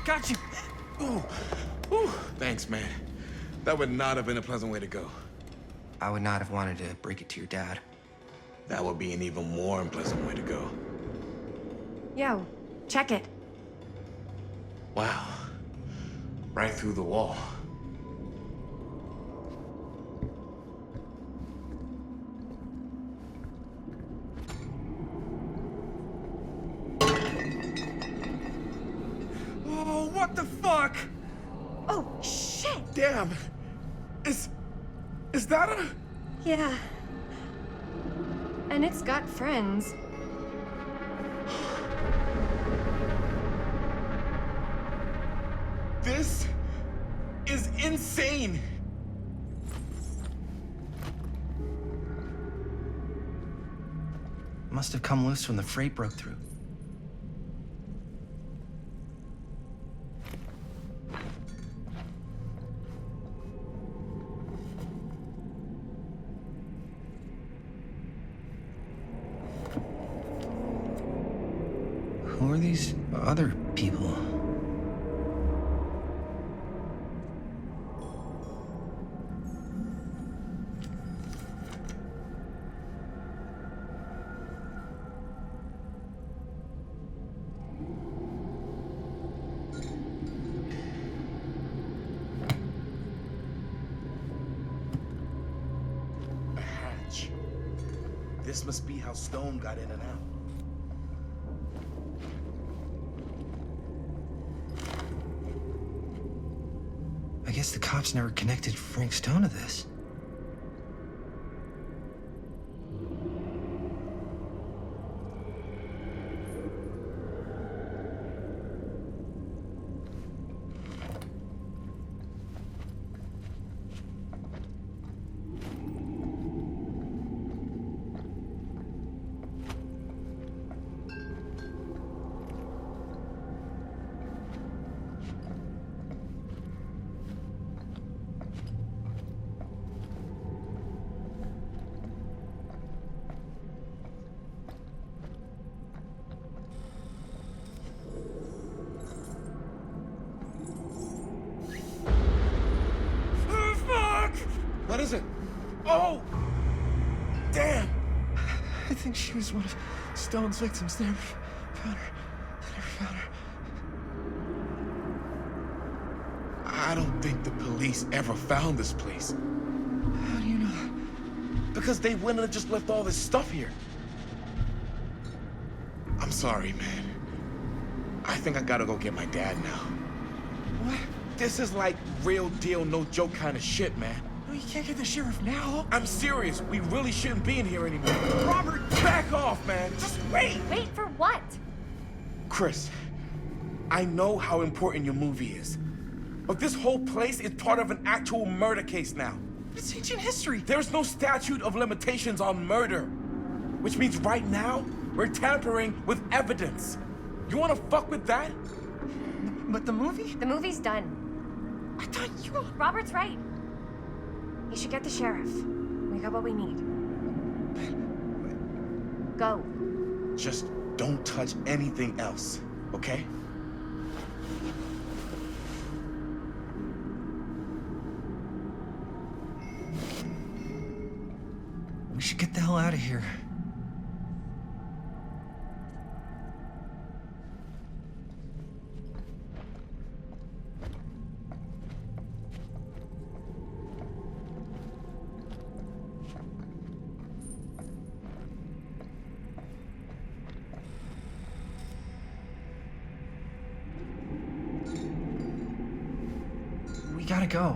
Got you! Ooh. Ooh. Thanks, man. That would not have been a pleasant way to go. I would not have wanted to break it to your dad. That would be an even more unpleasant way to go. Yo, check it. Wow. Right through the wall. Oh, what the fuck? Oh, shit! Damn. Is that a... Yeah. And it's got friends. This is insane. Must have come loose when the freight broke through. Who are these other people? A hatch. This must be how Stone got in and out. I guess the cops never connected Frank Stone to this. What is it? Oh! Damn! I think she was one of Stone's victims. They never found her. They never found her. I don't think the police ever found this place. How do you know? Because they wouldn't have just left all this stuff here. I'm sorry, man. I think I gotta go get my dad now. What? This is like real deal, no joke kind of shit, man. No, you can't get the sheriff now. I'm serious. We really shouldn't be in here anymore. Robert, back off, man. Just wait. Wait for what? Chris, I know how important your movie is. But this whole place is part of an actual murder case now. It's ancient history. There's no statute of limitations on murder. Which means right now, we're tampering with evidence. You wanna fuck with that? But the movie? The movie's done. I thought you... Robert's right. You should get the sheriff. We got what we need. Go. Just don't touch anything else, okay? We should get the hell out of here. gotta go.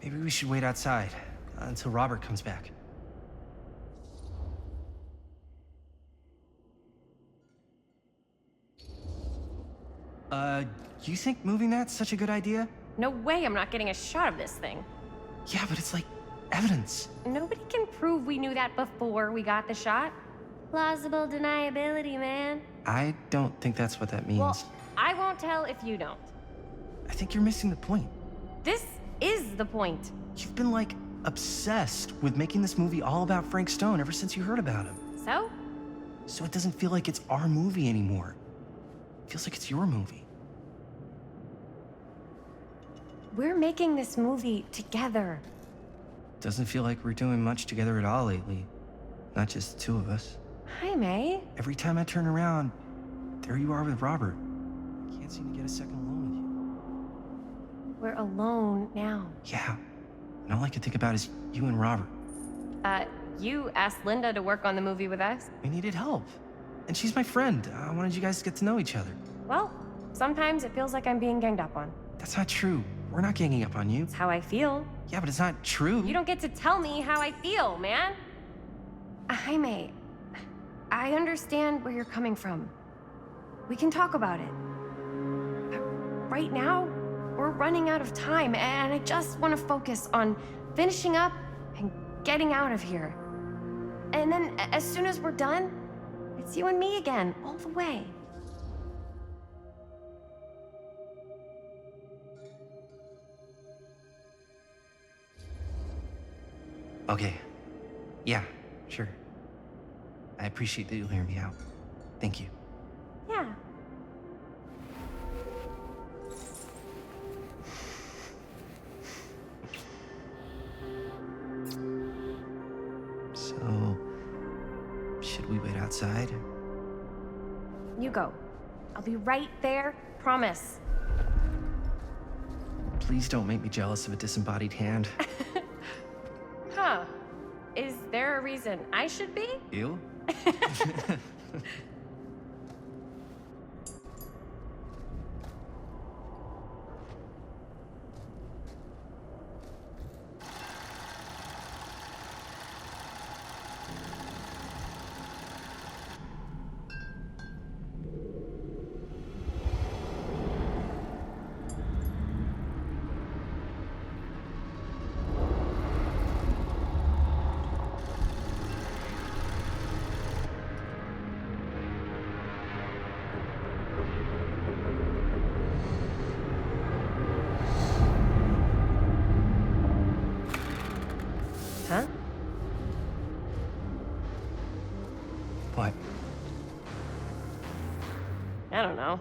Maybe we should wait outside until Robert comes back. You think moving that's such a good idea? No way I'm not getting a shot of this thing. Yeah, but it's like evidence. Nobody can prove we knew that before we got the shot. Plausible deniability, man. I don't think that's what that means. Well, I won't tell if you don't. I think you're missing the point. This is the point. You've been like obsessed with making this movie all about Frank Stone ever since you heard about him. So? So it doesn't feel like it's our movie anymore. It feels like it's your movie. We're making this movie together. Doesn't feel like we're doing much together at all lately. Not just the two of us. Hi, May. Every time I turn around, there you are with Robert. I can't seem to get a second alone with you. We're alone now. Yeah. And all I can think about is you and Robert. You asked Linda to work on the movie with us. We needed help. And she's my friend. I wanted you guys to get to know each other. Well, sometimes it feels like I'm being ganged up on. That's not true. We're not ganging up on you. It's how I feel. Yeah, but it's not true. You don't get to tell me how I feel, man. Jaime, I understand where you're coming from. We can talk about it. But right now, we're running out of time, and I just want to focus on finishing up and getting out of here. And then, as soon as we're done, it's you and me again, all the way. Okay. Yeah, sure. I appreciate that you'll hear me out. Thank you. Yeah. So, should we wait outside? You go. I'll be right there, promise. Please don't make me jealous of a disembodied hand. Huh. Is there a reason I should be? You? Huh? What? I don't know.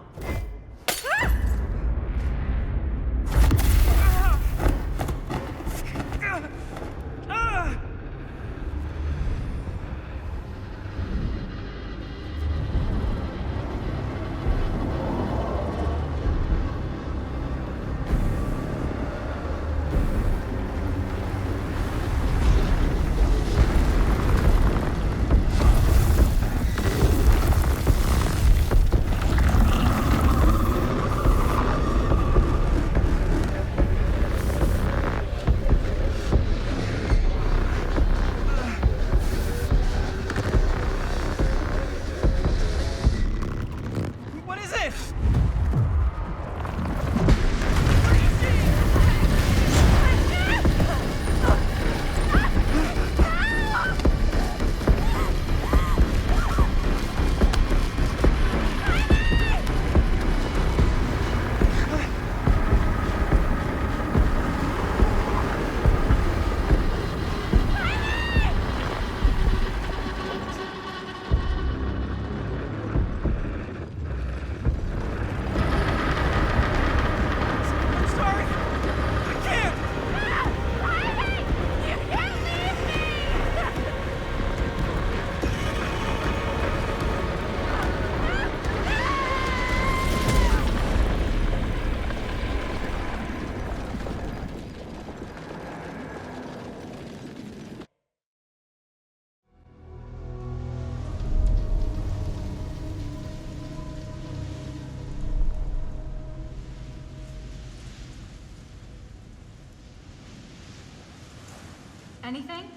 Anything?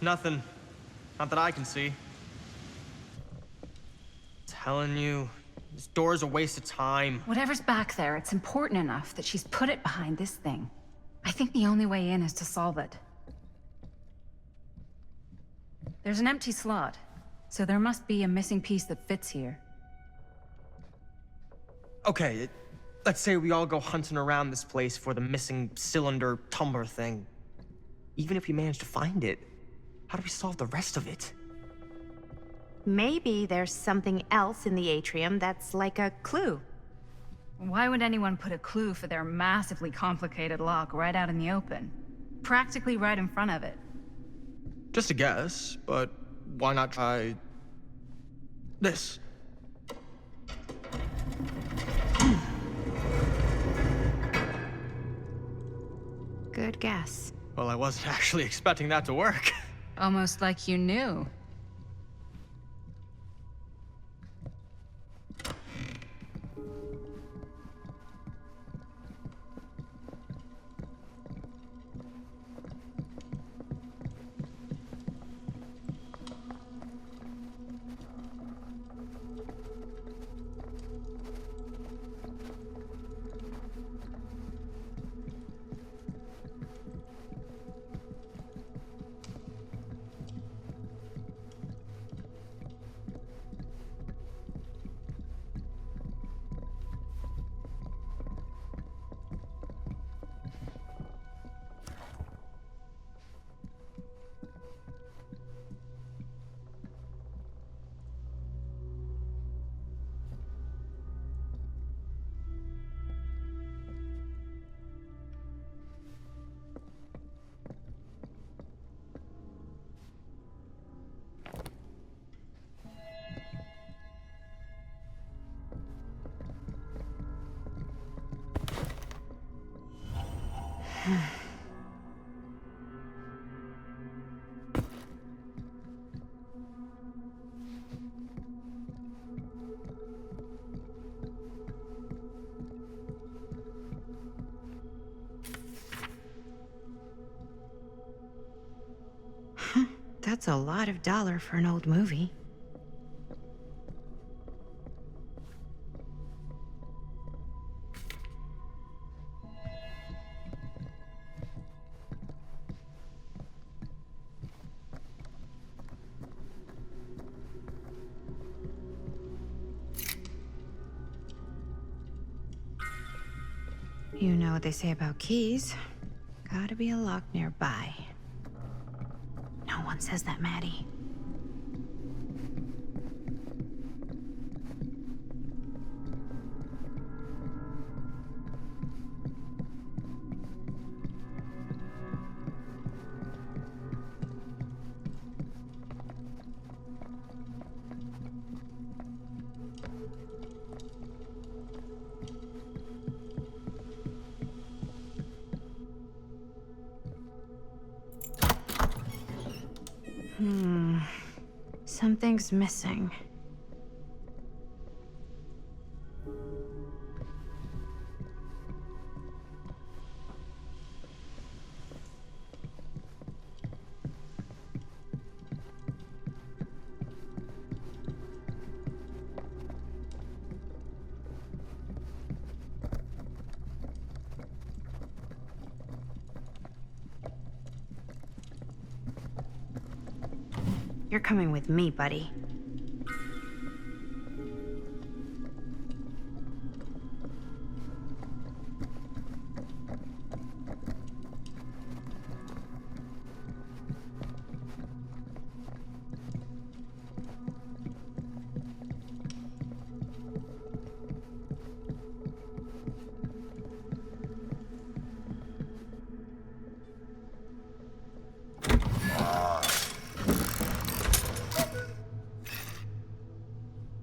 Nothing. Not that I can see. Telling you, this door's a waste of time. Whatever's back there, it's important enough that she's put it behind this thing. I think the only way in is to solve it. There's an empty slot, so there must be a missing piece that fits here. Okay, let's say we all go hunting around this place for the missing cylinder tumbler thing. Even if we manage to find it, how do we solve the rest of it? Maybe there's something else in the atrium that's like a clue. Why would anyone put a clue for their massively complicated lock right out in the open? Practically right in front of it. Just a guess, but why not try this? Good guess. Well, I wasn't actually expecting that to work. Almost like you knew. That's a lot of dollar for an old movie. You know what they say about keys. Gotta be a lock nearby. No one says that, Maddie. Something's missing. You're coming with me, buddy.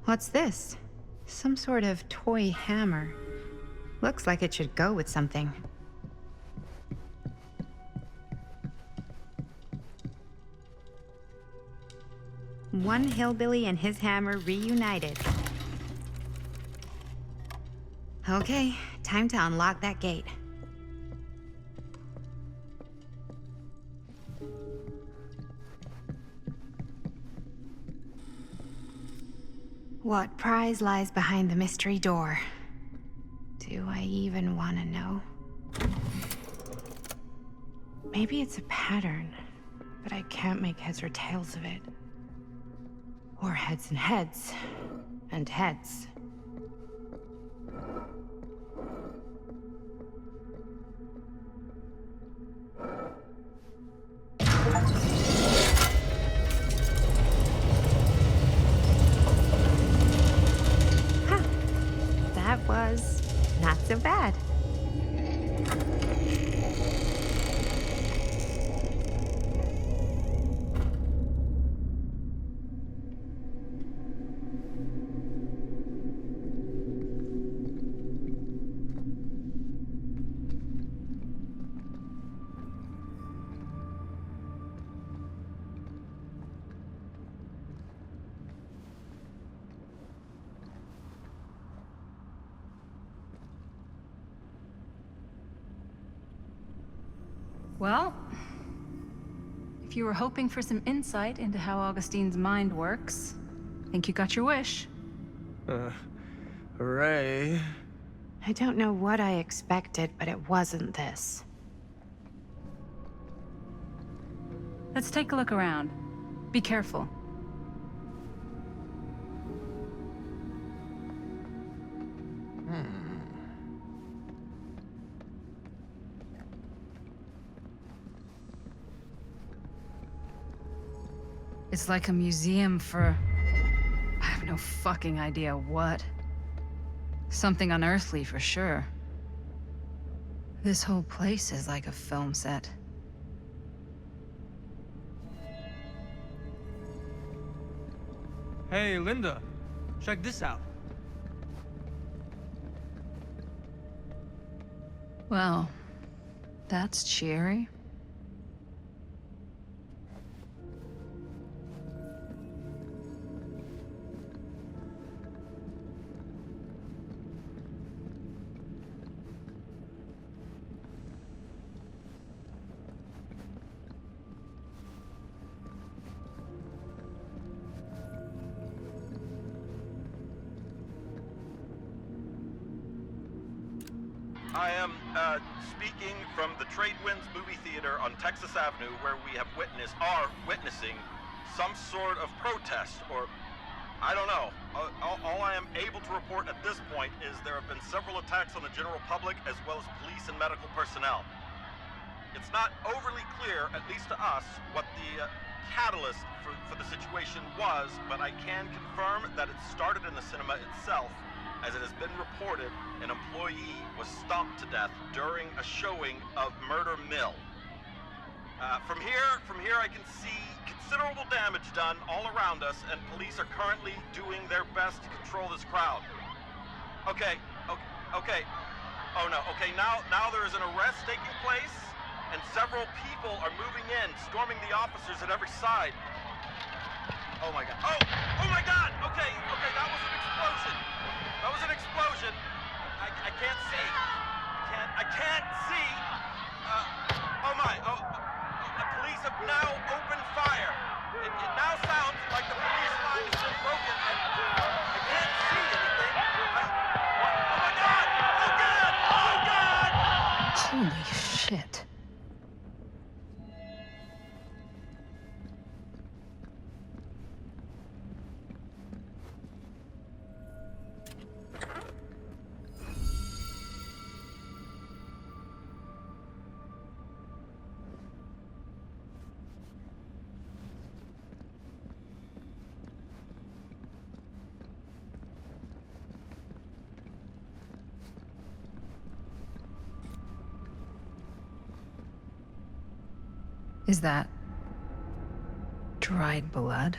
What's this? Some sort of toy hammer. Looks like it should go with something. One hillbilly and his hammer reunited. Okay, time to unlock that gate. What prize lies behind the mystery door? Do I even want to know? Maybe it's a pattern, but I can't make heads or tails of it. Or heads and heads, and heads. Huh. That was not so bad. Well, if you were hoping for some insight into how Augustine's mind works, I think you got your wish. Hooray. I don't know what I expected, but it wasn't this. Let's take a look around. Be careful. It's like a museum for... I have no fucking idea what. Something unearthly for sure. This whole place is like a film set. Hey, Linda. Check this out. Well, that's cheery. I am speaking from the Tradewinds Movie Theater on Texas Avenue, where we are witnessing some sort of protest, or I don't know. All I am able to report at this point is there have been several attacks on the general public, as well as police and medical personnel. It's not overly clear, at least to us, what the catalyst for the situation was, but I can confirm that it started in the cinema itself. As it has been reported, an employee was stomped to death during a showing of Murder Mill. From here I can see considerable damage done all around us, and police are currently doing their best to control this crowd. Okay. Oh no, okay, now there is an arrest taking place, and several people are moving in, storming the officers at every side. Oh my god. Oh my god! Okay, that was an explosion. That was an explosion. I can't see. I can't see. The police have now opened fire. It now sounds like the police line has been broken, and I can't see anything. Oh my god! Oh god! Oh god! Holy shit. Is that dried blood?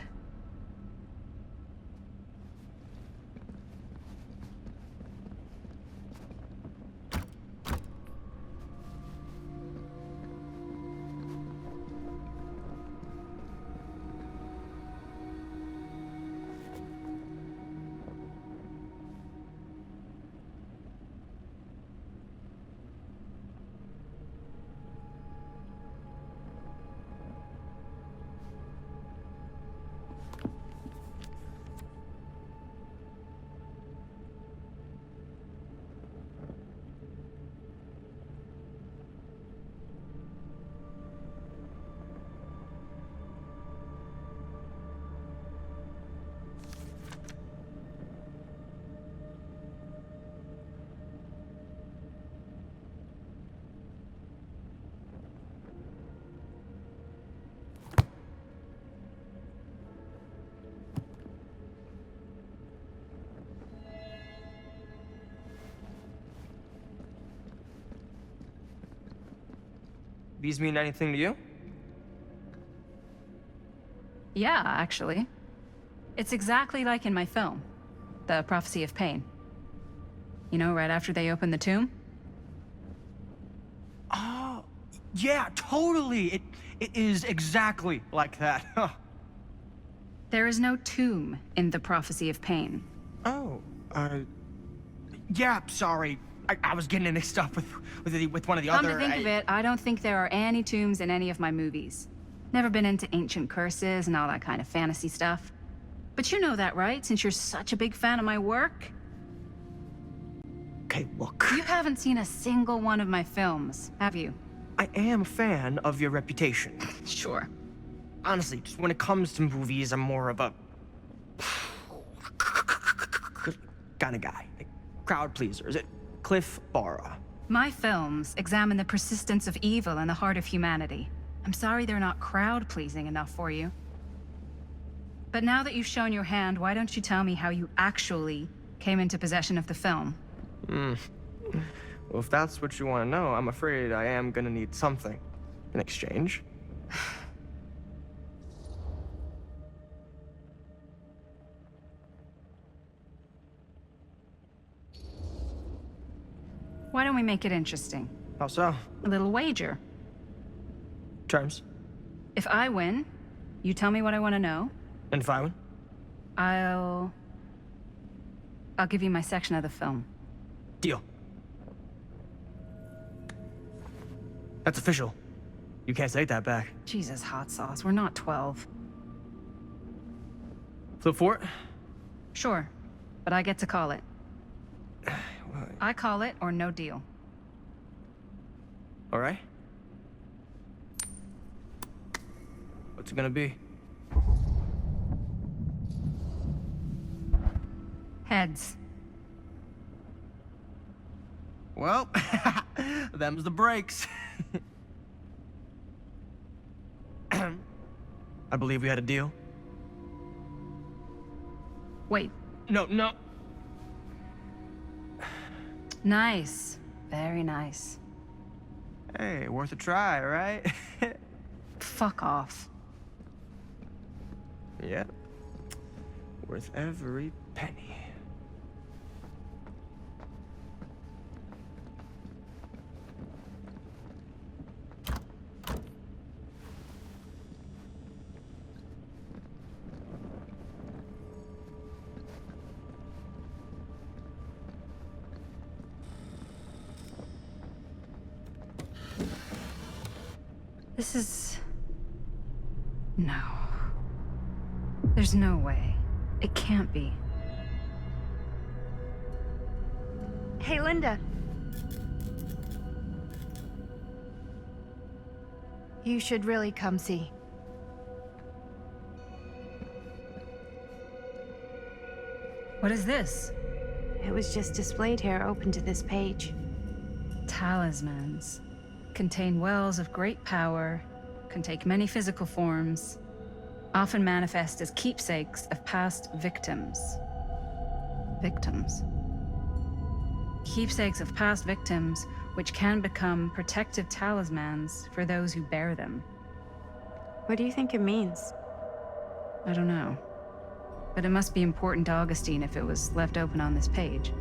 These mean anything to you? Yeah, actually. It's exactly like in my film, The Prophecy of Pain. You know, right after they open the tomb? Oh, yeah, totally. It is exactly like that. Huh. There is no tomb in The Prophecy of Pain. Oh, yeah, sorry. I was getting it mixed up with one of the Come other... to think of it, I don't think there are any tombs in any of my movies. Never been into ancient curses and all that kind of fantasy stuff. But you know that, right? Since you're such a big fan of my work? Okay, look. You haven't seen a single one of my films, have you? I am a fan of your reputation. Sure. Honestly, just when it comes to movies, I'm more of a... kind of guy. Like, crowd pleaser. Is it Cliff Barra? My films examine the persistence of evil in the heart of humanity. I'm sorry they're not crowd-pleasing enough for you. But now that you've shown your hand, why don't you tell me how you actually came into possession of the film? Well, if that's what you want to know, I'm afraid I am gonna need something in exchange. Why don't we make it interesting? How so? A little wager. Terms? If I win, you tell me what I want to know. And if I win? I'll give you my section of the film. Deal. That's official. You can't take that back. Jesus, hot sauce. We're not 12. Flip for it? Sure, but I get to call it. I call it or no deal. All right. What's it gonna be? Heads. Well, them's the breaks. I believe we had a deal. Wait. No. Nice. Very nice. Hey, worth a try, right? Fuck off. Yep. Worth every penny. This is... No. There's no way. It can't be. Hey, Linda. You should really come see. What is this? It was just displayed here, open to this page. Talismans. Contain wells of great power, can take many physical forms, often manifest as keepsakes of past victims. Victims? Keepsakes of past victims, which can become protective talismans for those who bear them. What do you think it means? I don't know. But it must be important to Augustine if it was left open on this page.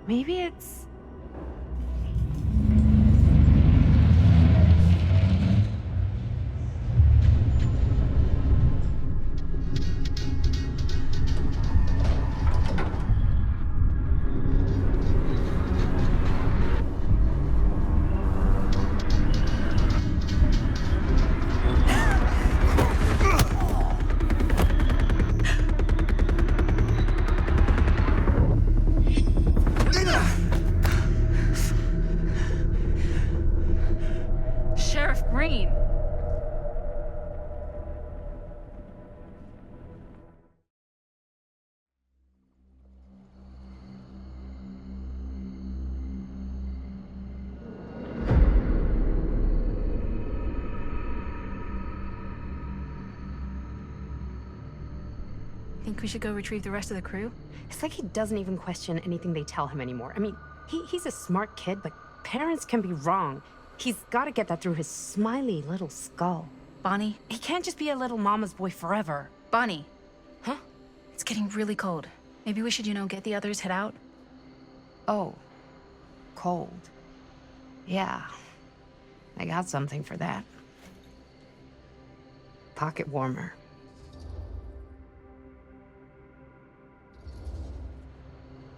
Maybe it's... Sheriff Green! Think we should go retrieve the rest of the crew? It's like he doesn't even question anything they tell him anymore. I mean, he's a smart kid, but parents can be wrong. He's got to get that through his smiley little skull. Bonnie? He can't just be a little mama's boy forever. Bonnie. Huh? It's getting really cold. Maybe we should, get the others, head out? Oh, cold. Yeah, I got something for that. Pocket warmer.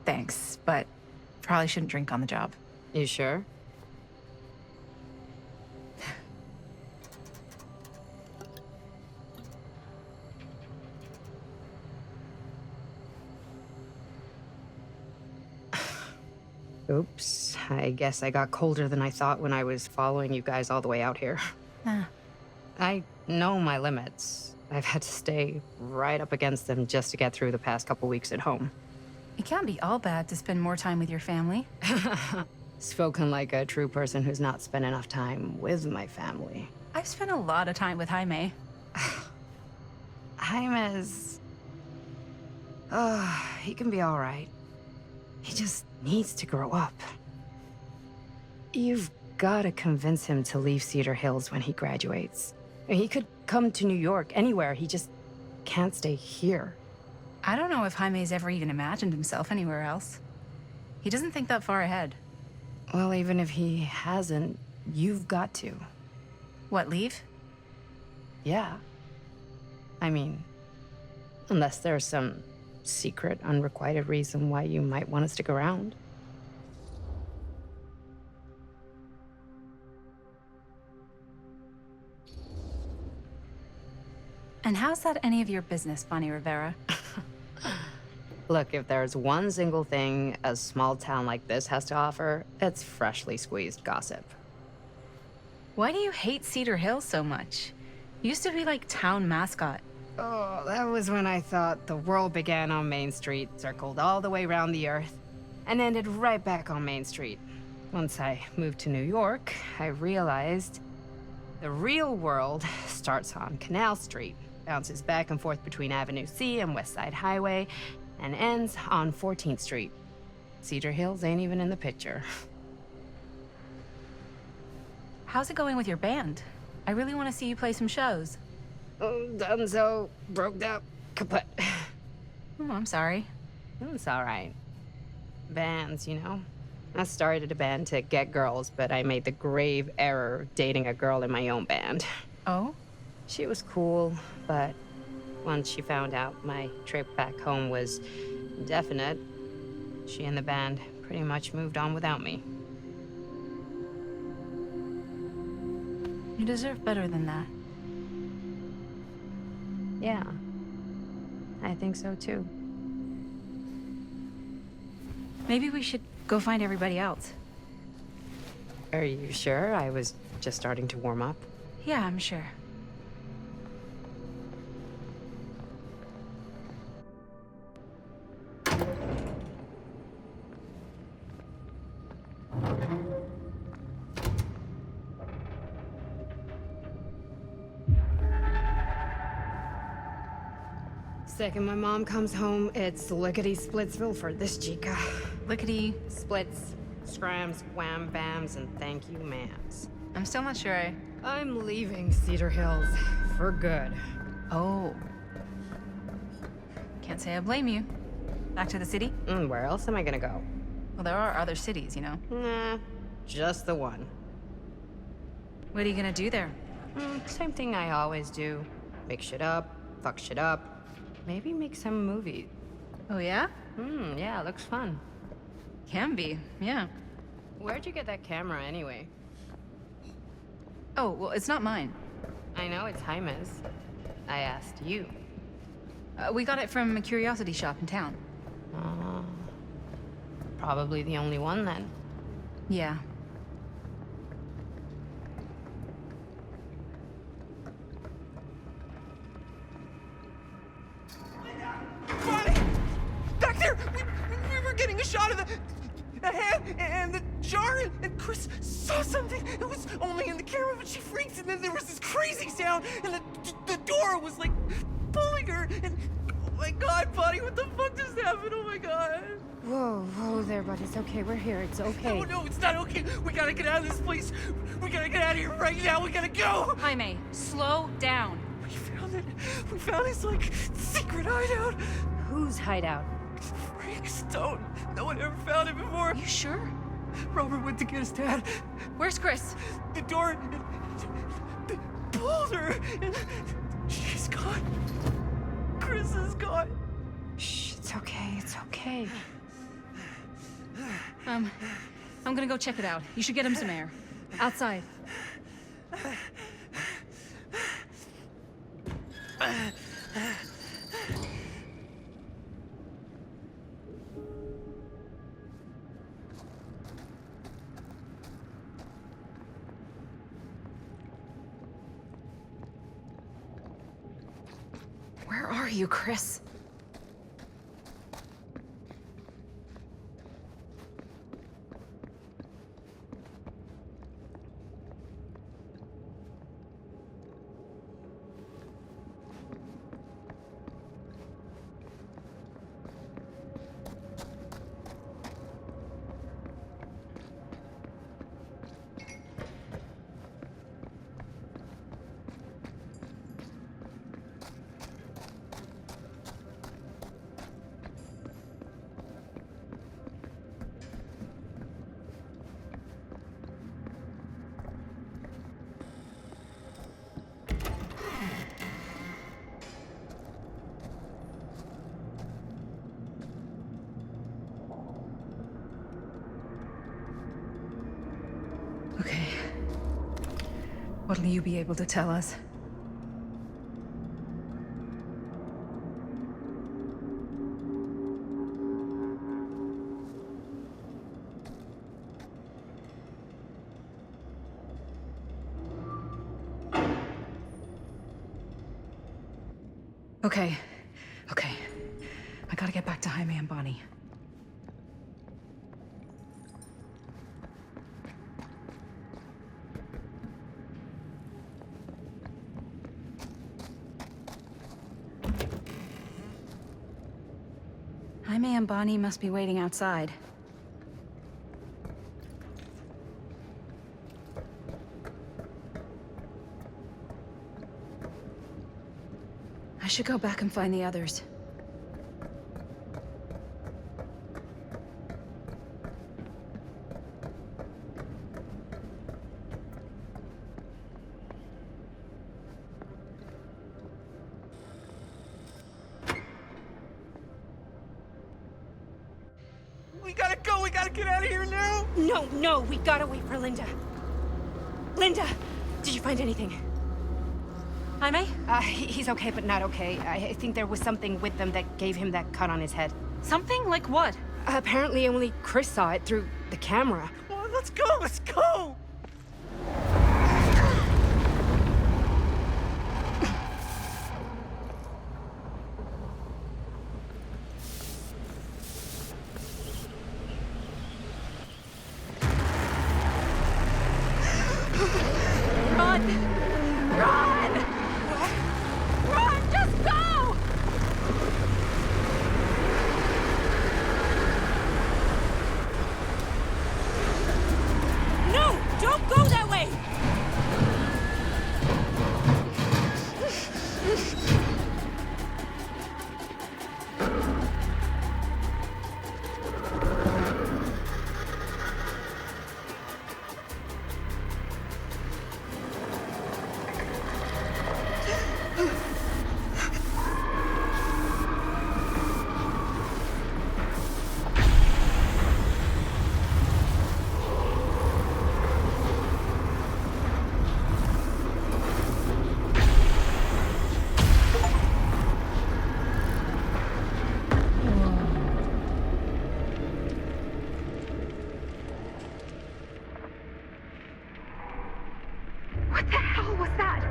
Thanks, but probably shouldn't drink on the job. You sure? Oops, I guess I got colder than I thought when I was following you guys all the way out here. I know my limits. I've had to stay right up against them just to get through the past couple weeks at home. It can't be all bad to spend more time with your family. Spoken like a true person who's not spent enough time with my family. I've spent a lot of time with Jaime. Jaime's... he can be all right. He just needs to grow up. You've got to convince him to leave Cedar Hills when he graduates. He could come to New York, anywhere. He just can't stay here. I don't know if Jaime's ever even imagined himself anywhere else. He doesn't think that far ahead. Well, even if he hasn't, you've got to. What, leave? Yeah. I mean, unless there's some secret, unrequited reason why you might want to stick around. And how's that any of your business, Bonnie Rivera? Look, if there's one single thing a small town like this has to offer, it's freshly squeezed gossip. Why do you hate Cedar Hills so much? You used to be like town mascot. Oh, that was when I thought the world began on Main Street, circled all the way around the earth, and ended right back on Main Street. Once I moved to New York, I realized the real world starts on Canal Street, bounces back and forth between Avenue C and West Side Highway, and ends on 14th Street. Cedar Hills ain't even in the picture. How's it going with your band? I really want to see you play some shows. Oh, donezo, broke up, kaput. Oh, I'm sorry. It's all right. Bands, you know? I started a band to get girls, but I made the grave error of dating a girl in my own band. Oh? She was cool, but once she found out my trip back home was indefinite, she and the band pretty much moved on without me. You deserve better than that. Yeah, I think so too. Maybe we should go find everybody else. Are you sure? I was just starting to warm up. Yeah, I'm sure. Second my mom comes home, it's lickety-splitsville for this chica. Lickety... Splits, scrams, wham bams, and thank you ma'ams. I'm still not sure I'm leaving Cedar Hills for good. Oh. Can't say I blame you. Back to the city? Where else am I gonna go? Well, there are other cities, you know. Nah, just the one. What are you gonna do there? Same thing I always do. Make shit up, fuck shit up. Maybe make some movies. Oh, yeah? Yeah, looks fun. Can be, yeah. Where'd you get that camera anyway? Oh, well, it's not mine. I know it's Jaime's. I asked you. We got it from a curiosity shop in town. Probably the only one then. Yeah. Bonnie! Back there! We were getting a shot of the hand and the jar, and Chris saw something. It was only in the camera, but she freaks, and then there was this crazy sound, and the door was like pulling her, and oh my god, Bonnie, what the fuck just happened? Oh my god. Whoa there, bud. It's okay. We're here. It's okay. No, it's not okay. We gotta get out of this place. We gotta get out of here right now. We gotta go. Jaime, slow down. We found it. We found his, like, secret hideout. Whose hideout? Frank Stone. No one ever found it before. You sure? Robert went to get his dad. Where's Chris? The door. They pulled her. And she's gone. Chris is gone. Shh, it's okay. It's okay. I'm gonna go check it out. You should get him some air. Outside. Where are you, Chris? Okay. What'll you be able to tell us? Okay. I gotta get back to Jaime and Bonnie. Jaime and Bonnie must be waiting outside. I should go back and find the others. We gotta go. We gotta get out of here now. No, we gotta wait for Linda. Linda, did you find anything? Jaime? He's okay, but not okay. I think there was something with them that gave him that cut on his head. Something? Like what? Apparently only Chris saw it through the camera. Well, let's go. Run, just go! No, don't go that way! What the hell was that?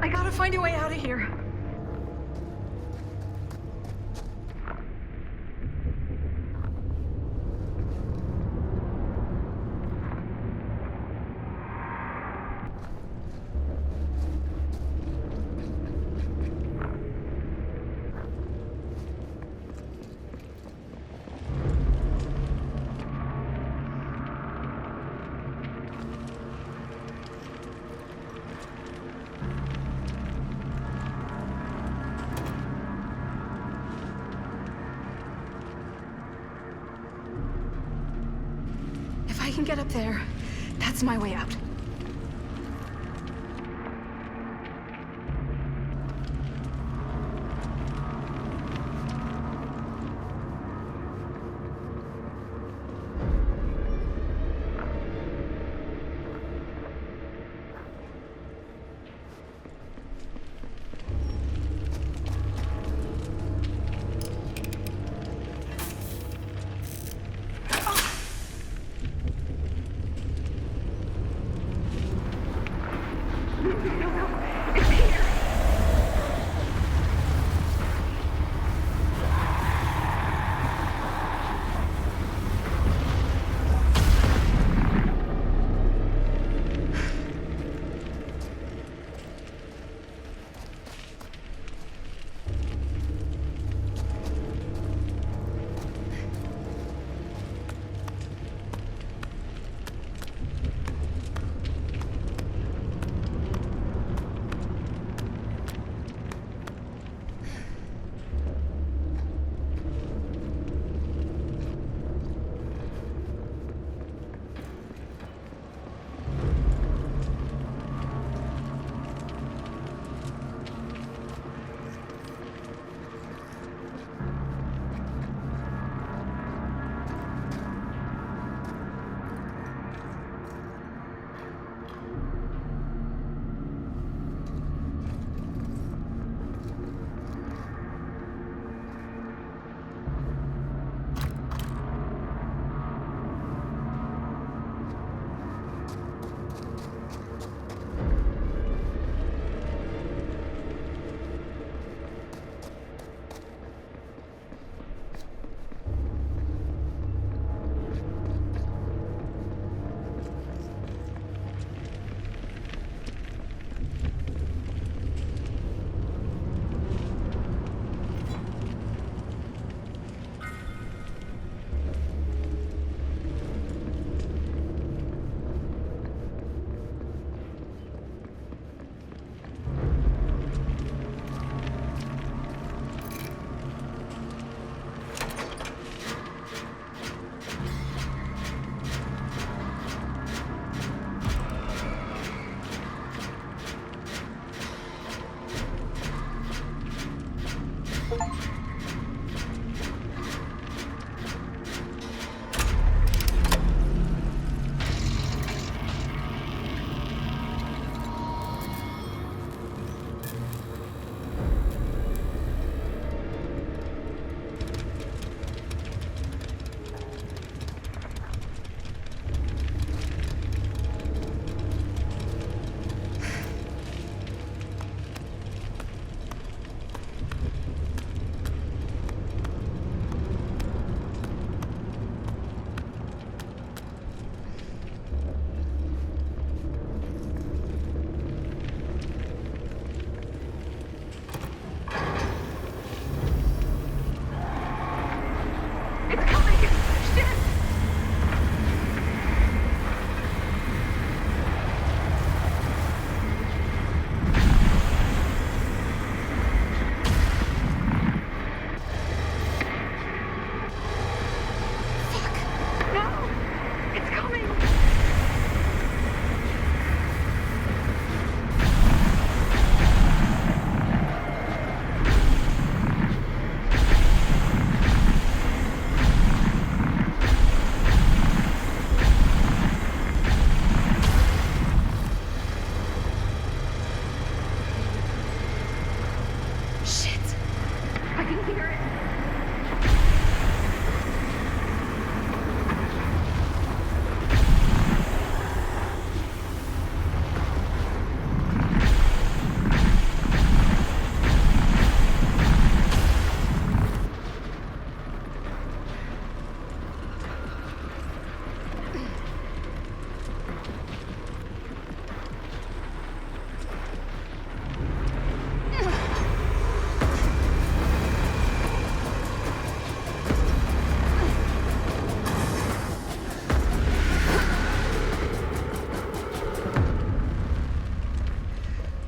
I gotta find a way out of here. I can get up there. That's my way out.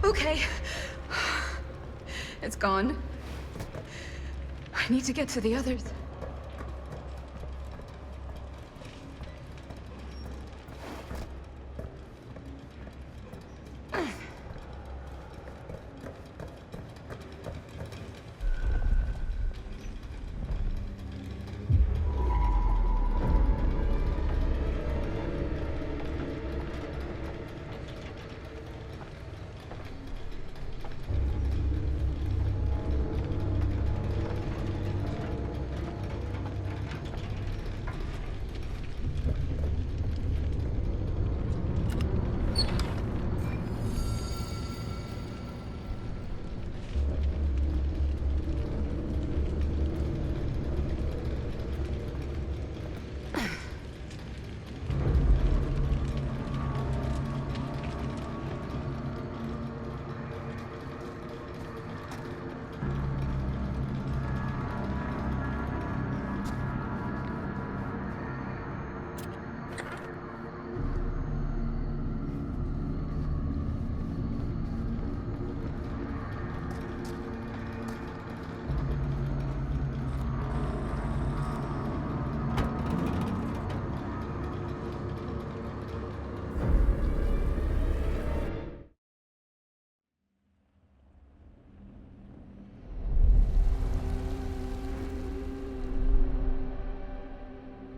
Okay. It's gone. I need to get to the others.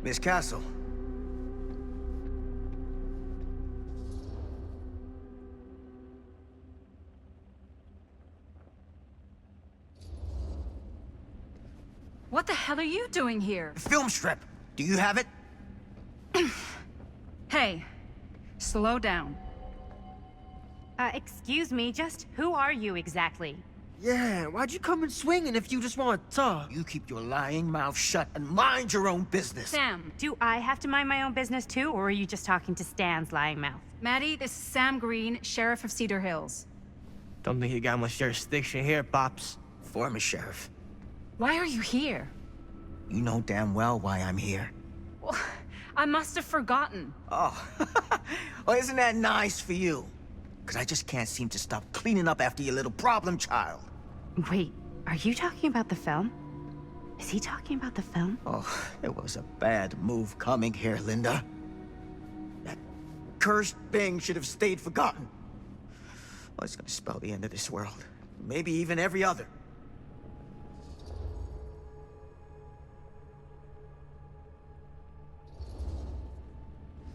Miss Castle. What the hell are you doing here? Film strip. Do you have it? Hey, slow down. Excuse me, just who are you exactly? Yeah, why'd you come in swinging if you just want to talk? You keep your lying mouth shut and mind your own business. Sam. Do I have to mind my own business too, or are you just talking to Stan's lying mouth? Maddie, this is Sam Green, Sheriff of Cedar Hills. Don't think you got much jurisdiction here, Pops. Former sheriff. Why are you here? You know damn well why I'm here. Well, I must have forgotten. Oh, well, isn't that nice for you? Because I just can't seem to stop cleaning up after your little problem child. Wait, are you talking about the film? Is he talking about the film? Oh, it was a bad move coming here, Linda. That cursed thing should have stayed forgotten. Well, it's gonna spell the end of this world. Maybe even every other.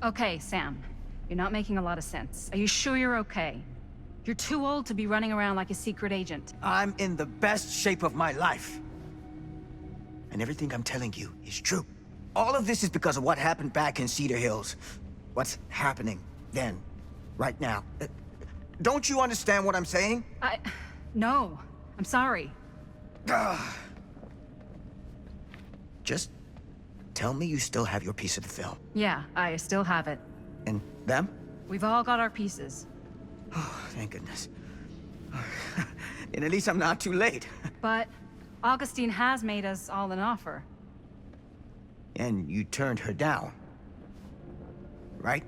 Okay, Sam. You're not making a lot of sense. Are you sure you're okay? You're too old to be running around like a secret agent. I'm in the best shape of my life. And everything I'm telling you is true. All of this is because of what happened back in Cedar Hills. What's happening then, right now. Don't you understand what I'm saying? No. I'm sorry. Just tell me you still have your piece of the film. Yeah, I still have it. And them? We've all got our pieces. Oh, thank goodness. And at least I'm not too late. But Augustine has made us all an offer. And you turned her down, right?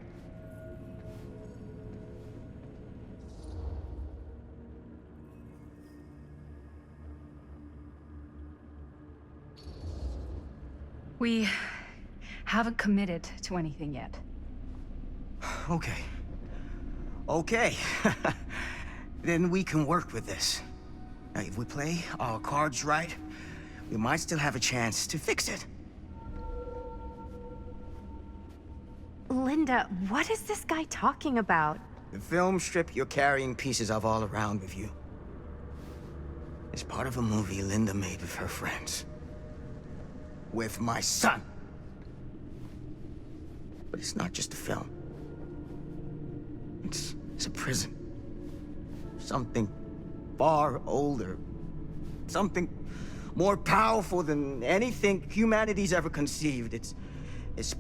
We haven't committed to anything yet. Okay. Okay. Then we can work with this. Now, if we play our cards right, we might still have a chance to fix it. Linda, what is this guy talking about? The film strip you're carrying pieces of all around with you is part of a movie Linda made with her friends. With my son. But it's not just a film. It's a prison. Something far older. Something more powerful than anything humanity's ever conceived. It's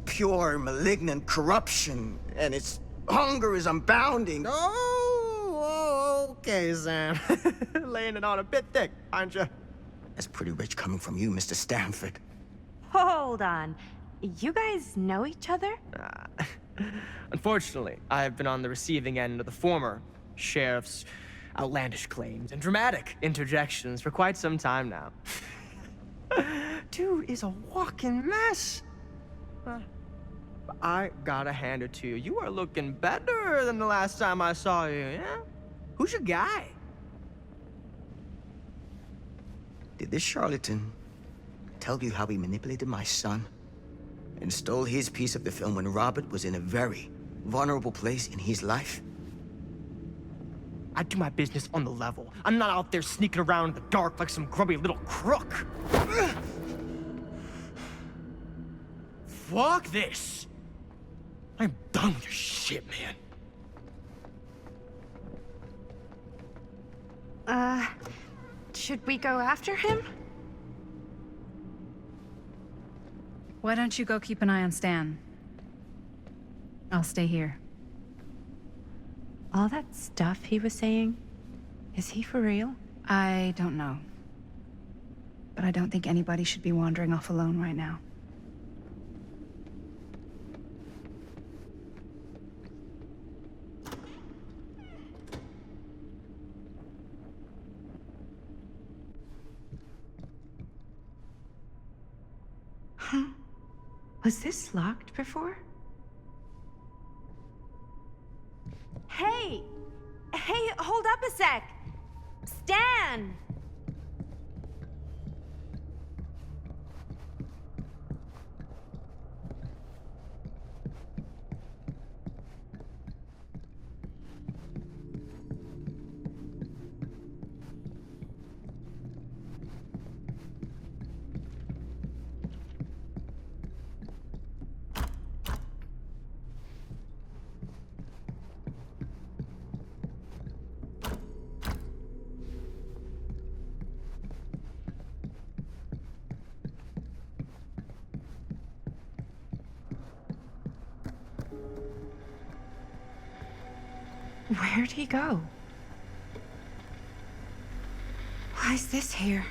pure, malignant corruption, and its hunger is unbounding. Oh, okay, Sam. Laying it on a bit thick, aren't you? That's pretty rich coming from you, Mr. Stanford. Hold on. You guys know each other? Unfortunately, I have been on the receiving end of the former sheriff's outlandish claims and dramatic interjections for quite some time now. Dude is a walking mess. I gotta hand it to you. You are looking better than the last time I saw you, yeah? Who's your guy? Did this charlatan tell you how he manipulated my son and stole his piece of the film when Robert was in a very vulnerable place in his life? I do my business on the level. I'm not out there sneaking around in the dark like some grubby little crook. Fuck this. I'm done with your shit, man. Should we go after him? Why don't you go keep an eye on Stan? I'll stay here. All that stuff he was saying, is he for real? I don't know. But I don't think anybody should be wandering off alone right now. Huh? Was this locked before? Hey! Hey, hold up a sec! Stan! Where'd he go? Why is this here?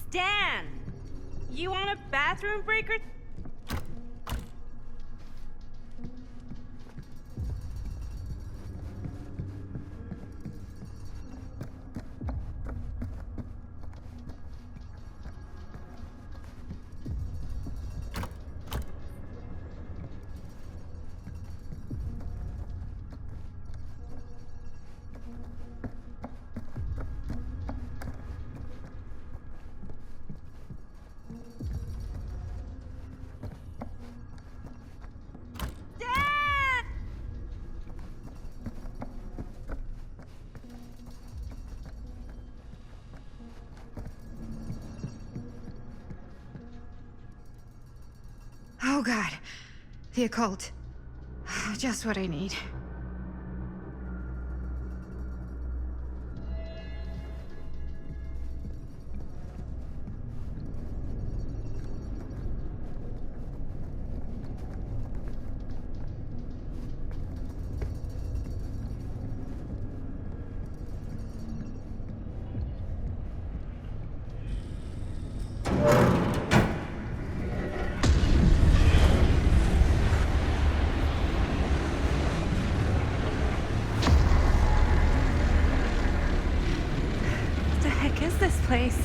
Stan! You want a bathroom break or... Oh god. The occult. Just what I need. What is this place?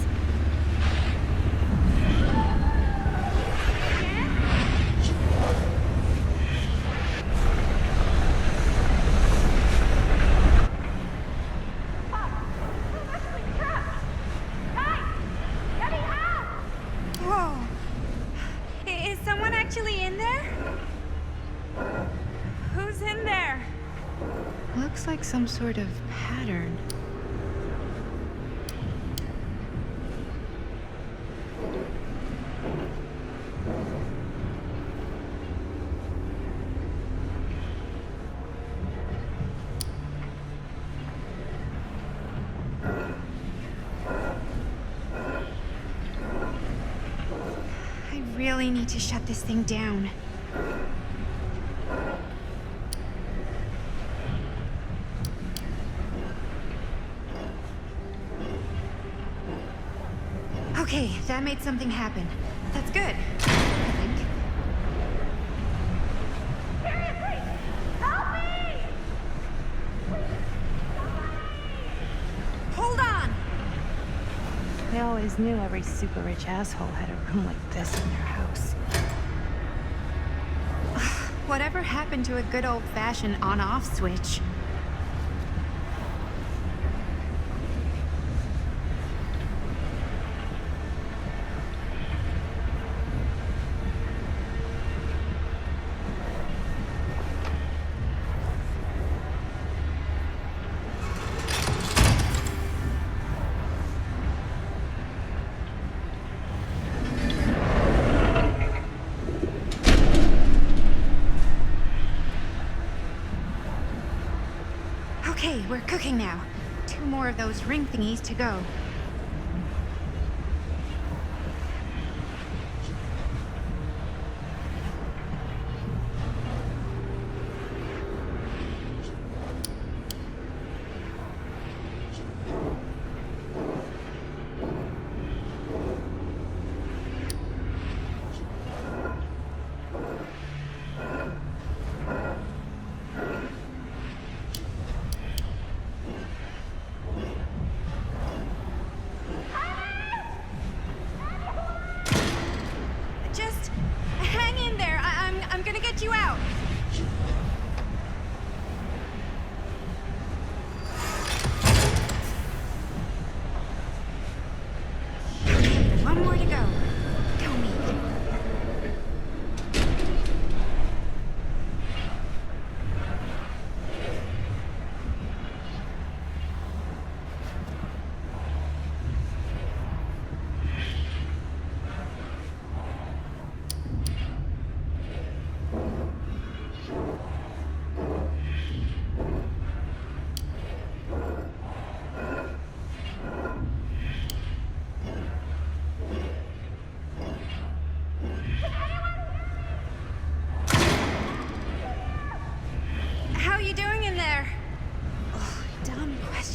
Whoa. Is someone actually in there? Who's in there? Looks like some sort of pattern. I really need to shut this thing down. Okay, that made something happen. That's good, I think. Hold on! I always knew every super rich asshole had a room like this in their house. Whatever happened to a good old-fashioned on-off switch? Okay, we're cooking now. 2 more of those ring thingies to go.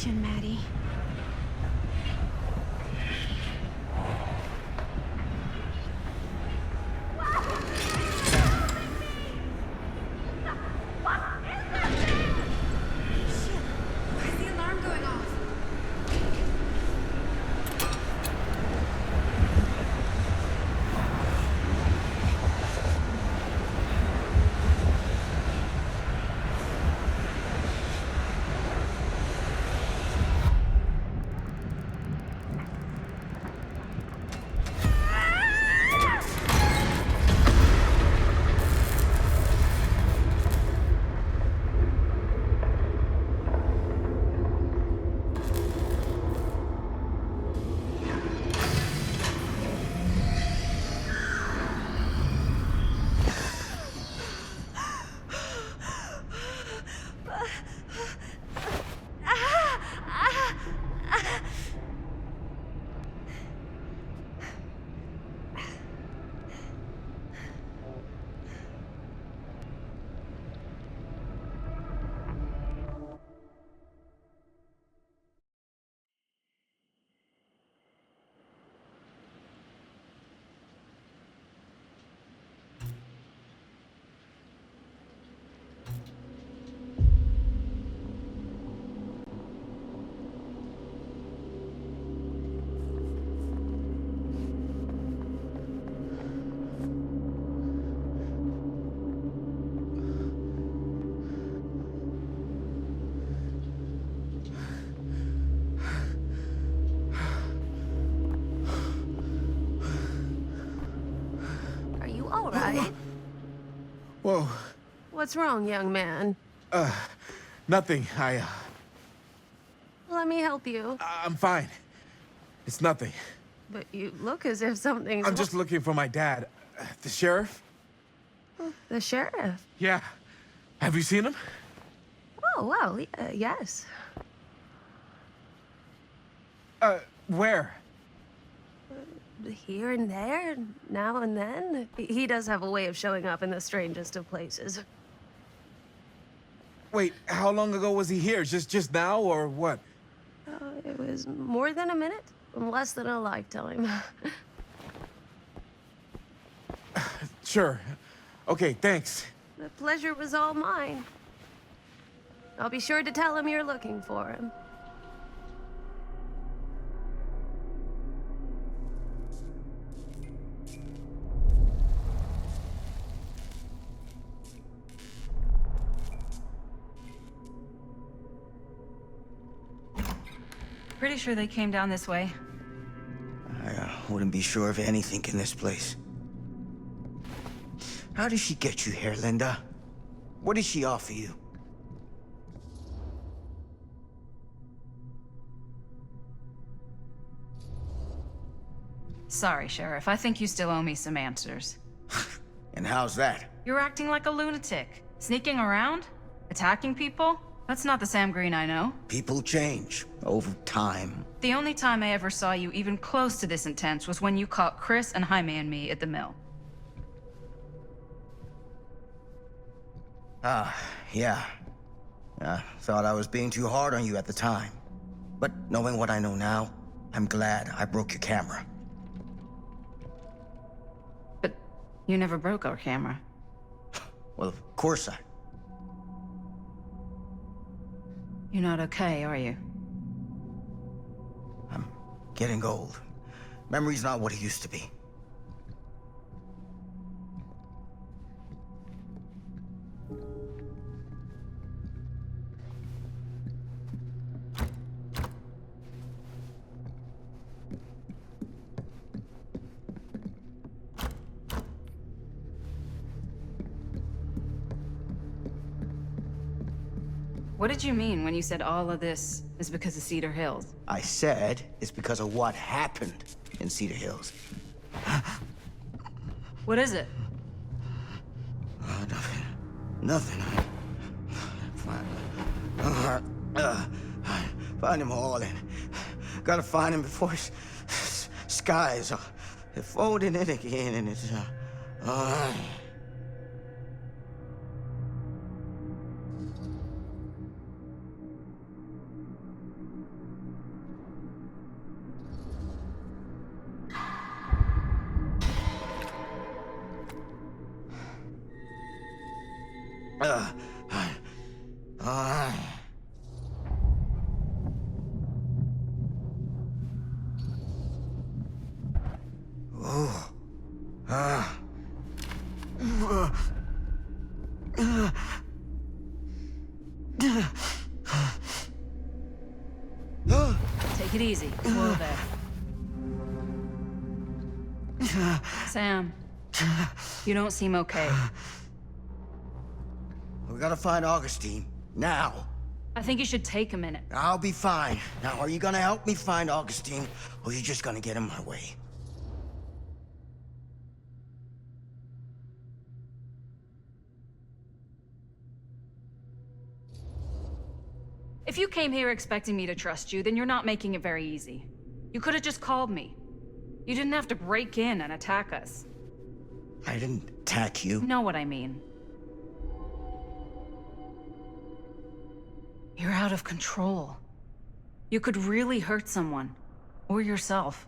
mission, Maddie. All right. Whoa. What's wrong, young man? Nothing. Let me help you. I'm fine. It's nothing. But you look as if something's... I'm just looking for my dad. The sheriff? The sheriff? Yeah. Have you seen him? Oh, well, yes. Where? Here and there, now and then. He does have a way of showing up in the strangest of places. Wait, how long ago was he here? Just now, or what? It was more than a minute, less than a lifetime. Sure. Okay, thanks. The pleasure was all mine. I'll be sure to tell him you're looking for him. Pretty sure they came down this way. I wouldn't be sure of anything in this place. How did she get you here, Linda? What did she offer you? Sorry, Sheriff. I think you still owe me some answers. And how's that? You're acting like a lunatic. Sneaking around? Attacking people? That's not the Sam Green I know. People change over time. The only time I ever saw you even close to this intense was when you caught Chris and Jaime and me at the mill. Yeah. I thought I was being too hard on you at the time. But knowing what I know now, I'm glad I broke your camera. But you never broke our camera. Well, of course I... You're not okay, are you? I'm getting old. Memory's not what it used to be. What did you mean when you said all of this is because of Cedar Hills? I said it's because of what happened in Cedar Hills. What is it? Nothing. Find him all and gotta find him before his skies are folding in again and it's Take it easy. Whoa there. Sam, you don't seem okay. We gotta find Augustine. Now. I think you should take a minute. I'll be fine. Now, are you gonna help me find Augustine, or are you just gonna get in my way? If you came here expecting me to trust you, then you're not making it very easy. You could have just called me. You didn't have to break in and attack us. I didn't attack you. You know what I mean. You're out of control. You could really hurt someone. Or yourself.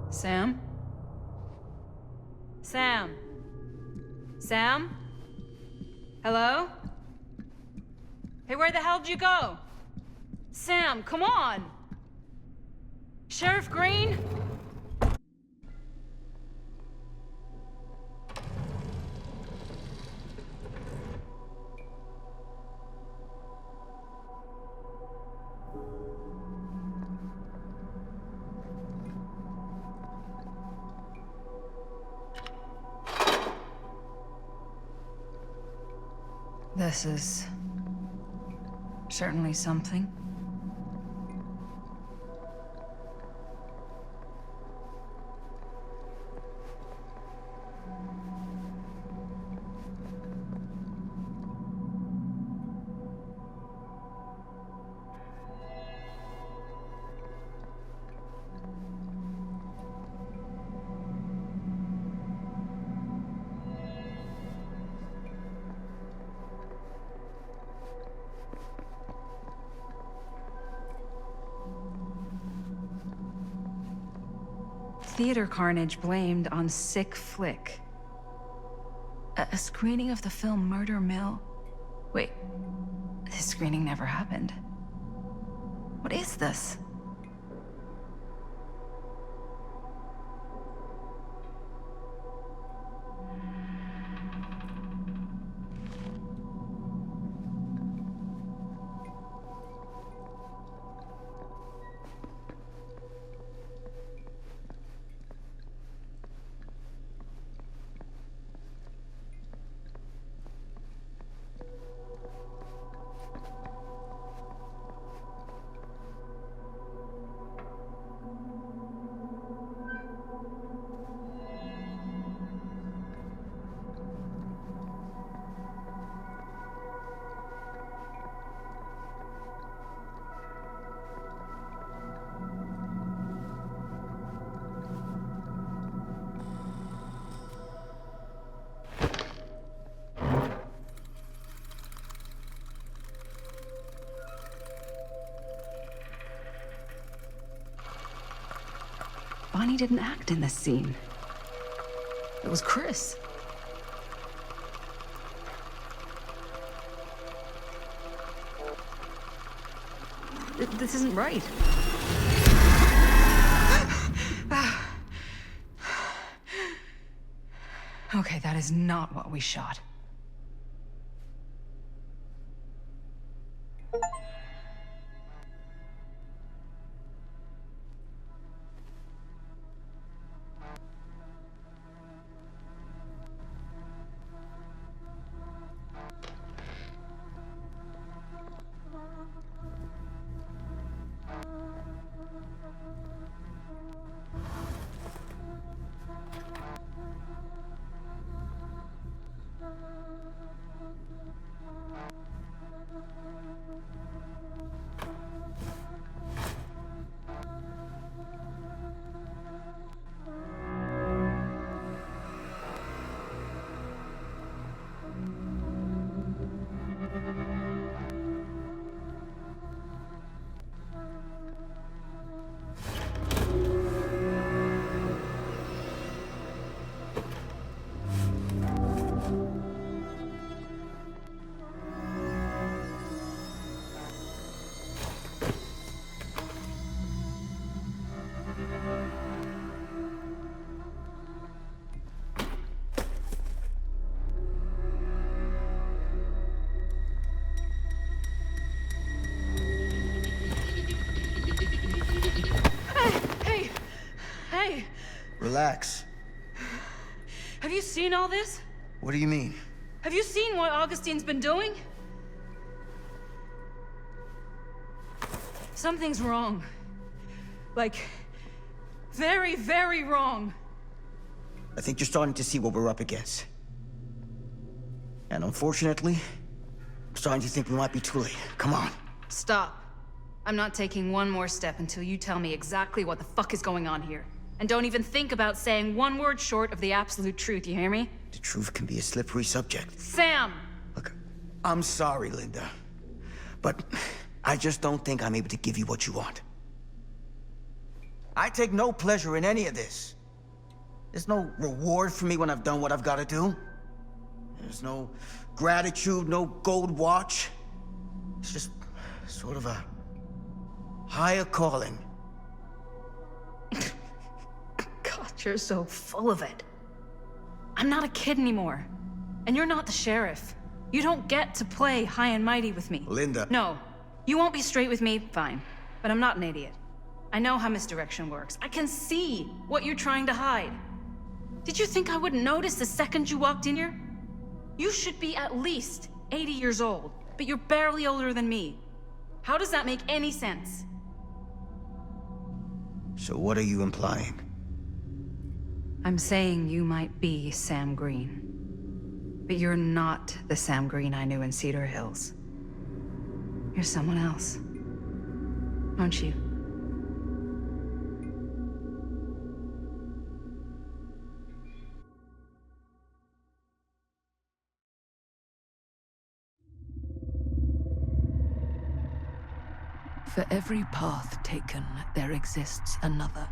Sam? Sam? Sam? Hello? Hey, where the hell did you go? Sam, come on! Sheriff Green? This is certainly something. Theater carnage blamed on sick flick. A screening of the film Murder Mill? Wait, this screening never happened. What is this? Bonnie didn't act in this scene. It was Chris. This isn't right. Okay, that is not what we shot. Relax. Have you seen all this? What do you mean? Have you seen what Augustine's been doing? Something's wrong. Like, very, very wrong. I think you're starting to see what we're up against. And unfortunately, I'm starting to think we might be too late. Come on. Stop. I'm not taking one more step until you tell me exactly what the fuck is going on here. And don't even think about saying one word short of the absolute truth, you hear me? The truth can be a slippery subject. Sam! Look, I'm sorry, Linda. But I just don't think I'm able to give you what you want. I take no pleasure in any of this. There's no reward for me when I've done what I've got to do. There's no gratitude, no gold watch. It's just sort of a higher calling. God, you're so full of it. I'm not a kid anymore. And you're not the sheriff. You don't get to play high and mighty with me. Linda. No. You won't be straight with me, fine. But I'm not an idiot. I know how misdirection works. I can see what you're trying to hide. Did you think I wouldn't notice the second you walked in here? You should be at least 80 years old, but you're barely older than me. How does that make any sense? So what are you implying? I'm saying you might be Sam Green. But you're not the Sam Green I knew in Cedar Hills. You're someone else. Aren't you? For every path taken, there exists another,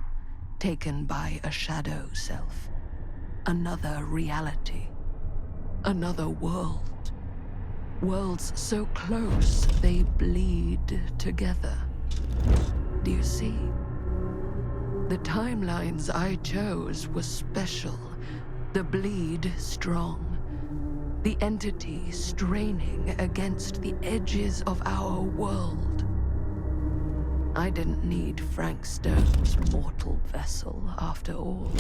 taken by a shadow self. Another reality. Another world. Worlds so close, they bleed together. Do you see? The timelines I chose were special. The bleed strong. The entity straining against the edges of our world. I didn't need Frank Stone's mortal vessel, after all.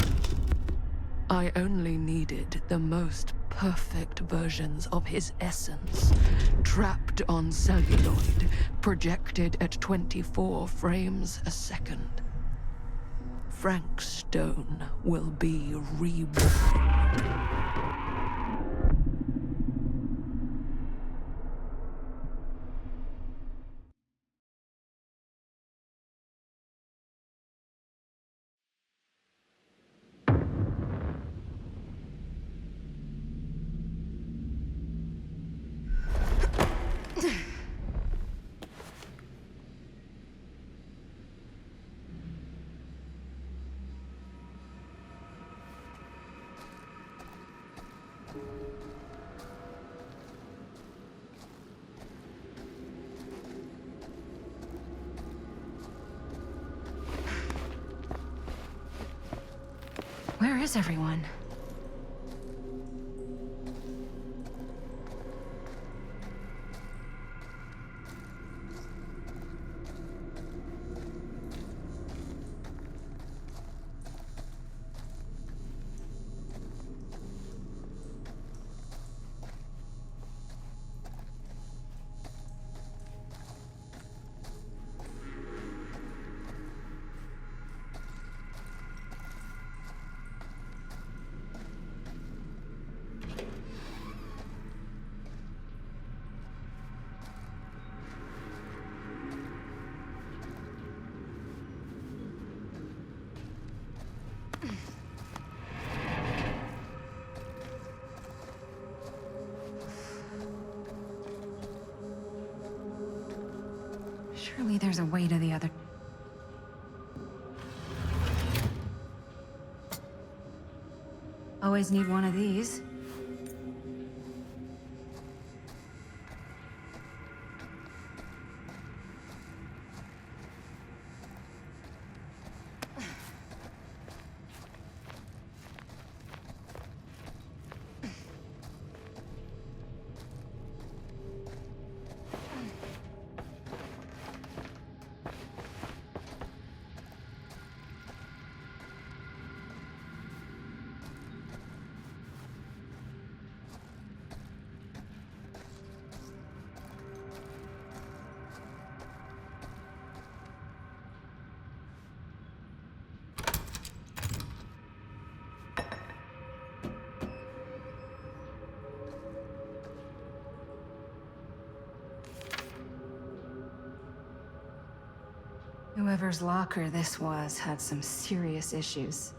I only needed the most perfect versions of his essence, trapped on celluloid, projected at 24 frames a second. Frank Stone will be reborn. Where is everyone? Surely there's a way to the other... Always need one of these. Whoever's locker this was had some serious issues.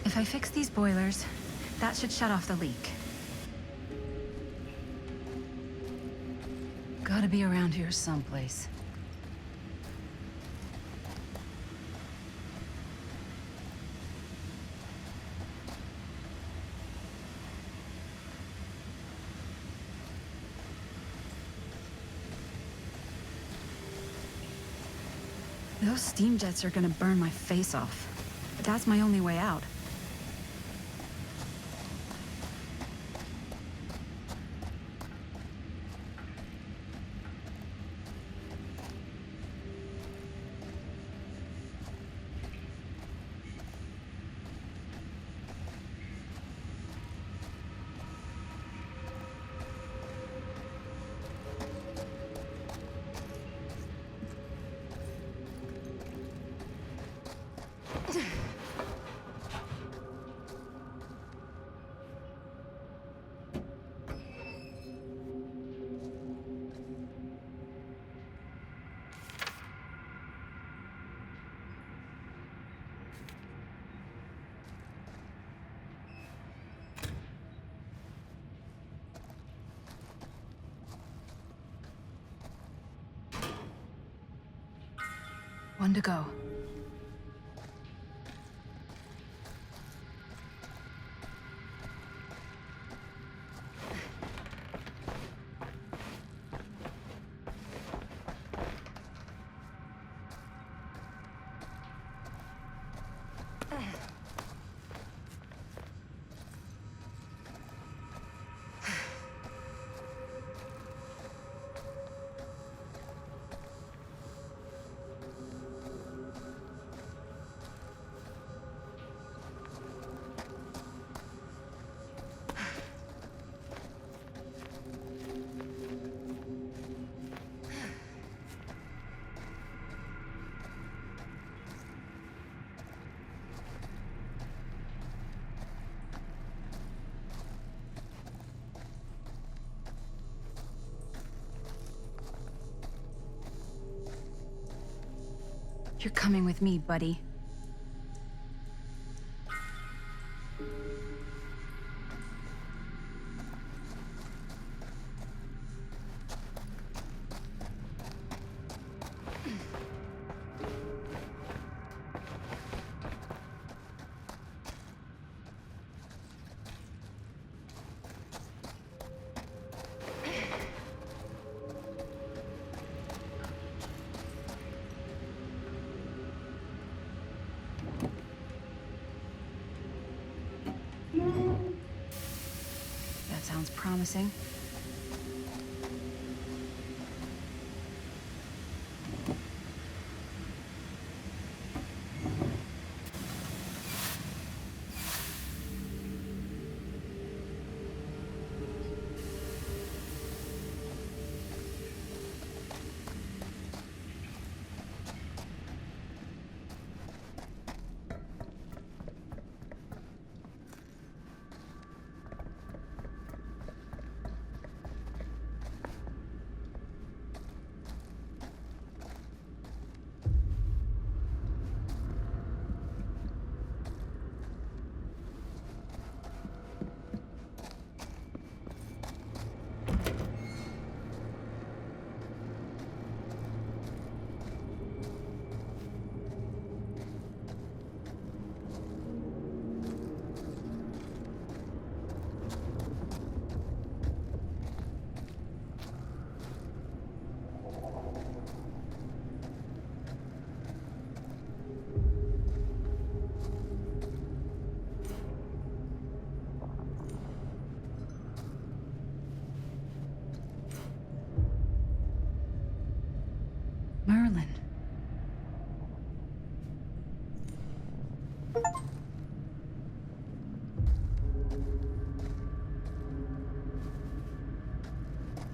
If I fix these boilers, that should shut off the leak. Gotta be around here someplace. Those steam jets are gonna burn my face off. But that's my only way out. One to go. You're coming with me, buddy. That sounds promising.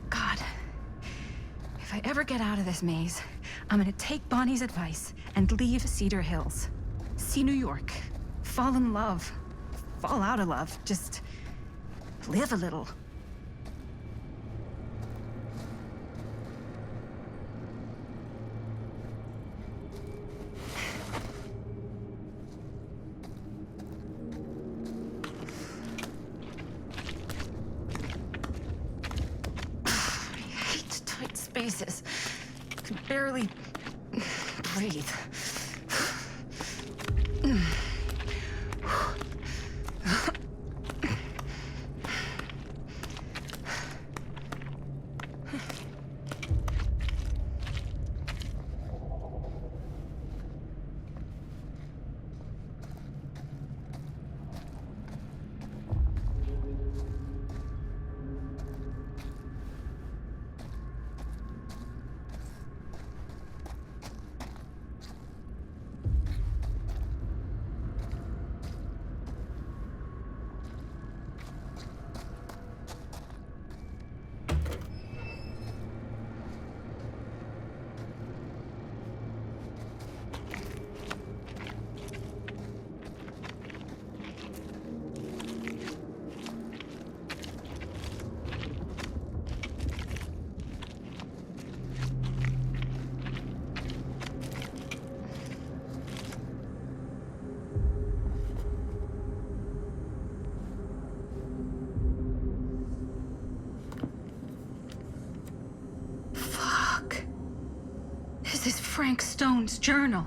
God. If I ever get out of this maze, I'm gonna take Bonnie's advice and leave Cedar Hills. See New York. Fall in love. Fall out of love. Just live a little. Spaces. I can barely breathe. This is Frank Stone's journal.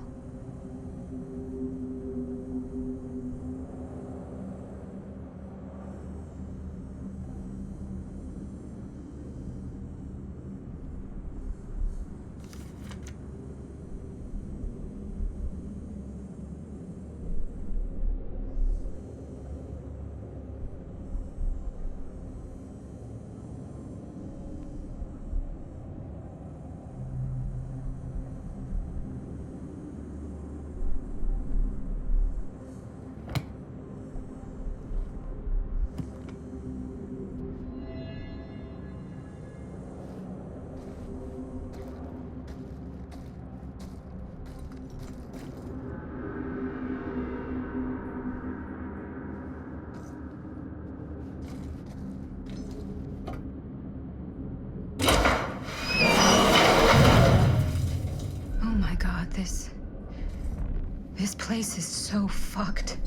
This place is so fucked.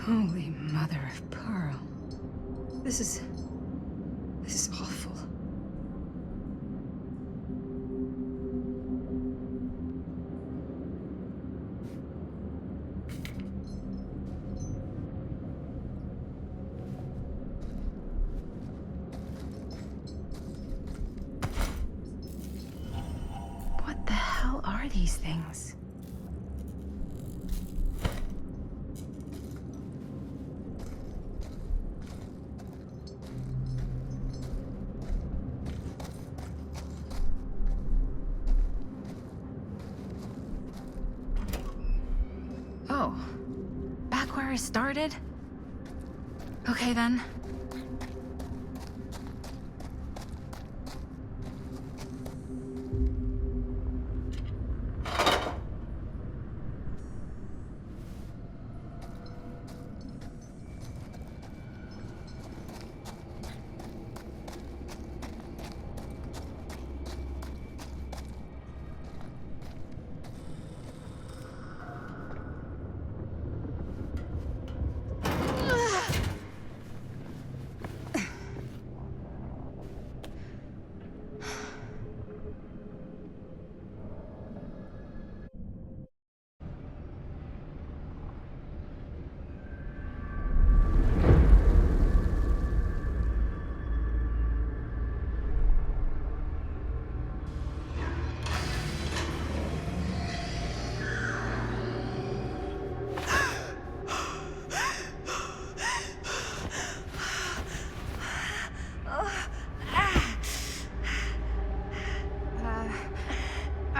Holy mother of pearl. This is awful. What the hell are these things? Oh, back where I started? Okay then.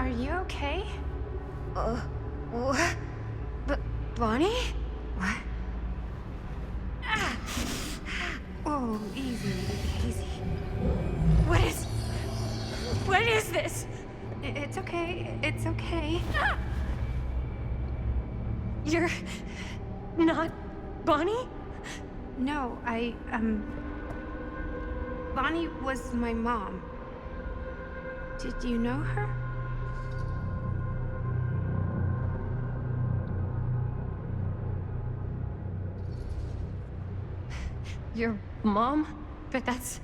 Are you okay? What? Bonnie? What? Ah! Oh, easy, easy. What is this? It's okay. It's okay. Ah! You're not Bonnie? No, Bonnie was my mom. Did you know her? Your mom? But that's...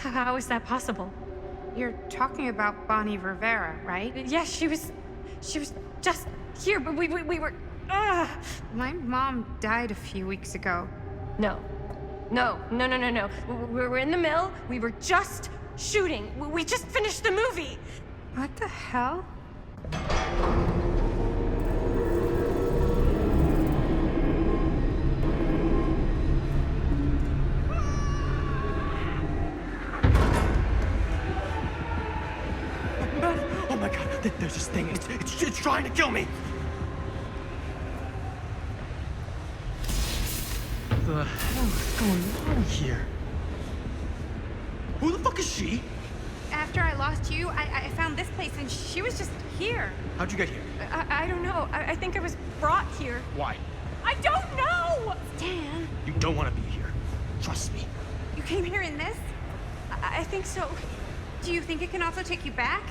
How is that possible? You're talking about Bonnie Rivera, right? Yes, she was just here, but we were... My mom died a few weeks ago. No. We were in the mill. We were just shooting. We just finished the movie. What the hell? Oh my god, there's this thing. It's trying to kill me. What the hell is going on here? Who the fuck is she? After I lost you, I found this place and she was just here. How'd you get here? I don't know. I think I was brought here. Why? I don't know! Dan. You don't want to be here. Trust me. You came here in this? I think so. Do you think it can also take you back?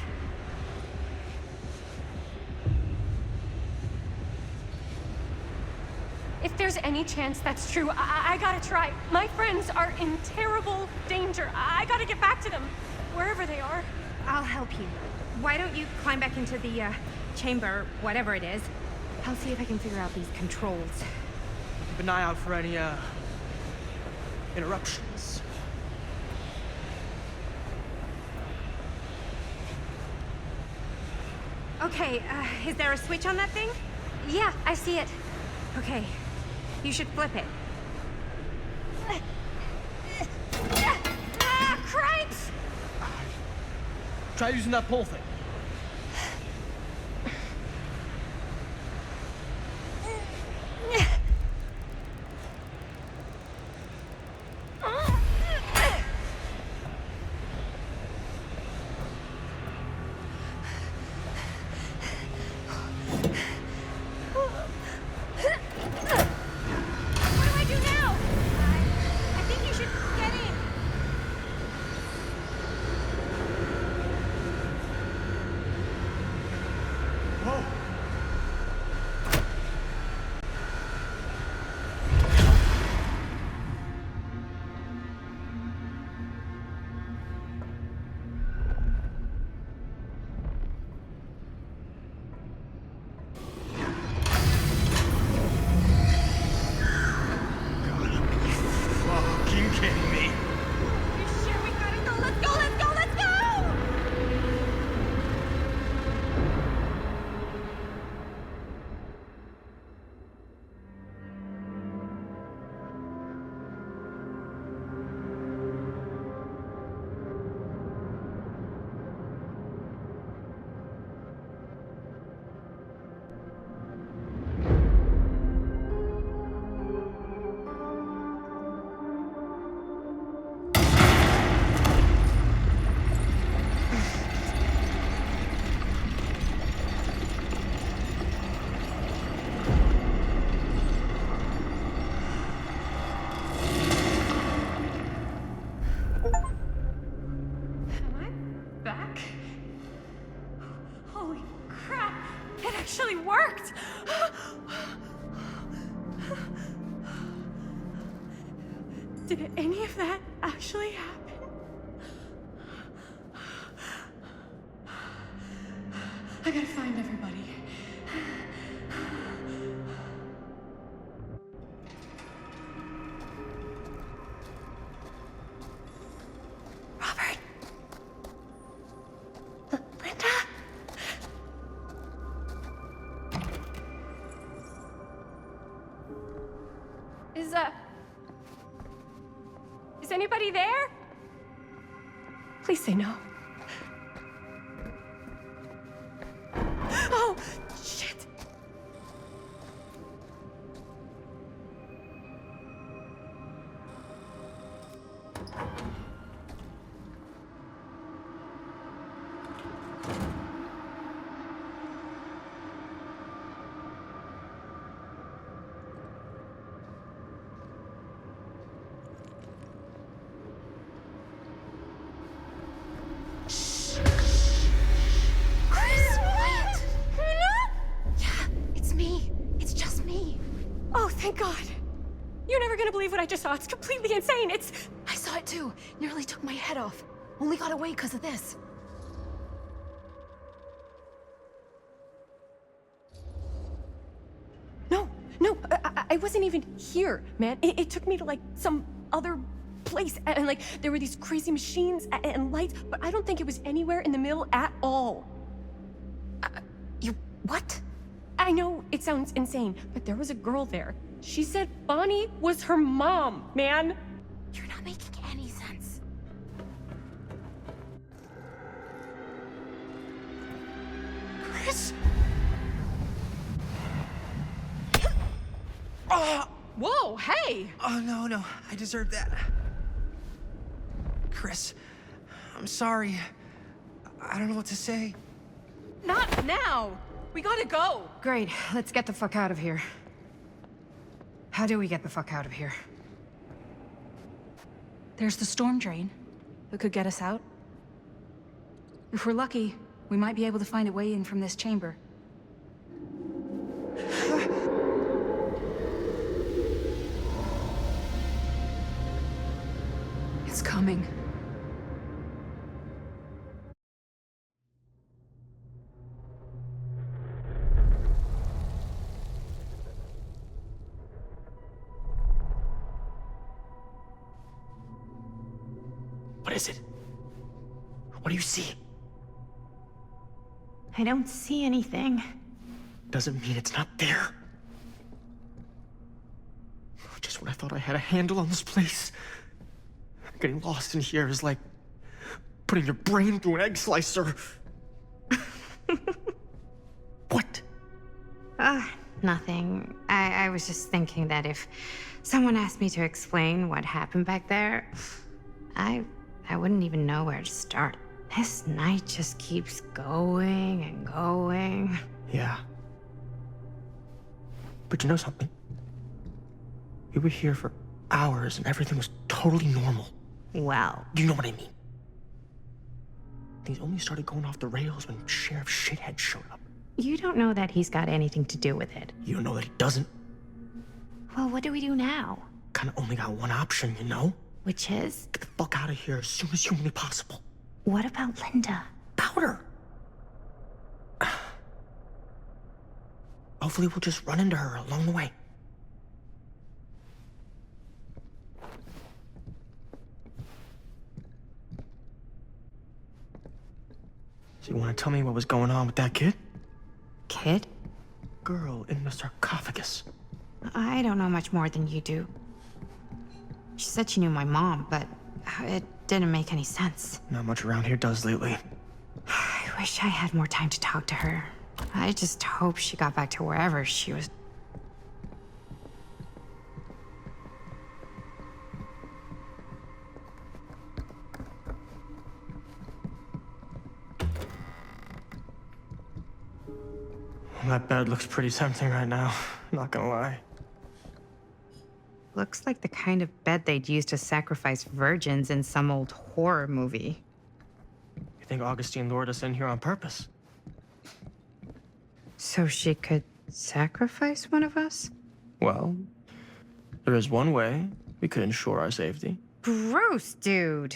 If there's any chance that's true, I gotta try. My friends are in terrible danger. I gotta get back to them, wherever they are. I'll help you. Why don't you climb back into the chamber, whatever it is? I'll see if I can figure out these controls. Keep an eye out for any interruptions. Okay, is there a switch on that thing? Yeah, I see it. Okay, you should flip it. Cripes! Try using that pole thing. Actually worked! Did any of that actually happen? I gotta find everybody. Robert? Linda? Is anybody there? Please say no. Chris, quiet! Yeah, it's me. It's just me. Oh, thank God. You're never gonna believe what I just saw. It's completely insane. I saw it too. Nearly took my head off. Only got away because of this. No, I wasn't even here, man. It took me to like some other place, and like there were these crazy machines and lights, but I don't think it was anywhere in the mill at all. You what? I know it sounds insane, but there was a girl there. She said Bonnie was her mom, man. You're not making any sense. Chris? Whoa, hey! Oh, no. I deserve that. Chris, I'm sorry. I don't know what to say. Not now! We gotta go! Great, let's get the fuck out of here. How do we get the fuck out of here? There's the storm drain that could get us out. If we're lucky, we might be able to find a way in from this chamber. It's coming. What is it? What do you see? I don't see anything. Doesn't mean it's not there. Just when I thought I had a handle on this place. Getting lost in here is like putting your brain through an egg slicer. What? Nothing. I was just thinking that if someone asked me to explain what happened back there, I wouldn't even know where to start. This night just keeps going and going. Yeah. But you know something? We were here for hours and everything was totally normal. Well, You know what I mean? Things only started going off the rails when Sheriff Shithead showed up. you don't know that he's got anything to do with it. You don't know that he doesn't. Well, what do we do now? Kinda only got one option, you know? Which is? Get the fuck out of here as soon as humanly possible. What about Linda? Powder! Hopefully we'll just run into her along the way. So you want to tell me what was going on with that kid? Kid? Girl in the sarcophagus. I don't know much more than you do. She said she knew my mom, but it didn't make any sense. Not much around here does lately. I wish I had more time to talk to her. I just hope she got back to wherever she was. That bed looks pretty tempting right now, not gonna lie. Looks like the kind of bed they'd use to sacrifice virgins in some old horror movie. You think Augustine lured us in here on purpose? So she could sacrifice one of us? Well, there is one way we could ensure our safety. Gross, dude.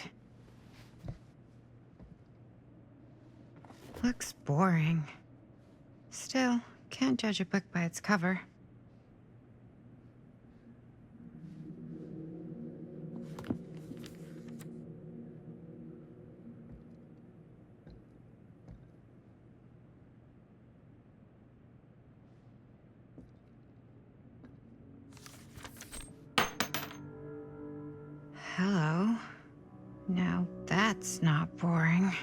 Looks boring. Still, can't judge a book by its cover. Hello. Now that's not boring.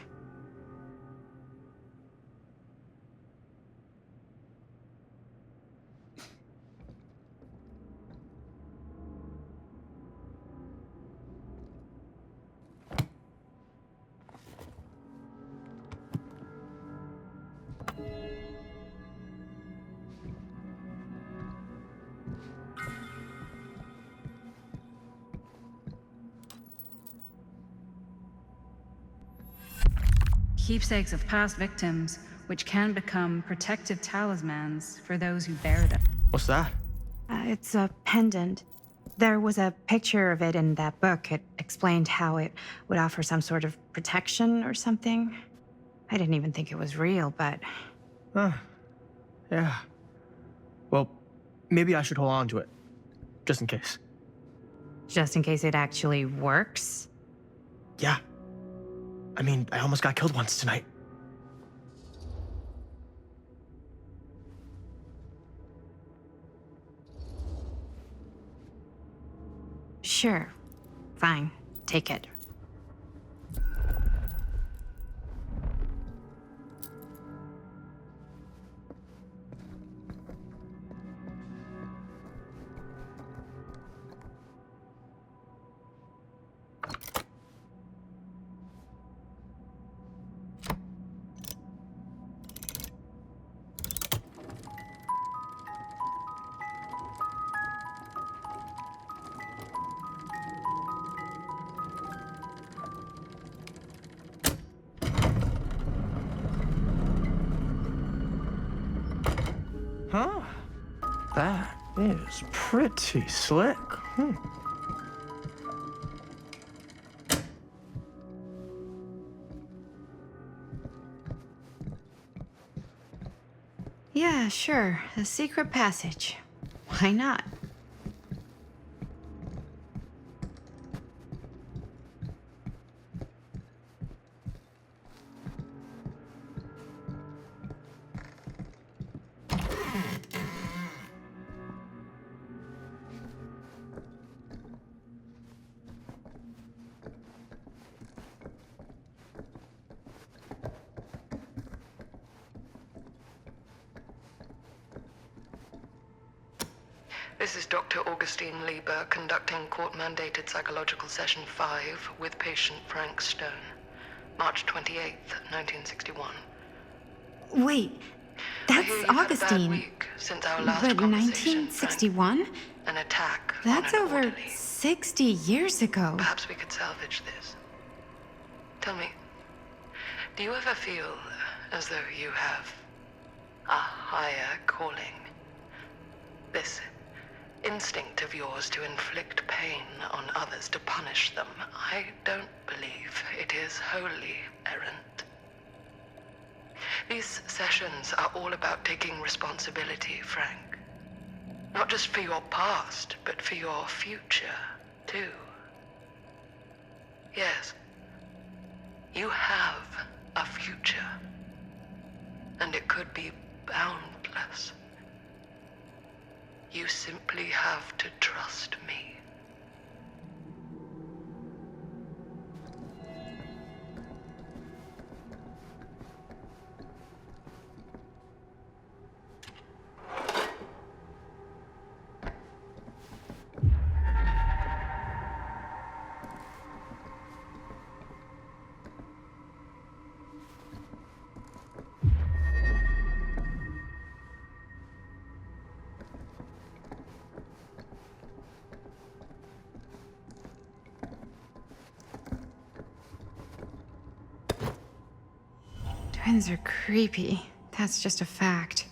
keepsakes of past victims, which can become protective talismans for those who bear them. What's that? It's a pendant. There was a picture of it in that book. It explained how it would offer some sort of protection or something. I didn't even think it was real, but... Yeah. Well, maybe I should hold on to it. Just in case. Just in case it actually works? Yeah. I mean, I almost got killed once tonight. Sure. Fine. Take it. Huh? That is pretty slick. Yeah, sure. A secret passage. Why not? This is Dr. Augustine Lieber conducting court-mandated psychological session 5 with patient Frank Stone. March 28th, 1961. Wait, that's I hear you've had a bad Augustine. week since our last But conversation, 1961? Frank. An attack That's on an over orderly. 60 years ago. Perhaps we could salvage this. Tell me, do you ever feel as though you have a higher calling? This instinct of yours to inflict pain on others, to punish them, I don't believe it is wholly errant. These sessions are all about taking responsibility, Frank. Not just for your past, but for your future, too. Yes, you have a future, and it could be boundless. You simply have to trust me. Twins are creepy. That's just a fact.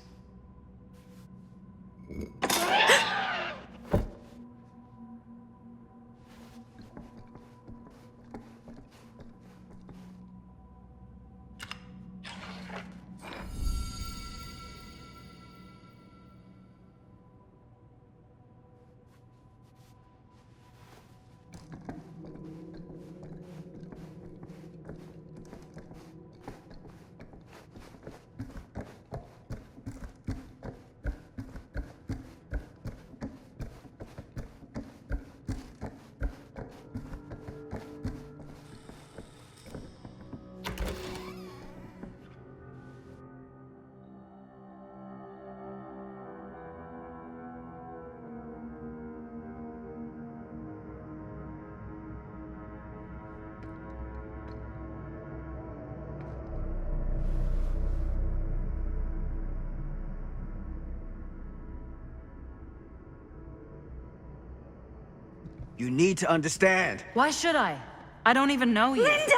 You need to understand. Why should I? I don't even know you. Linda!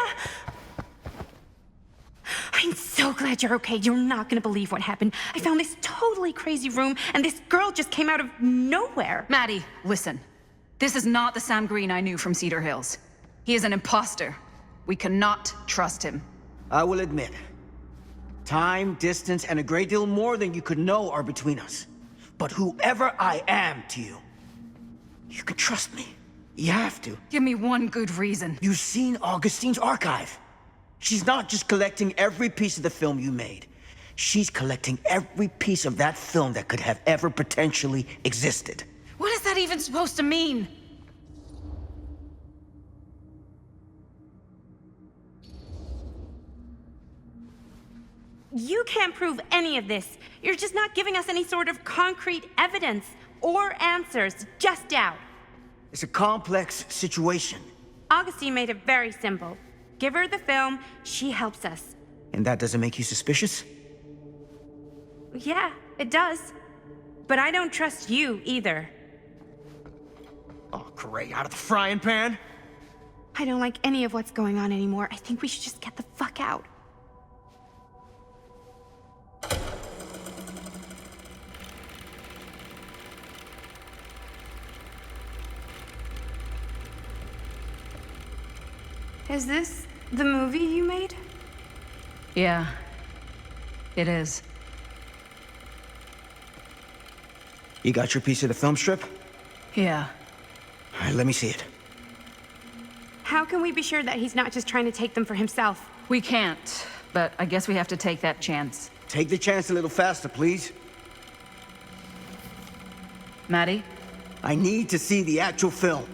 glad you're okay. You're not gonna believe what happened. I found this totally crazy room, and this girl just came out of nowhere. Maddie, listen. This is not the Sam Green I knew from Cedar Hills. He is an imposter. We cannot trust him. I will admit, time, distance, and a great deal more than you could know are between us. But whoever I am to you, you can trust me. You have to. Give me one good reason. You've seen Augustine's archive. She's not just collecting every piece of the film you made. She's collecting every piece of that film that could have ever potentially existed. What is that even supposed to mean? You can't prove any of this. You're just not giving us any sort of concrete evidence or answers, just doubt. It's a complex situation. Augustine made it very simple. Give her the film, she helps us. And that doesn't make you suspicious? Yeah, it does. But I don't trust you either. Oh, great. Out of the frying pan? I don't like any of what's going on anymore. I think we should just get the fuck out. Is this the movie you made? Yeah, it is. You got your piece of the film strip? Yeah. All right, let me see it. How can we be sure that he's not just trying to take them for himself? We can't, but I guess we have to take that chance. Take the chance a little faster, please. Maddie? I need to see the actual film.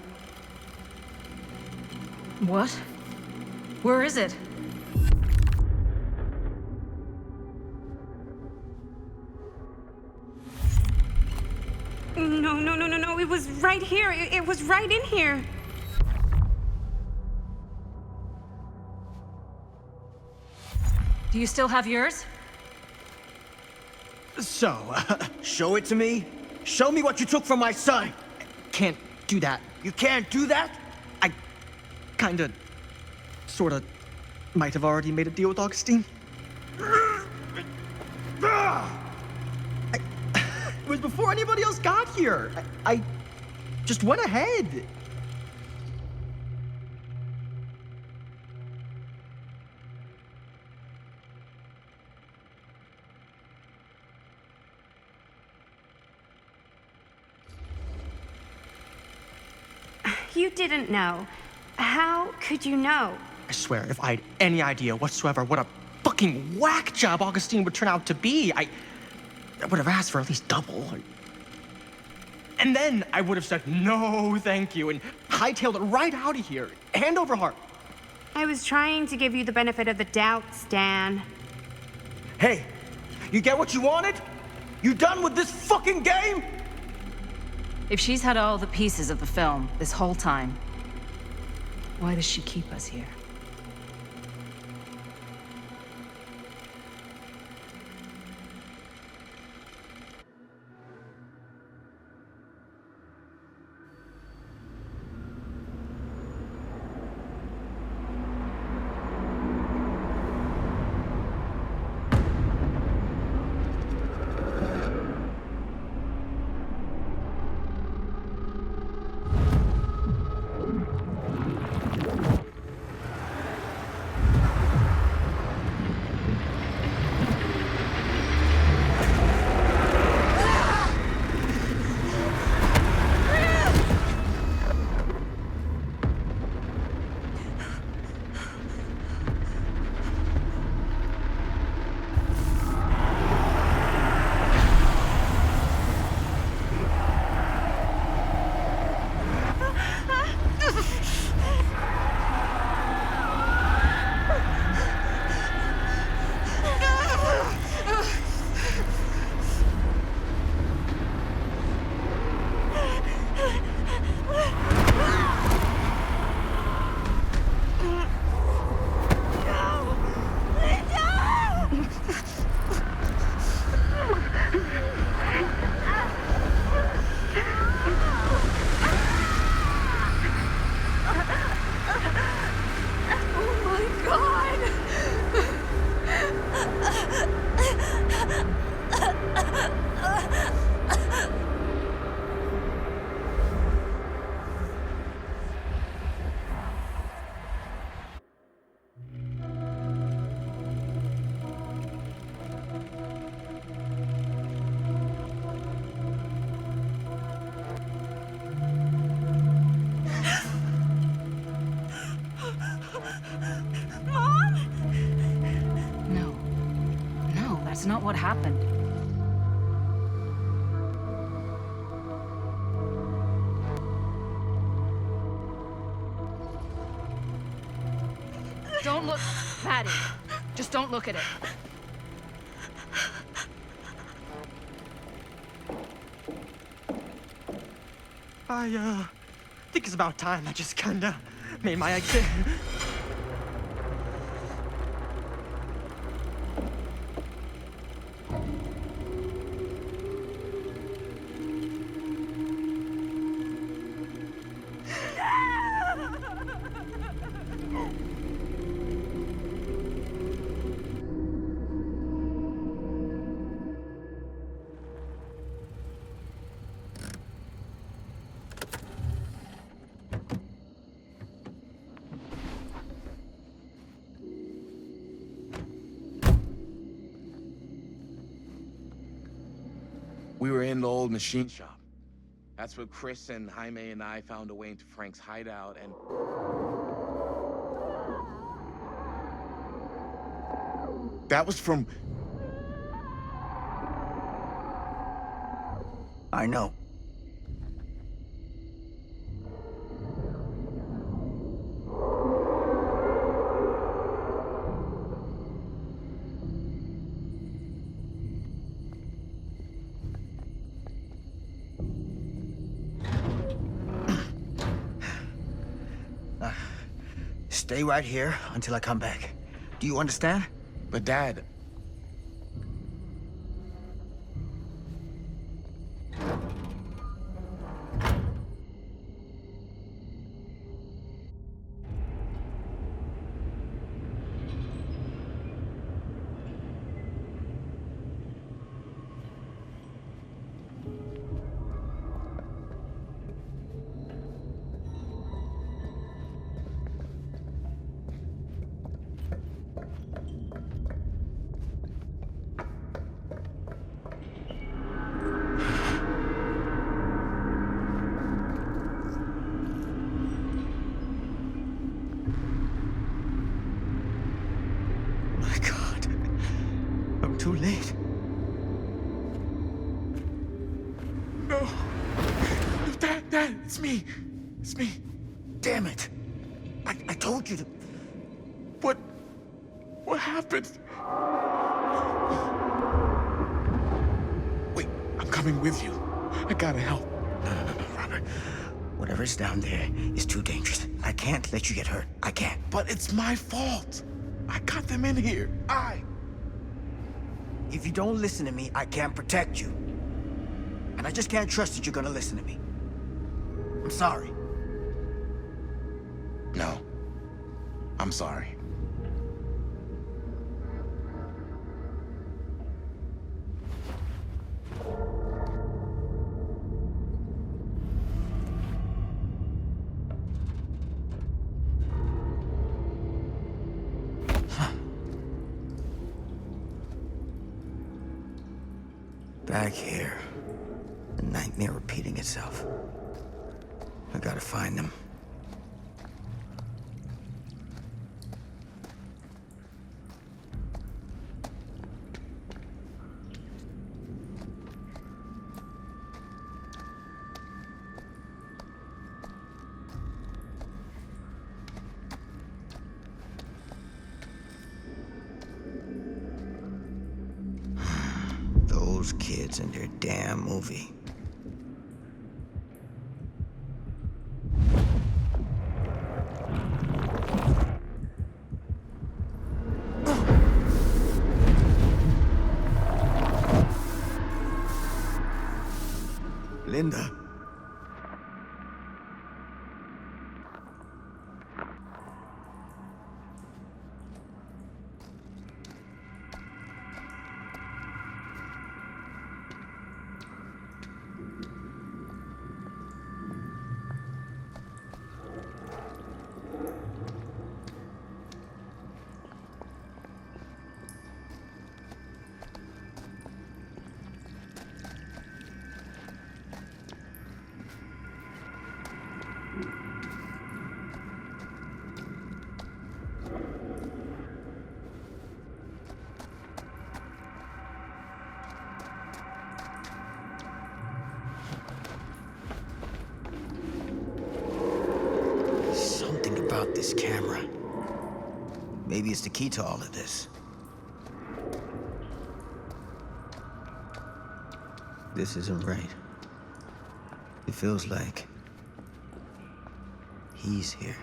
What? Where is it? No. It was right here. It was right in here. Do you still have yours? So, show it to me. Show me what you took from my son. Can't do that. You can't do that? I kinda, sorta, might have already made a deal with Augustine. It was before anybody else got here. I just went ahead. You didn't know. How could you know? I swear, if I had any idea whatsoever what a fucking whack job Augustine would turn out to be, I would have asked for at least double. And then I would have said, no, thank you, and hightailed it right out of here, hand over heart. I was trying to give you the benefit of the doubt, Stan. Hey, you get what you wanted? You done with this fucking game? If she's had all the pieces of the film this whole time, why does she keep us here? That's not what happened. Don't look, Maddie. Just don't look at it. I think it's about time I just kinda made my exit. We were in the old machine shop. That's where Chris and Jaime and I found a way into Frank's hideout and... That was from... I know. Stay right here until I come back. Do you understand? But Dad... My God. I'm too late. No. Dad, it's me. It's me. Damn it. I told you to... What happened? Wait, I'm coming with you. I gotta help. No, Robert. Whatever's down there is too dangerous. I can't let you get hurt. I can't. But it's my fault. I got them in here. If you don't listen to me, I can't protect you. And I just can't trust that you're gonna listen to me. I'm sorry. No. I'm sorry. Back here. The nightmare repeating itself. I gotta find them. Those kids and their damn movie. Linda. about this camera. Maybe it's the key to all of this. This isn't right. It feels like he's here.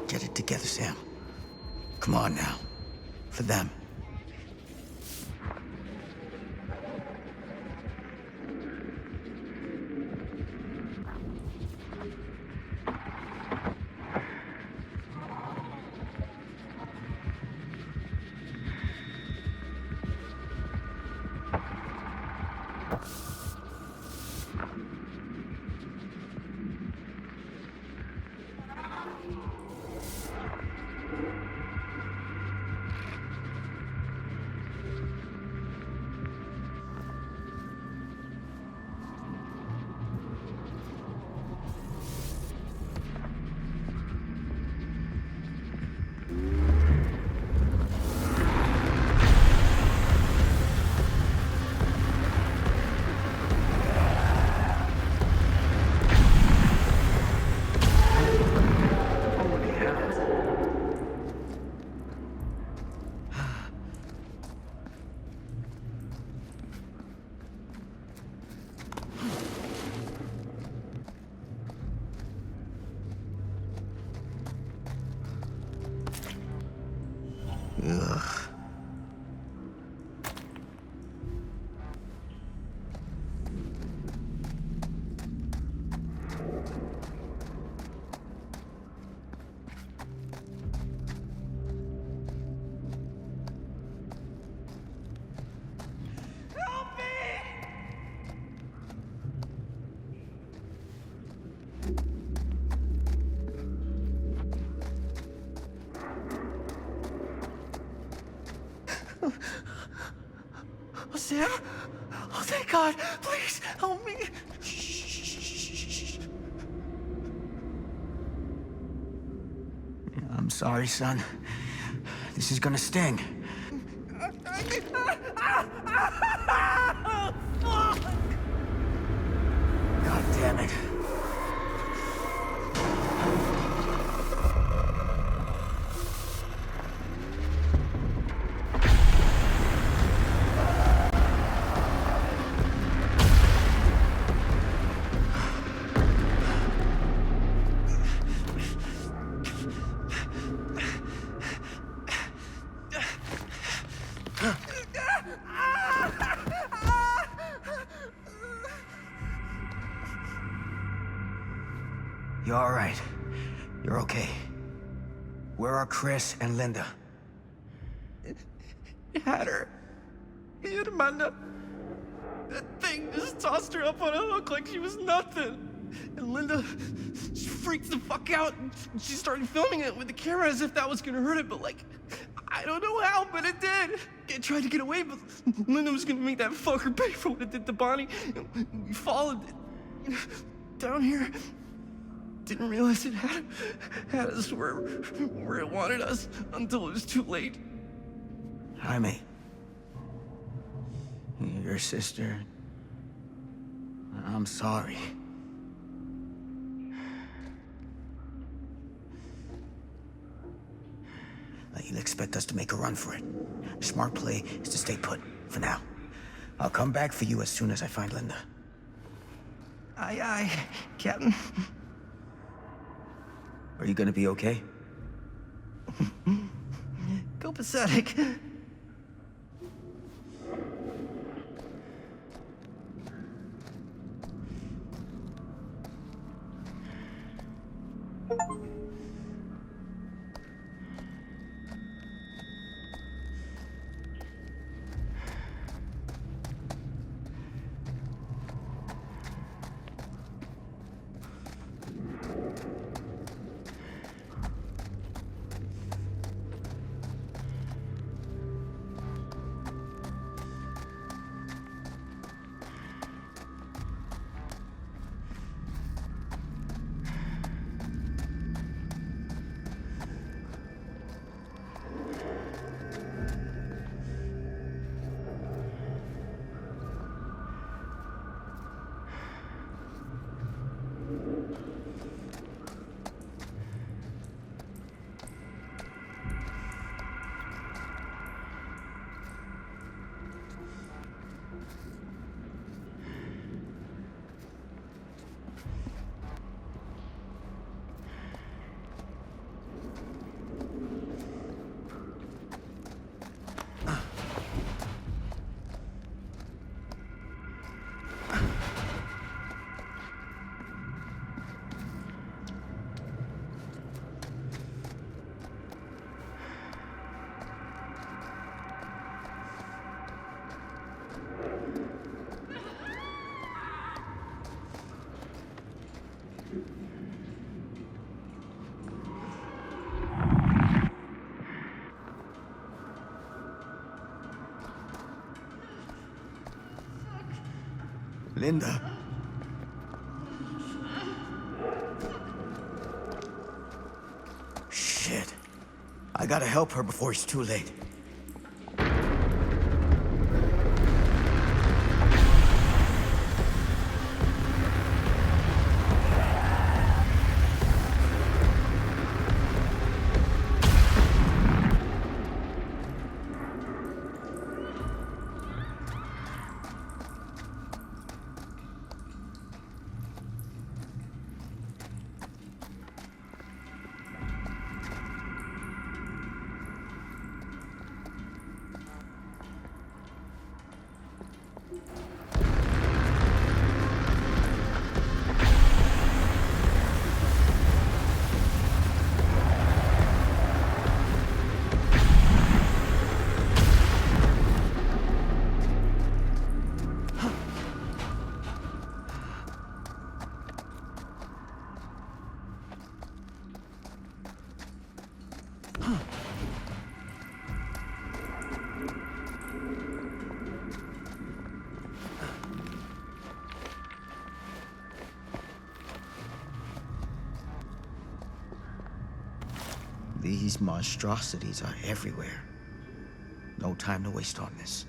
Get it together, Sam. Come on now. For them. Ugh. Oh, Sam? Oh, thank God. Please, help me. I'm sorry, son. This is gonna sting. God damn it. You're all right. You're okay. Where are Chris and Linda? You had her. You had Amanda. That thing just tossed her up on a hook like she was nothing. And Linda, she freaked the fuck out. And she started filming it with the camera as if that was gonna hurt it, but like, I don't know how, but it did. It tried to get away, but Linda was gonna make that fucker pay for what it did to Bonnie. And we followed it down here. Didn't realize it had us where it wanted us until it was too late. Jaime. Your sister. I'm sorry. You'll expect us to make a run for it. The smart play is to stay put, for now. I'll come back for you as soon as I find Linda. Aye, aye, Captain. Are you gonna be okay? Copacetic. Linda. Shit. I gotta help her before it's too late. These monstrosities are everywhere. No time to waste on this.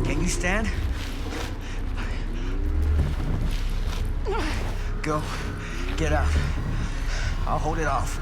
Can you stand? Go. Get out. I'll hold it off.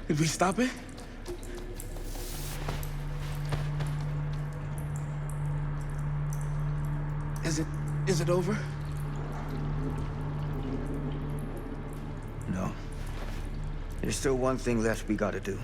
Did we stop it? Is it over? No. There's still one thing left we gotta do.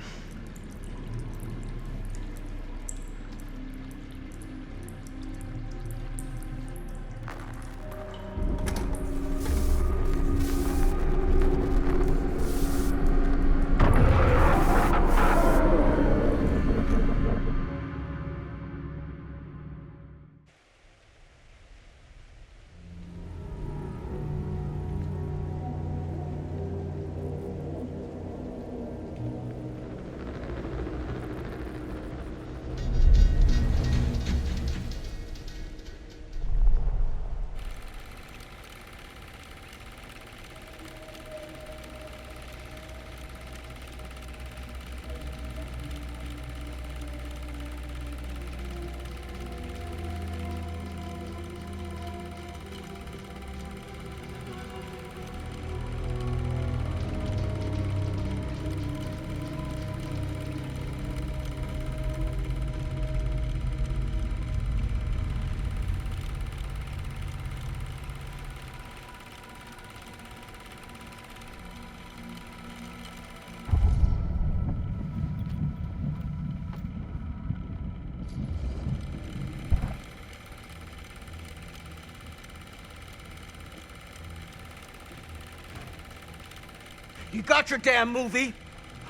You got your damn movie.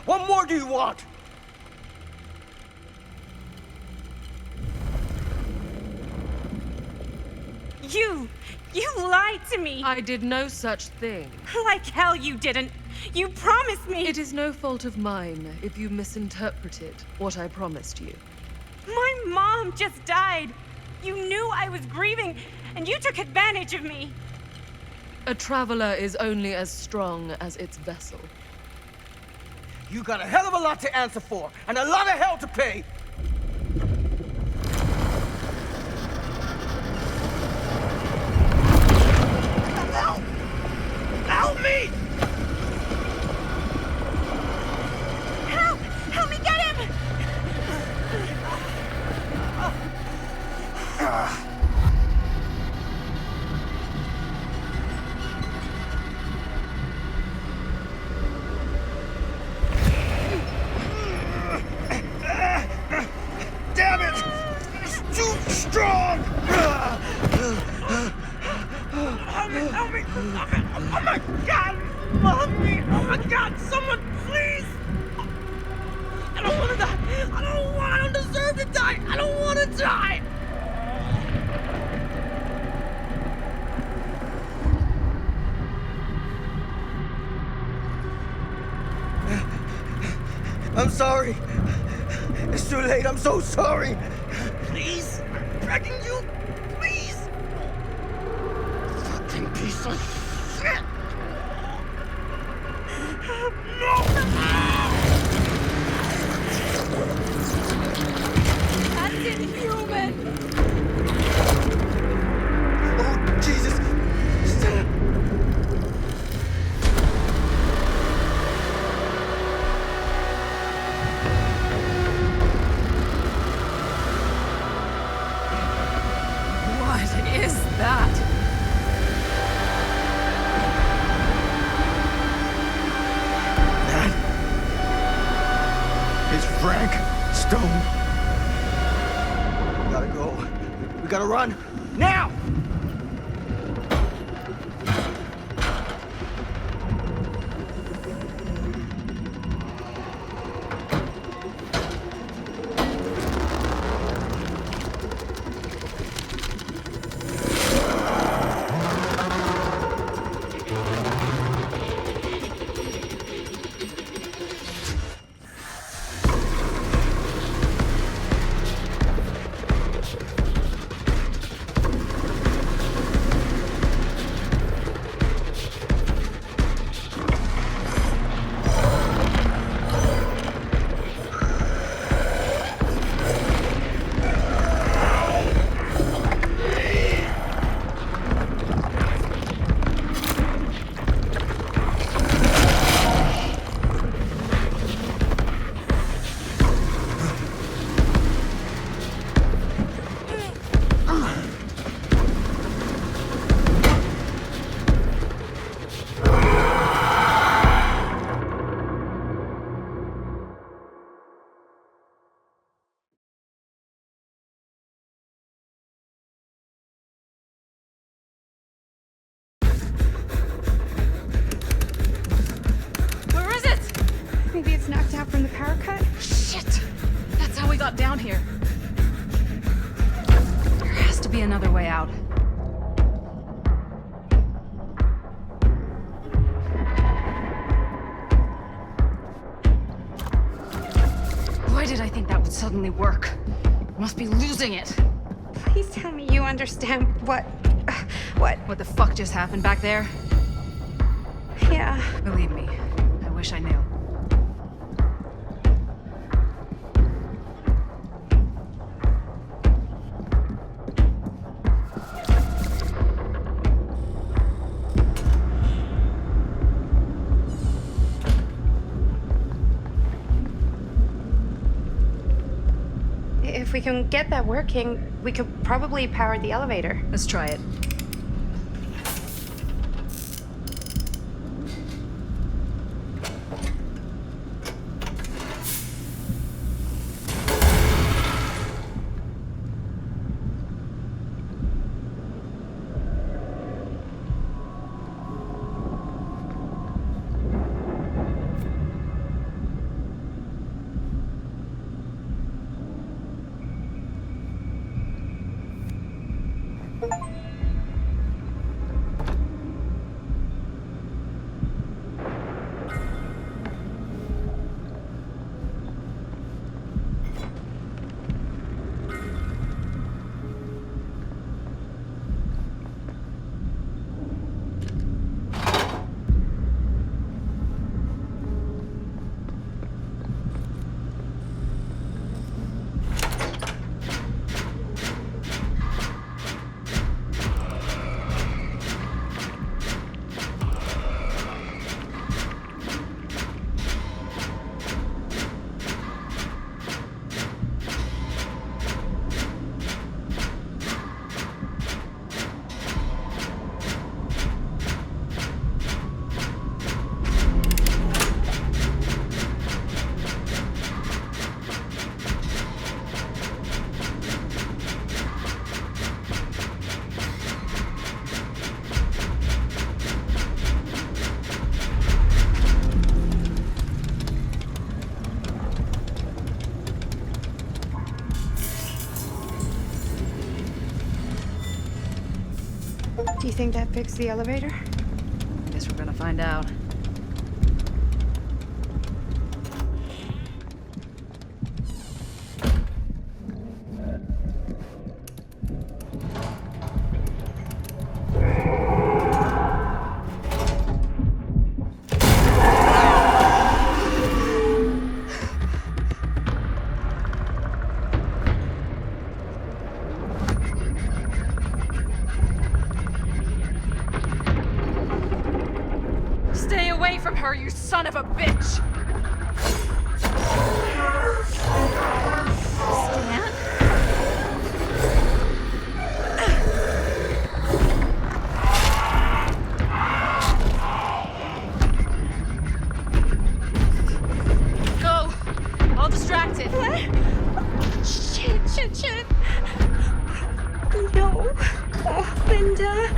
What more do you want? You lied to me. I did no such thing. Like hell you didn't. You promised me. It is no fault of mine if you misinterpreted what I promised you. My mom just died. You knew I was grieving, and you took advantage of me. A traveler is only as strong as its vessel. You got a hell of a lot to answer for, and a lot of hell to pay. Help me! Help me get him! Damn it! It's too strong! Help me! Oh my God! Mommy! Oh my God! Someone, please! I don't want to die! I don't deserve to die! I don't want to die! I'm sorry. It's too late. I'm so sorry. Please! I'm begging you! Please! Fucking piece of shit! That's inhuman! Oh, Jesus! Stop. What is that? It's Frank Stone. We gotta go. We gotta run. Now! Maybe it's knocked out from the power cut? Shit! That's how we got down here. There has to be another way out. Why did I think that would suddenly work? I must be losing it. Please tell me you understand what... What the fuck just happened back there? Yeah. Believe me, I wish I knew. If we can get that working, we could probably power the elevator. Let's try it. Do you think that fixed the elevator? Guess we're gonna find out. Stay away from her, you son of a bitch! Stan? Go! All distracted. What? Shit. No. Oh, Linda.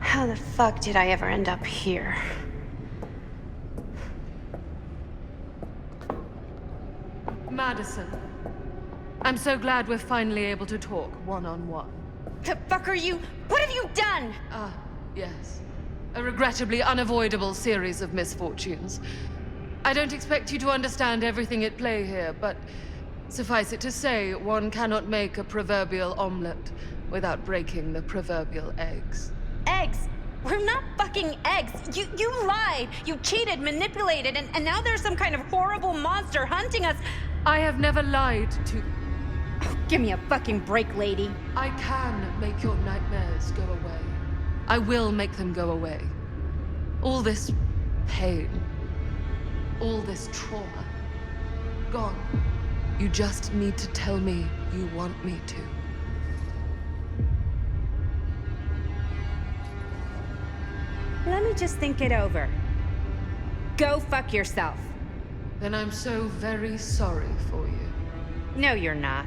How the fuck did I ever end up here? Madison, I'm so glad we're finally able to talk one-on-one. The fuck are you? What have you done? Ah, yes. A regrettably unavoidable series of misfortunes. I don't expect you to understand everything at play here, but suffice it to say, one cannot make a proverbial omelet without breaking the proverbial eggs. Eggs? We're not fucking eggs. You lied. You cheated, manipulated, and now there's some kind of horrible monster hunting us. I have never lied to... Oh, give me a fucking break, lady. I can make your nightmares go away. I will make them go away. All this pain, all this trauma, gone. You just need to tell me you want me to. Let me just think it over. Go fuck yourself. Then I'm so very sorry for you. No, you're not.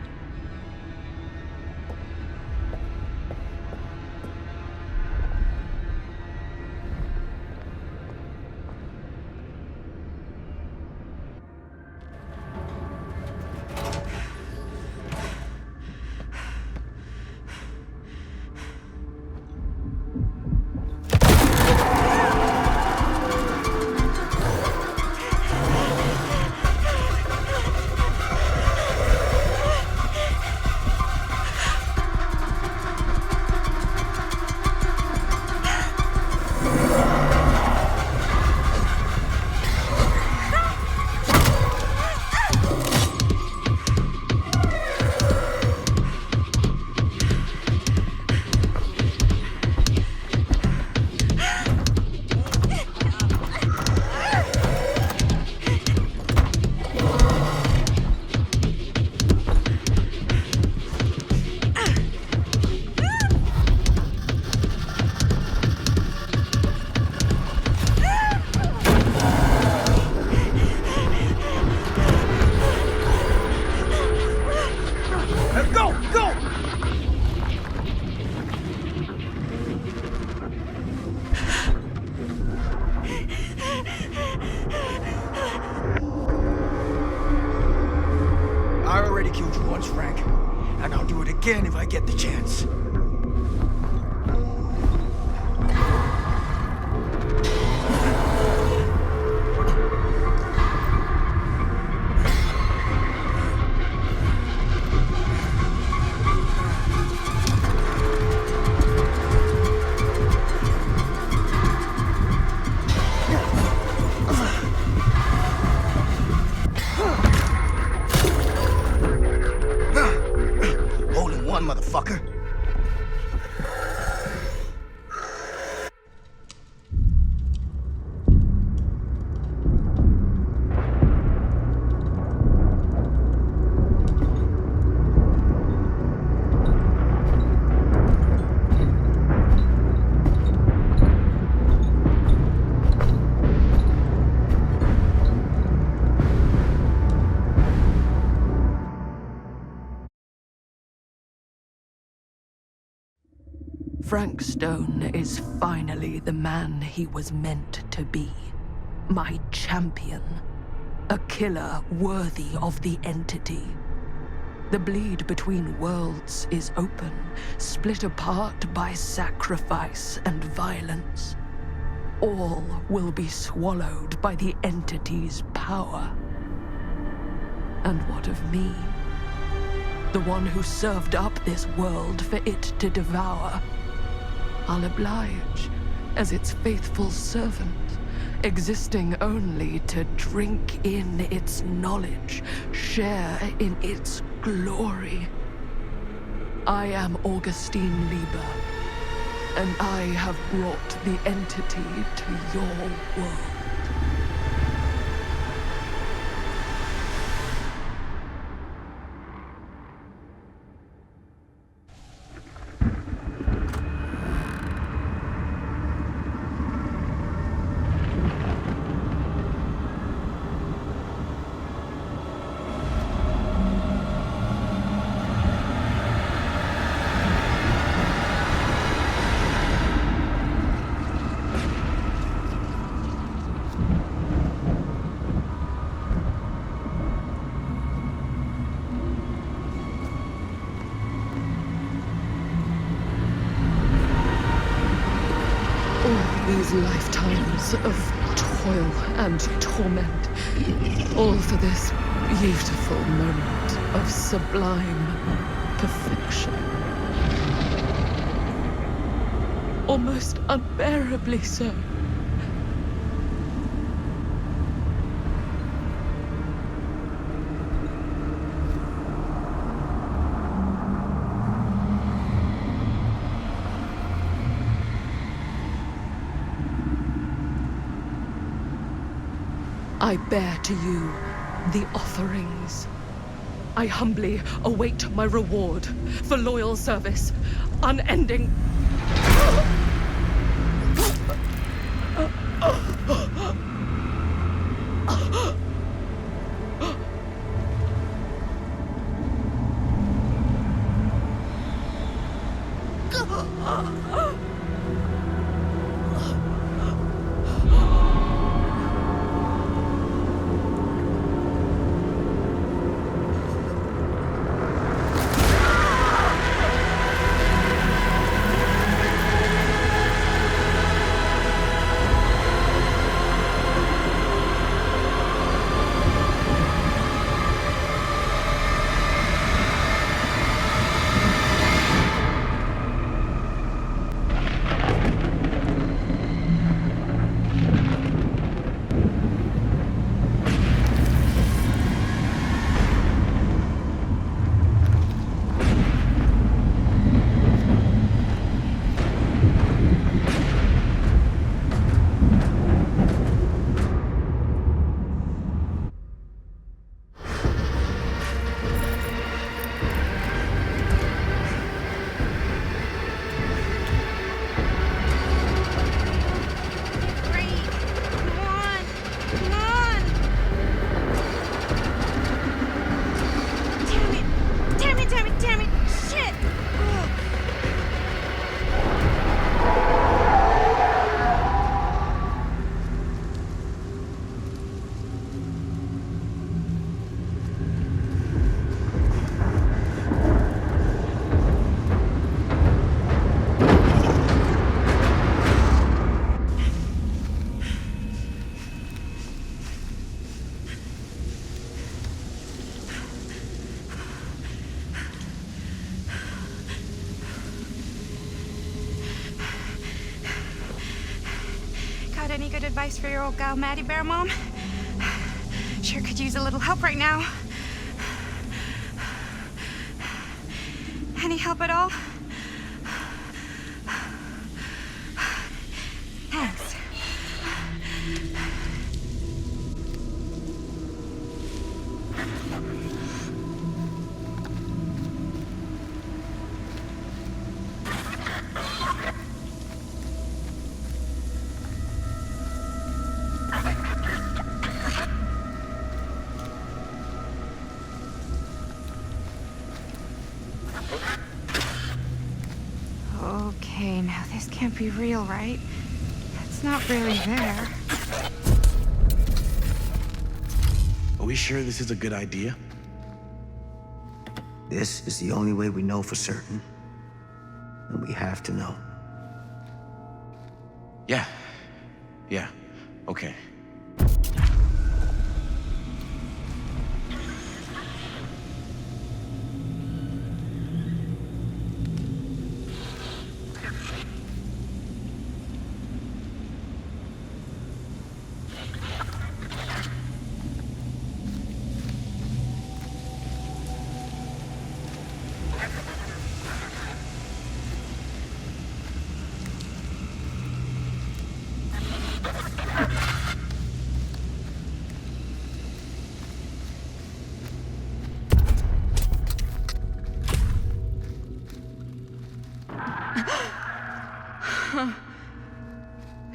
again if I get the chance. Motherfucker. Frank Stone is finally the man he was meant to be. My champion. A killer worthy of the entity. The bleed between worlds is open, split apart by sacrifice and violence. All will be swallowed by the entity's power. And what of me? The one who served up this world for it to devour. I'll oblige as its faithful servant, existing only to drink in its knowledge, share in its glory. I am Augustine Lieber, and I have brought the entity to your world. These lifetimes of toil and torment, all for this beautiful moment of sublime perfection. Almost unbearably so. I bear to you the offerings. I humbly await my reward for loyal service, unending. Any good advice for your old gal Maddie Bear, Mom? Sure could use a little help right now. Any help at all? Thanks. Okay, know, this can't be real, right? It's not really there. Are we sure this is a good idea? This is the only way we know for certain. And we have to know. Yeah. Yeah. Okay.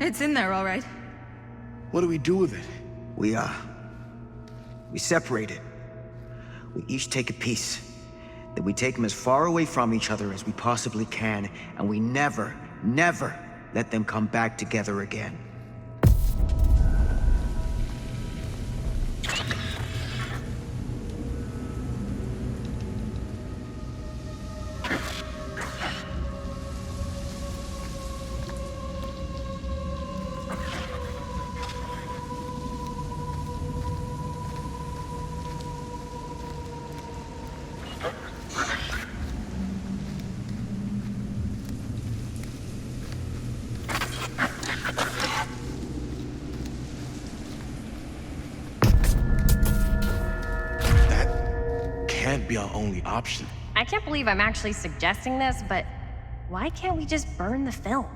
It's in there, all right. What do we do with it? We separate it. We each take a piece. Then we take them as far away from each other as we possibly can, and we never, never let them come back together again. Can't be our only option. I can't believe I'm actually suggesting this, but why can't we just burn the film?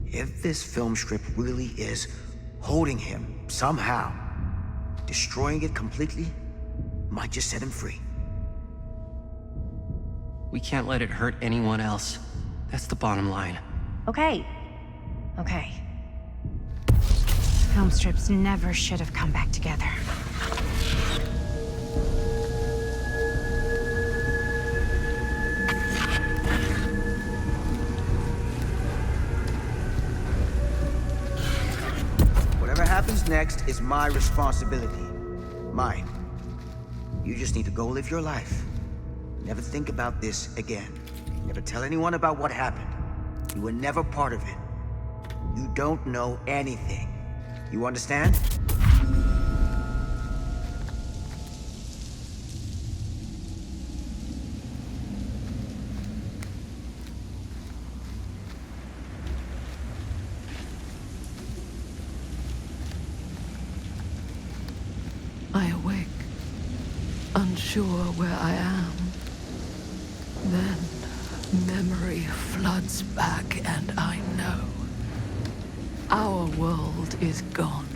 If this film strip really is holding him somehow, destroying it completely might just set him free. We can't let it hurt anyone else. That's the bottom line. Okay. Okay. Film strips never should have come back together. Whatever happens next is my responsibility. Mine. You just need to go live your life. Never think about this again. Never tell anyone about what happened. You were never part of it. You don't know anything. You understand? I awake, unsure where I am. Then memory floods back and I know. Our world is gone,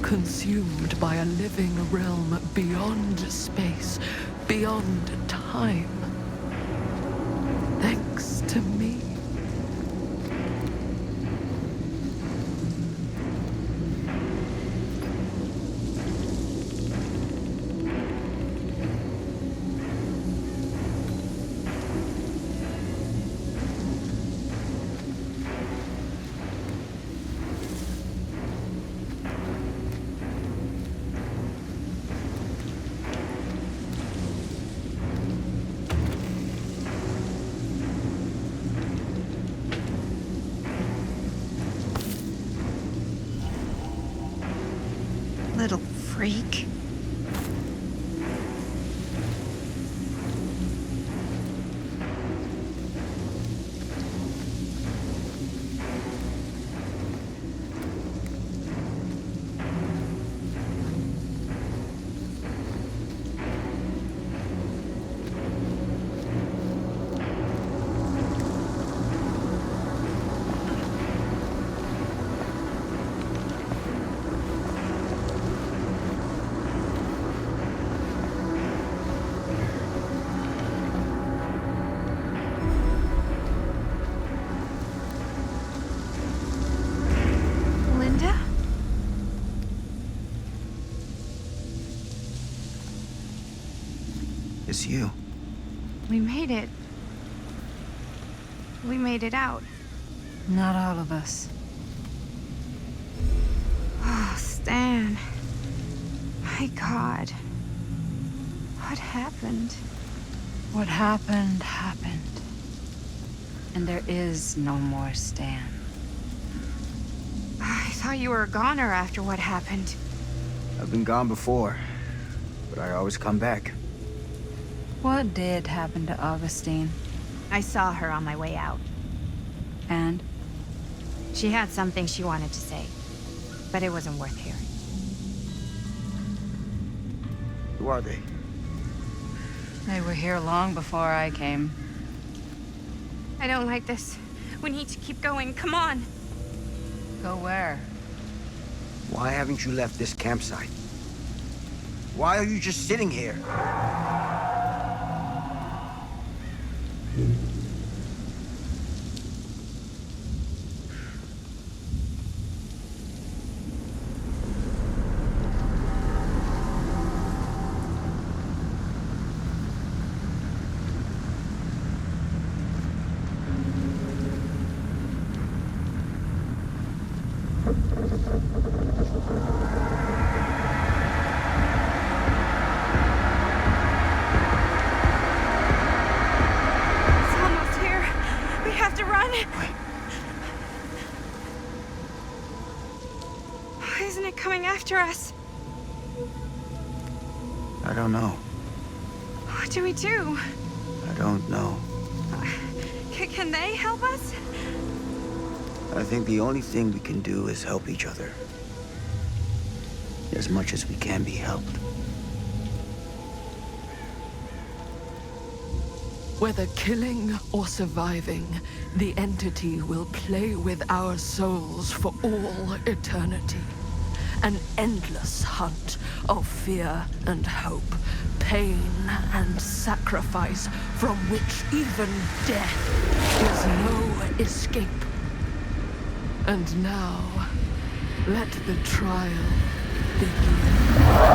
consumed by a living realm beyond space, beyond time. Thanks to me. Little freak. Linda? It's you. We made it. We made it out. Not all of us. Oh, Stan. My God. What happened? What happened, happened. And there is no more Stan. I thought you were a goner after what happened. I've been gone before, but I always come back. What did happen to Augustine? I saw her on my way out. And? She had something she wanted to say, but it wasn't worth hearing. Who are they? They were here long before I came. I don't like this. We need to keep going. Come on. Go where? Why haven't you left this campsite? Why are you just sitting here? It's almost here. We have to run. Why isn't it coming after us? I don't know. What do we do? I don't know. Can they help us? I think the only thing we can do is help each other. As much as we can be helped. Whether killing or surviving, the entity will play with our souls for all eternity. An endless hunt of fear and hope, pain and sacrifice, from which even death is no escape. And now, let the trial begin.